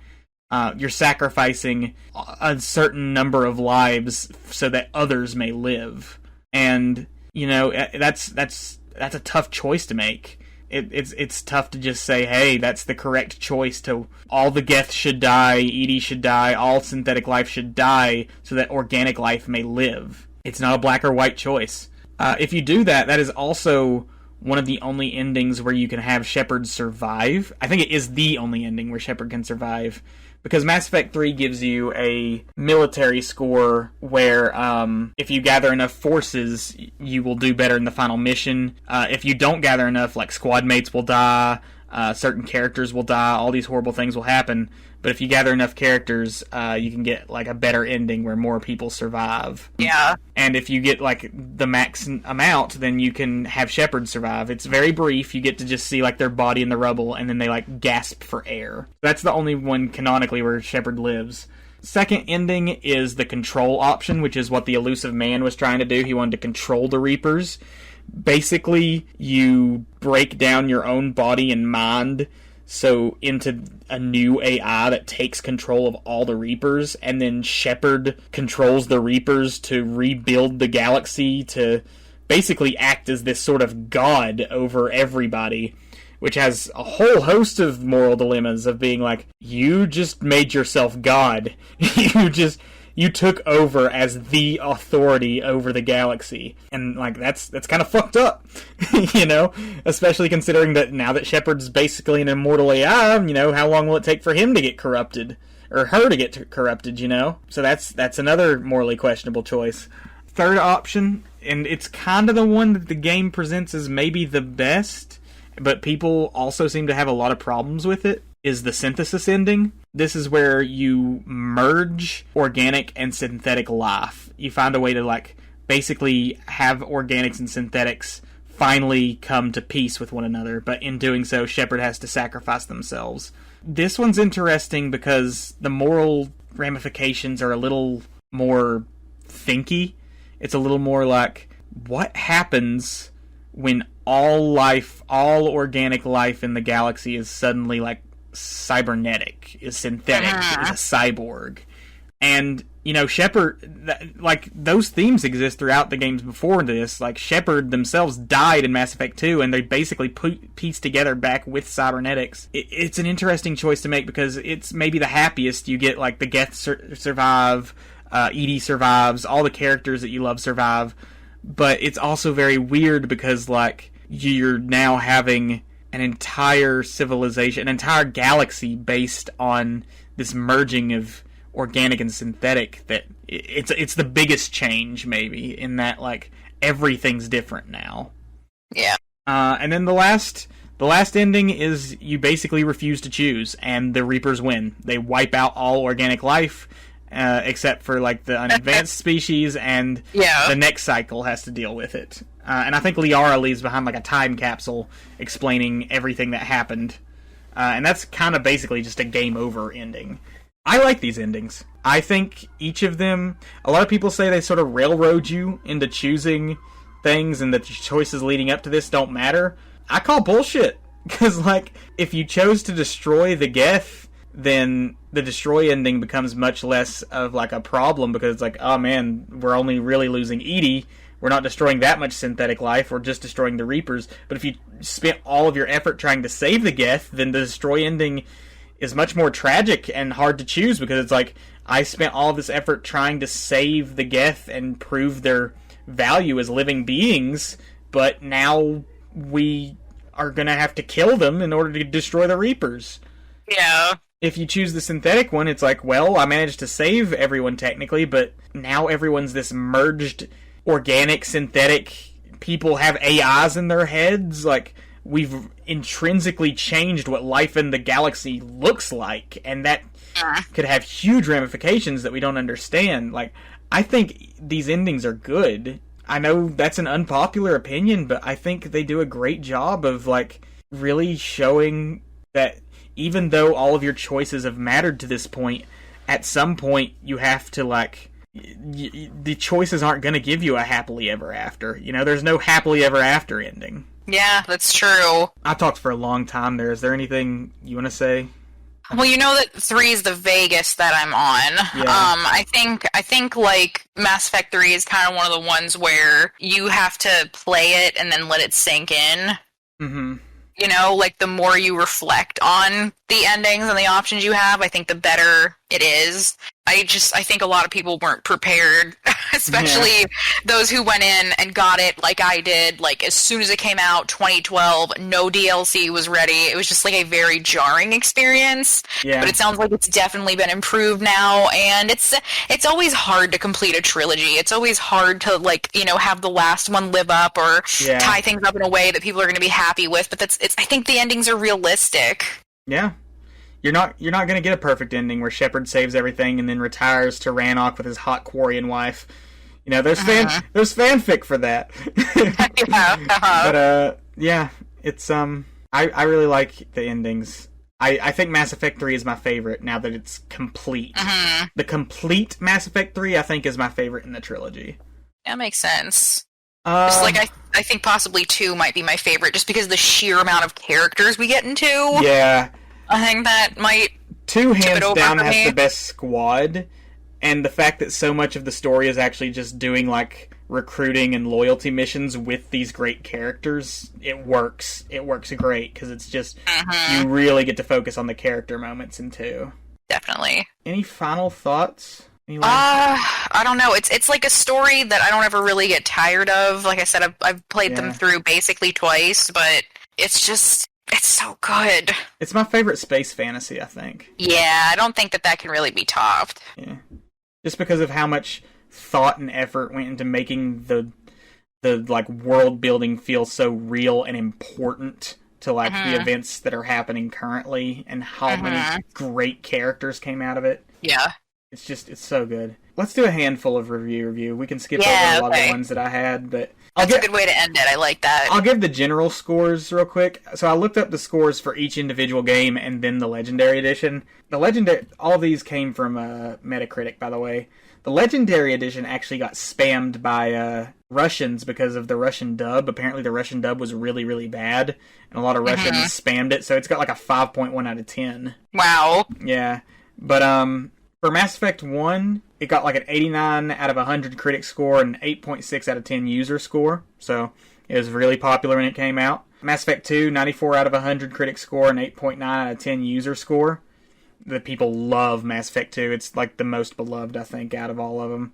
You're sacrificing a certain number of lives so that others may live, and that's a tough choice to make. It's tough to just say, hey, that's the correct choice. To all the Geth should die, Edie should die, all synthetic life should die so that organic life may live. It's not a black or white choice. If you do that, that is also one of the only endings where you can have Shepard survive. I think it is the only ending where Shepard can survive, because Mass Effect 3 gives you a military score where if you gather enough forces, you will do better in the final mission. If you don't gather enough, like squad mates will die, certain characters will die, all these horrible things will happen. But if you gather enough characters, you can get like a better ending where more people survive. Yeah. And if you get like the max amount, then you can have Shepard survive. It's very brief. You get to just see like their body in the rubble, and then they like gasp for air. That's the only one canonically where Shepard lives. Second ending is the control option, which is what the Elusive Man was trying to do. He wanted to control the Reapers. Basically, you break down your own body and mind into a new AI that takes control of all the Reapers, and then Shepard controls the Reapers to rebuild the galaxy, to basically act as this sort of god over everybody, which has a whole host of moral dilemmas of being like, you just made yourself god. You took over as the authority over the galaxy. And, like, that's kind of fucked up, Especially considering that now that Shepard's basically an immortal AI, how long will it take for him to get corrupted? Or her to get corrupted, So that's another morally questionable choice. Third option, and it's kind of the one that the game presents as maybe the best, but people also seem to have a lot of problems with it, is the synthesis ending. This is where you merge organic and synthetic life. You find a way to, like, basically have organics and synthetics finally come to peace with one another, but in doing so, Shepard has to sacrifice themselves. This one's interesting because the moral ramifications are a little more thinky. It's a little more like, what happens when all life, all organic life in the galaxy is suddenly, like, cybernetic, is synthetic, is a cyborg? And, Shepard, like, those themes exist throughout the games before this. Like, Shepard themselves died in Mass Effect 2, and they basically pieced together back with cybernetics. It's an interesting choice to make, because it's maybe the happiest. You get, like, the Geth survive, Edie survives, all the characters that you love survive, but it's also very weird because, like, you're now having an entire civilization, an entire galaxy based on this merging of organic and synthetic, that it's the biggest change maybe, in that, like, everything's different now. Yeah. And then the last ending is you basically refuse to choose, and the Reapers win. They wipe out all organic life, except for, like, the unadvanced species, and the next cycle has to deal with it. And I think Liara leaves behind, like, a time capsule explaining everything that happened. And that's kind of basically just a game over ending. I like these endings. I think each of them, a lot of people say they sort of railroad you into choosing things, and that the choices leading up to this don't matter. I call bullshit. Because, like, if you chose to destroy the Geth, then the destroy ending becomes much less of, like, a problem, because it's like, oh man, we're only really losing Edie. We're not destroying that much synthetic life, we're just destroying the Reapers. But if you spent all of your effort trying to save the Geth, then the destroy ending is much more tragic and hard to choose, because it's like, I spent all this effort trying to save the Geth and prove their value as living beings, but now we are going to have to kill them in order to destroy the Reapers. Yeah. If you choose the synthetic one, it's like, well, I managed to save everyone technically, but now everyone's this merged, organic, synthetic. People have AIs in their heads. Like, we've intrinsically changed what life in the galaxy looks like, and that could have huge ramifications that we don't understand. Like, I think these endings are good. I know that's an unpopular opinion, but I think they do a great job of, like, really showing that even though all of your choices have mattered to this point, at some point you have to, like, the choices aren't going to give you a happily ever after. You know, there's no happily ever after ending. Yeah, that's true. I talked for a long time there. Is there anything you want to say? Well, you know that 3 is the vaguest that I'm on. Yeah. I think like Mass Effect 3 is kind of one of the ones where you have to play it and then let it sink in. Mm-hmm. You know, like the more you reflect on the endings and the options you have, I think the better it is. I think a lot of people weren't prepared, especially those who went in and got it like I did. Like, as soon as it came out, 2012, no DLC was ready. It was just like a very jarring experience. Yeah. But it sounds like it's definitely been improved now, and it's always hard to complete a trilogy. It's always hard to, like, you know, have the last one live up or tie things up in a way that people are going to be happy with. But I think the endings are realistic. Yeah. You're not going to get a perfect ending where Shepard saves everything and then retires to Rannoch with his hot Quarian wife. You know, there's fanfic for that. But yeah, it's I really like the endings. I think Mass Effect 3 is my favorite now that it's complete. Mm-hmm. The complete Mass Effect 3 I think is my favorite in the trilogy. That makes sense. Just like I think possibly 2 might be my favorite just because of the sheer amount of characters we get into. Yeah. I think that might 2 hands down has the best squad, and the fact that so much of the story is actually just doing, like, recruiting and loyalty missions with these great characters, it works. It works great, because it's just, you really get to focus on the character moments in 2. Definitely. Any final thoughts? I don't know. It's like a story that I don't ever really get tired of. Like I said, I've played them through basically twice, but it's just... It's so good. It's my favorite space fantasy, I think. Yeah, I don't think that can really be topped. Yeah. Just because of how much thought and effort went into making the like, world building feel so real and important to, like, the events that are happening currently, and how many great characters came out of it. Yeah. It's so good. Let's do a handful of review. We can skip over a lot of the ones that I had, but... That's a good way to end it. I like that. I'll give the general scores real quick. So I looked up the scores for each individual game and then the Legendary Edition. All these came from Metacritic, by the way. The Legendary Edition actually got spammed by Russians because of the Russian dub. Apparently the Russian dub was really, really bad, and a lot of Russians spammed it, so it's got like a 5.1 out of 10. Wow. Yeah. But for Mass Effect 1, it got like an 89 out of 100 critic score and an 8.6 out of 10 user score. So it was really popular when it came out. Mass Effect 2, 94 out of 100 critic score and 8.9 out of 10 user score. The people love Mass Effect 2. It's like the most beloved, I think, out of all of them.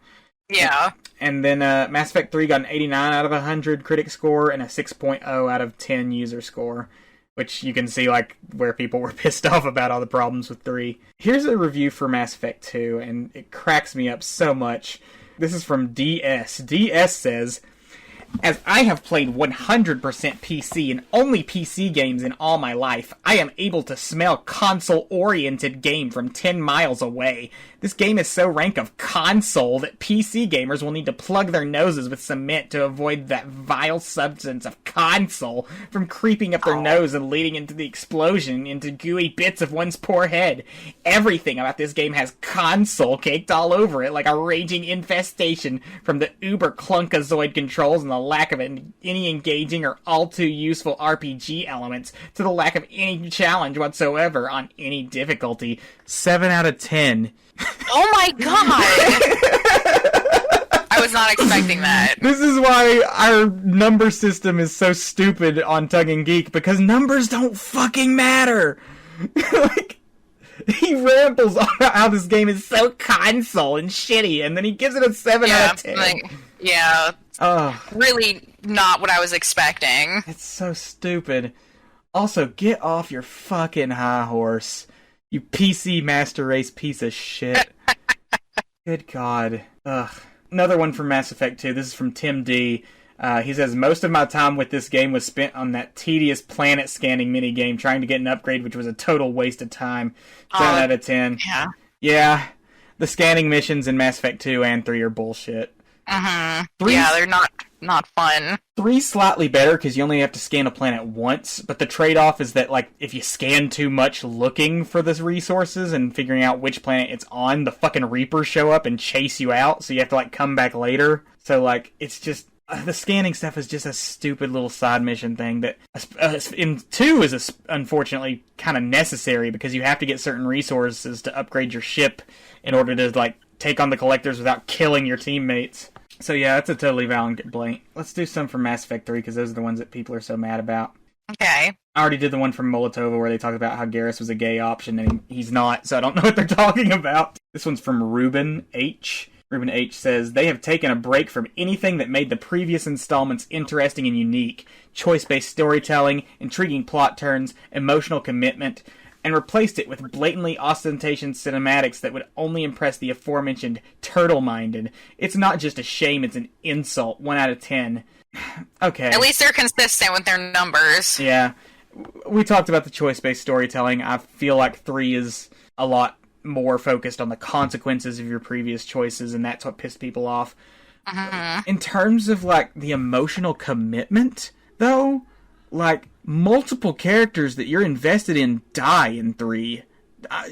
Yeah. And then Mass Effect 3 got an 89 out of 100 critic score and a 6.0 out of 10 user score. Which you can see, like, where people were pissed off about all the problems with 3. Here's a review for Mass Effect 2, and it cracks me up so much. This is from DS. DS says, "As I have played 100% PC and only PC games in all my life, I am able to smell console-oriented game from 10 miles away. This game is so rank of console that PC gamers will need to plug their noses with cement to avoid that vile substance of console from creeping up their nose and leading into the explosion into gooey bits of one's poor head. Everything about this game has console caked all over it like a raging infestation, from the uber clunkazoid controls and the lack of any engaging or all too useful RPG elements to the lack of any challenge whatsoever on any difficulty. 7 out of 10. Oh my god! I was not expecting that. This is why our number system is so stupid on TiG and Geek, because numbers don't fucking matter. Like, He rambles on about how this game is so console and shitty, and then he gives it a 7 out of 10. Really not what I was expecting. It's so stupid. Also, get off your fucking high horse, you PC Master Race piece of shit. Good God. Ugh. Another one from Mass Effect 2. This is from Tim D. He says, most of my time with this game was spent on that tedious planet scanning minigame trying to get an upgrade, which was a total waste of time. 7 out of 10. Yeah. Yeah. The scanning missions in Mass Effect 2 and 3 are bullshit. Yeah, they're not fun. 3's slightly better because you only have to scan a planet once, but the trade-off is that, like, if you scan too much looking for the resources and figuring out which planet it's on, the fucking Reapers show up and chase you out, so you have to, like, come back later. So, like, it's just... the scanning stuff is just a stupid little side mission thing that in 2 is unfortunately kind of necessary because you have to get certain resources to upgrade your ship in order to, like, take on the collectors without killing your teammates. So yeah, that's a totally valid complaint. Let's do some from Mass Effect 3 because those are the ones that people are so mad about. Okay. I already did the one from Molotova where they talked about how Garrus was a gay option and he's not, so I don't know what they're talking about. This one's from Ruben H. Ruben H. says, they have taken a break from anything that made the previous installments interesting and unique. Choice-based storytelling, intriguing plot turns, emotional commitment, and replaced it with blatantly ostentatious cinematics that would only impress the aforementioned turtle-minded. It's not just a shame, it's an insult. 1 out of 10. Okay. At least they're consistent with their numbers. Yeah. We talked about the choice-based storytelling. I feel like 3 is a lot more focused on the consequences of your previous choices, and that's what pissed people off. In terms of, like, the emotional commitment, though, like, multiple characters that you're invested in die in 3.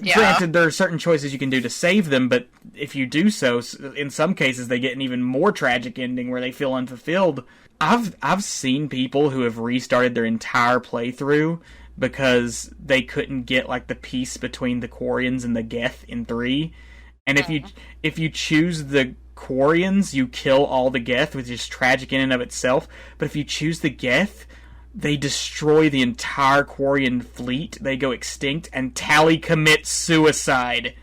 Granted, there are certain choices you can do to save them, but if you do so, in some cases they get an even more tragic ending where they feel unfulfilled. I've seen people who have restarted their entire playthrough because they couldn't get, like, the peace between the Quarians and the Geth in 3. And if you choose the Quarians, you kill all the Geth, which is tragic in and of itself. But if you choose the Geth, they destroy the entire Quarian fleet, they go extinct, and Tally commits suicide.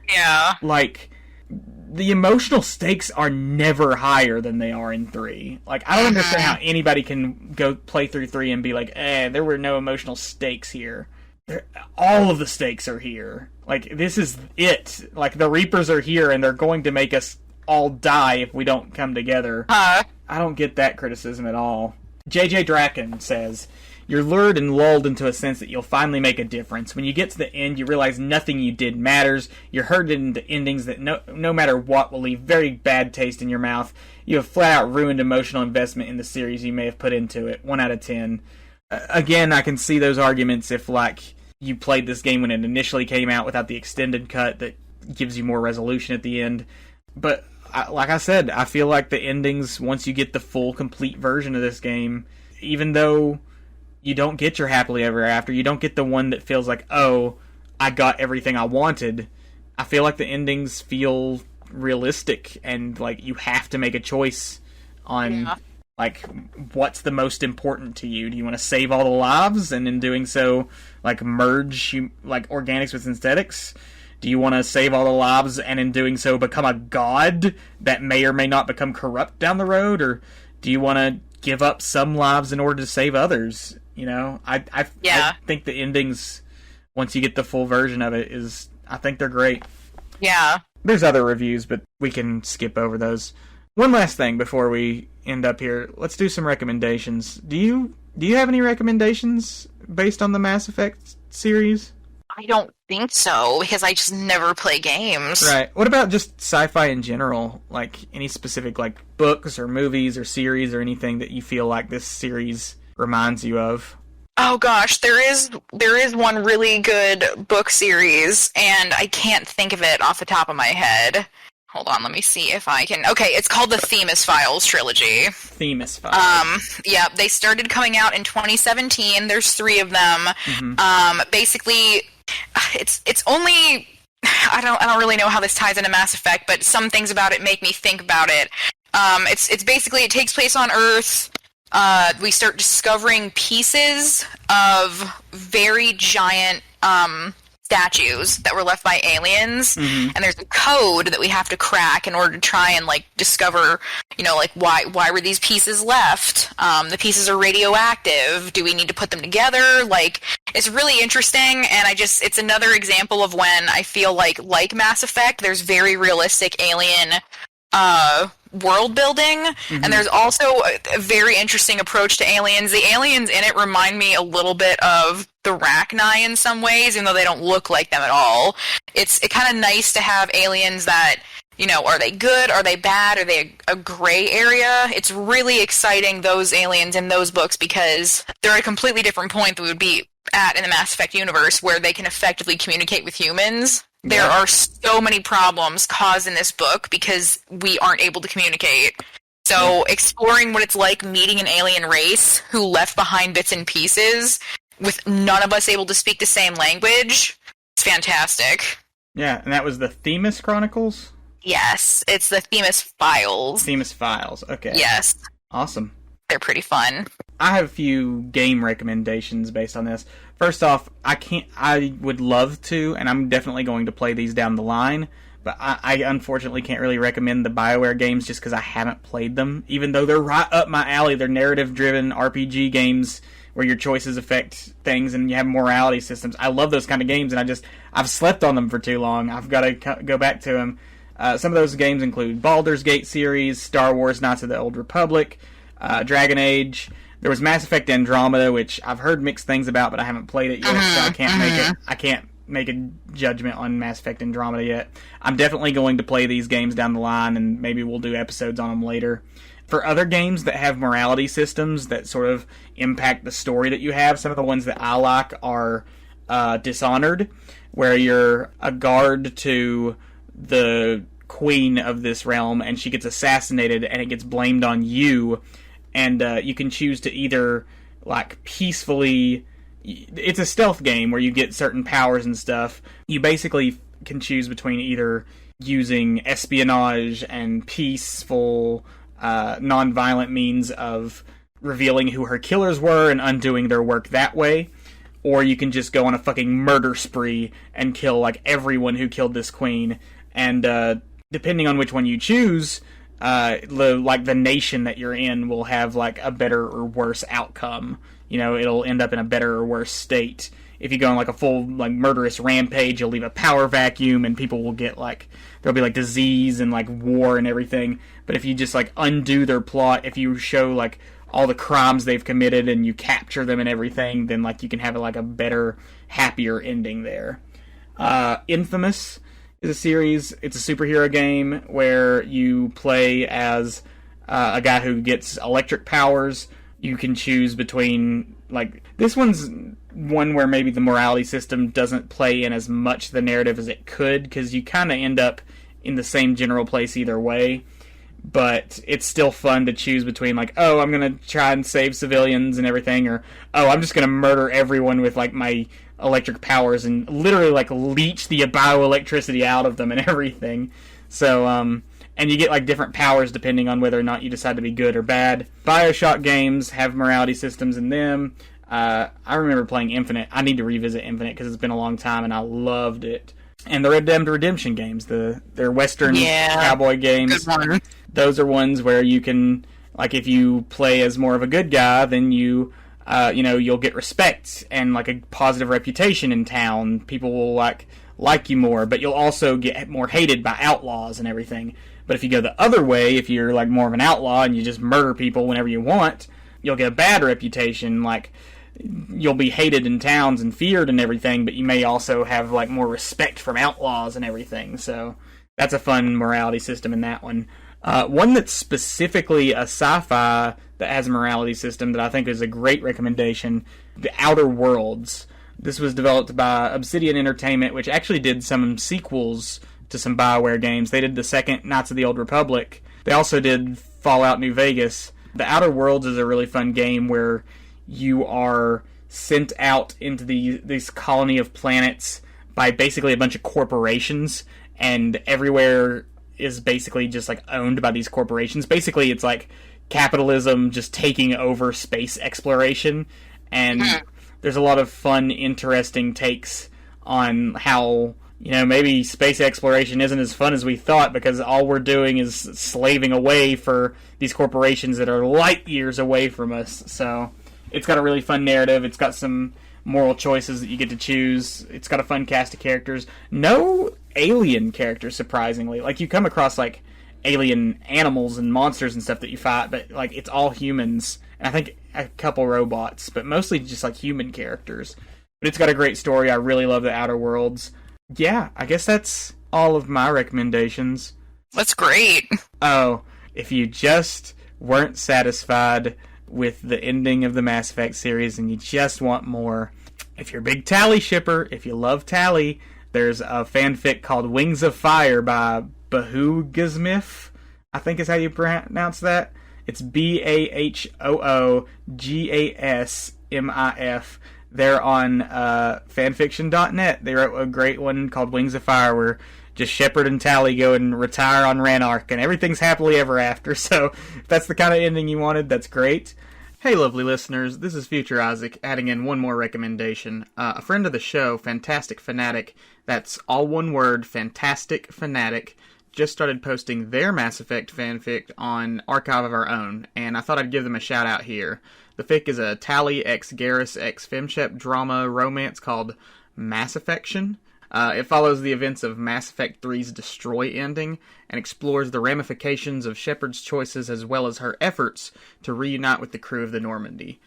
Yeah. Like, the emotional stakes are never higher than they are in 3. Like, I don't understand how anybody can go play through 3 and be like, there were no emotional stakes here. All of the stakes are here. Like, this is it. Like, the Reapers are here, and they're going to make us all die if we don't come together. I don't get that criticism at all. JJ Draken says, you're lured and lulled into a sense that you'll finally make a difference. When you get to the end, you realize nothing you did matters. You're herded into endings that no matter what will leave very bad taste in your mouth. You have flat out ruined emotional investment in the series you may have put into it. 1 out of 10. Again, I can see those arguments if, like, you played this game when it initially came out without the extended cut that gives you more resolution at the end. But like I said, I feel like the endings, once you get the full, complete version of this game, even though you don't get your happily ever after, you don't get the one that feels like, oh, I got everything I wanted, I feel like the endings feel realistic, and, like, you have to make a choice on, like, what's the most important to you. Do you want to save all the lives, and in doing so, like, merge, like, organics with synthetics? Do you want to save all the lives and in doing so become a god that may or may not become corrupt down the road? Or do you want to give up some lives in order to save others? You know, I think the endings, once you get the full version of it, I think they're great. Yeah. There's other reviews, but we can skip over those. One last thing before we end up here. Let's do some recommendations. Do you have any recommendations based on the Mass Effect series? I don't think so, because I just never play games. Right. What about just sci-fi in general? Like, any specific, like, books or movies or series or anything that you feel like this series reminds you of? Oh gosh, there is one really good book series, and I can't think of it off the top of my head. Hold on, let me see if I can... Okay, it's called the Themis Files trilogy. Themis Files. Yeah, they started coming out in 2017. There's 3 of them. Basically... It's only, I don't really know how this ties into Mass Effect, but some things about it make me think about it. It's basically, it takes place on Earth. We start discovering pieces of very giant statues that were left by aliens, and there's a code that we have to crack in order to try and like discover, you know, like why were these pieces left? The pieces are radioactive. Do we need to put them together? Like, it's really interesting, and it's another example of when I feel like Mass Effect, there's very realistic alien world building, and there's also a very interesting approach to aliens. The aliens in it remind me a little bit of the Rachni in some ways, even though they don't look like them at all. It's kind of nice to have aliens that, you know, are they good, are they bad, are they a gray area? It's really exciting, those aliens in those books, because they're at a completely different point that we would be at in the Mass Effect universe, where they can effectively communicate with humans. There are so many problems caused in this book because we aren't able to communicate. So exploring what it's like meeting an alien race who left behind bits and pieces with none of us able to speak the same language, it's fantastic. Yeah, and that was the Themis Chronicles? Yes, it's the Themis Files. Themis Files, okay. Yes. Awesome. They're pretty fun. I have a few game recommendations based on this. First off, I would love to, and I'm definitely going to play these down the line, but I unfortunately can't really recommend the BioWare games just because I haven't played them, even though they're right up my alley. They're narrative-driven RPG games where your choices affect things and you have morality systems. I love those kind of games, and I've slept on them for too long. I've got to go back to them. Some of those games include Baldur's Gate series, Star Wars Knights of the Old Republic, Dragon Age. There was Mass Effect Andromeda, which I've heard mixed things about, but I haven't played it yet, so I can't make a judgment on Mass Effect Andromeda yet. I'm definitely going to play these games down the line, and maybe we'll do episodes on them later. For other games that have morality systems that sort of impact the story that you have, some of the ones that I like are Dishonored, where you're a guard to the queen of this realm, and she gets assassinated, and it gets blamed on you. And you can choose to either, like, peacefully... It's a stealth game where you get certain powers and stuff. You basically can choose between either using espionage and peaceful, non-violent means of revealing who her killers were and undoing their work that way. Or you can just go on a fucking murder spree and kill, like, everyone who killed this queen. And depending on which one you choose... the nation that you're in will have, like, a better or worse outcome. You know, it'll end up in a better or worse state. If you go on, like, a full, like, murderous rampage, you'll leave a power vacuum, and people will get, like, there'll be, like, disease and, like, war and everything. But if you just, like, undo their plot, if you show, like, all the crimes they've committed and you capture them and everything, then, like, you can have, like, a better, happier ending there. Infamous is a series. It's a superhero game where you play as a guy who gets electric powers. You can choose between, like, this one's one where maybe the morality system doesn't play in as much the narrative as it could, because you kind of end up in the same general place either way. But it's still fun to choose between, like, oh, I'm going to try and save civilians and everything, or, oh, I'm just going to murder everyone with, like, my electric powers and literally, like, leech the bioelectricity out of them and everything. So, and you get, like, different powers depending on whether or not you decide to be good or bad. BioShock games have morality systems in them. I remember playing Infinite. I need to revisit Infinite because it's been a long time and I loved it. And the Red Dead Redemption games, they're Western cowboy games. Good one. Those are ones where you can, like, if you play as more of a good guy, then you'll get respect and, like, a positive reputation in town. People will like you more, but you'll also get more hated by outlaws and everything. But if you go the other way, if you're, like, more of an outlaw and you just murder people whenever you want, you'll get a bad reputation. Like, you'll be hated in towns and feared and everything, but you may also have, like, more respect from outlaws and everything. So that's a fun morality system in that one. One that's specifically a sci-fi that has a morality system that I think is a great recommendation, The Outer Worlds. This was developed by Obsidian Entertainment, which actually did some sequels to some BioWare games. They did the second Knights of the Old Republic. They also did Fallout New Vegas. The Outer Worlds is a really fun game where you are sent out into this colony of planets by basically a bunch of corporations, and everywhere is basically just, like, owned by these corporations. Basically, it's like capitalism just taking over space exploration, and there's a lot of fun, interesting takes on how, maybe space exploration isn't as fun as we thought because all we're doing is slaving away for these corporations that are light years away from us. So it's got a really fun narrative. It's got some moral choices that you get to choose. It's got a fun cast of characters. No alien characters, surprisingly. Like, you come across, like, alien animals and monsters and stuff that you fight, but, like, it's all humans. And I think a couple robots, but mostly just, like, human characters. But it's got a great story. I really love the Outer Worlds. Yeah, I guess that's all of my recommendations. That's great. Oh, if you just weren't satisfied with the ending of the Mass Effect series and you just want more, if you're a big Tally shipper, if you love Tally, there's a fanfic called Wings of Fire by Bahoogasmif, I think is how you pronounce that. It's Bahoogasmif. They're on fanfiction.net. They wrote a great one called Wings of Fire where just Shepard and Tally go and retire on Ranark and everything's happily ever after. So if that's the kind of ending you wanted, that's great. Hey, lovely listeners, this is Future Isaac, adding in one more recommendation. A friend of the show, Fantastic Fanatic, that's all one word, Fantastic Fanatic, just started posting their Mass Effect fanfic on Archive of Our Own, and I thought I'd give them a shout out here. The fic is a Tally x Garrus x Femshep drama romance called Mass Affection. It follows the events of Mass Effect 3's Destroy ending and explores the ramifications of Shepard's choices as well as her efforts to reunite with the crew of the Normandy.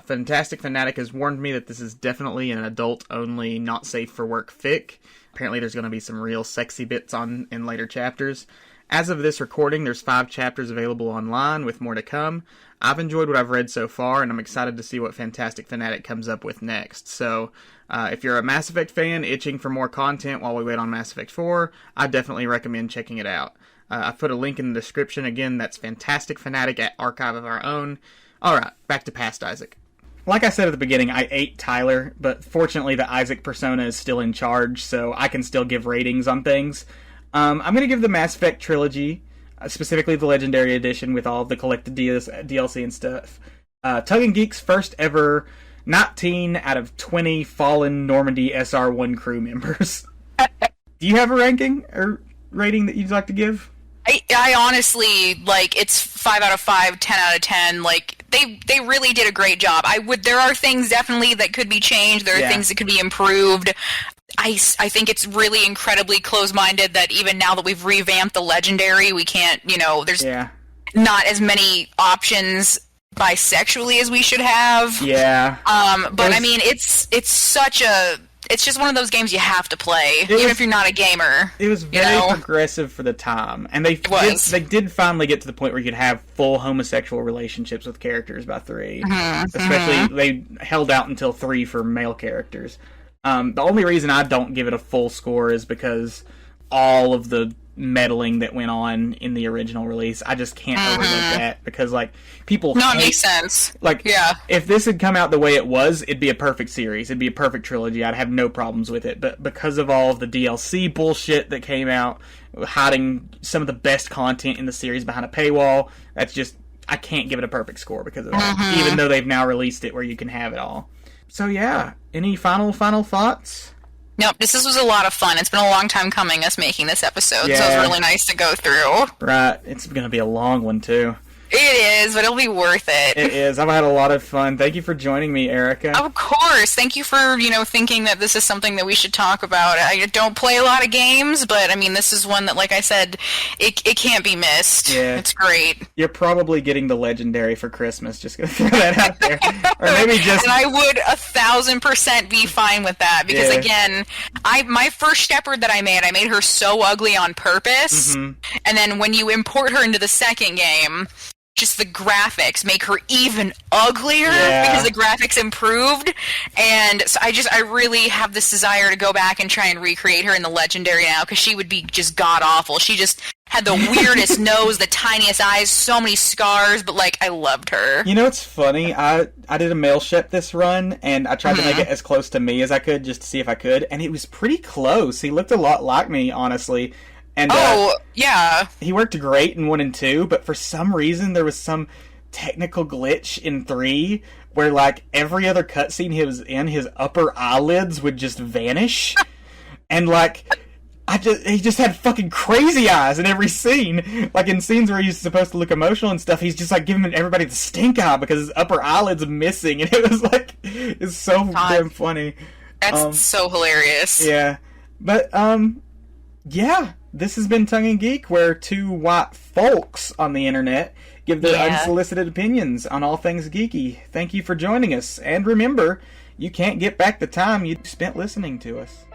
Fantastic Fanatic has warned me that this is definitely an adult-only, not-safe-for-work fic. Apparently there's going to be some real sexy bits in later chapters. As of this recording, there's 5 chapters available online, with more to come. I've enjoyed what I've read so far, and I'm excited to see what Fantastic Fanatic comes up with next. So, if you're a Mass Effect fan itching for more content while we wait on Mass Effect 4, I definitely recommend checking it out. I've put a link in the description. Again, that's Fantastic Fanatic at Archive of Our Own. Alright, back to Past Isaac. Like I said at the beginning, I ate Tyler, but fortunately the Isaac persona is still in charge, so I can still give ratings on things. I'm going to give the Mass Effect trilogy, specifically the Legendary Edition with all the collected DLC and stuff, Tug and Geek's first ever 19 out of 20 fallen Normandy SR1 crew members. Do you have a ranking or rating that you'd like to give? I honestly, it's 5 out of 5, 10 out of 10, they really did a great job. There are things definitely that could be changed, there are things that could be improved. I think it's really incredibly close-minded that even now that we've revamped the Legendary, we can't, there's not as many options bisexually as we should have. Yeah. But I mean, it's just one of those games you have to play, even if you're not a gamer. It was very progressive for the time, and they did finally get to the point where you could have full homosexual relationships with characters by 3. Especially, they held out until 3 for male characters. The only reason I don't give it a full score is because all of the meddling that went on in the original release, I just can't overlook that, because people it makes sense. If this had come out the way it was, it'd be a perfect series, it'd be a perfect trilogy, I'd have no problems with it, but because of all of the DLC bullshit that came out, hiding some of the best content in the series behind a paywall, that's just, I can't give it a perfect score because of that, even though they've now released it where you can have it all. So yeah, any final thoughts? Nope, this was a lot of fun. It's been a long time coming, us making this episode, so it was really nice to go through. Right, it's going to be a long one, too. It is, but it'll be worth it. It is. I've had a lot of fun. Thank you for joining me, Erika. Of course. Thank you for, thinking that this is something that we should talk about. I don't play a lot of games, but, I mean, this is one that, like I said, it can't be missed. Yeah. It's great. You're probably getting the Legendary for Christmas. Just gonna throw that out there. Or maybe just... And I would 1,000% be fine with that, because, again, my first Shepard that I made her so ugly on purpose, and then when you import her into the second game... just the graphics make her even uglier because the graphics improved, and so I really have this desire to go back and try and recreate her in the Legendary now, because she would be just god-awful. She just had the weirdest nose, the tiniest eyes, so many scars, but I loved her. It's funny, I did a male Shep this run, and I tried to make it as close to me as I could just to see if I could, and it was pretty close. He looked a lot like me, honestly. And, he worked great in 1 and 2, but for some reason there was some technical glitch in 3 where, like, every other cutscene he was in, his upper eyelids would just vanish. And, like, he just had fucking crazy eyes in every scene. Like, in scenes where he's supposed to look emotional and stuff, he's just, like, giving everybody the stink eye because his upper eyelid's missing. And it was, like, it's so damn funny. That's so hilarious. Yeah. But, yeah. This has been Tongue and Geek, where two white folks on the internet give their unsolicited opinions on all things geeky. Thank you for joining us. And remember, you can't get back the time you spent listening to us.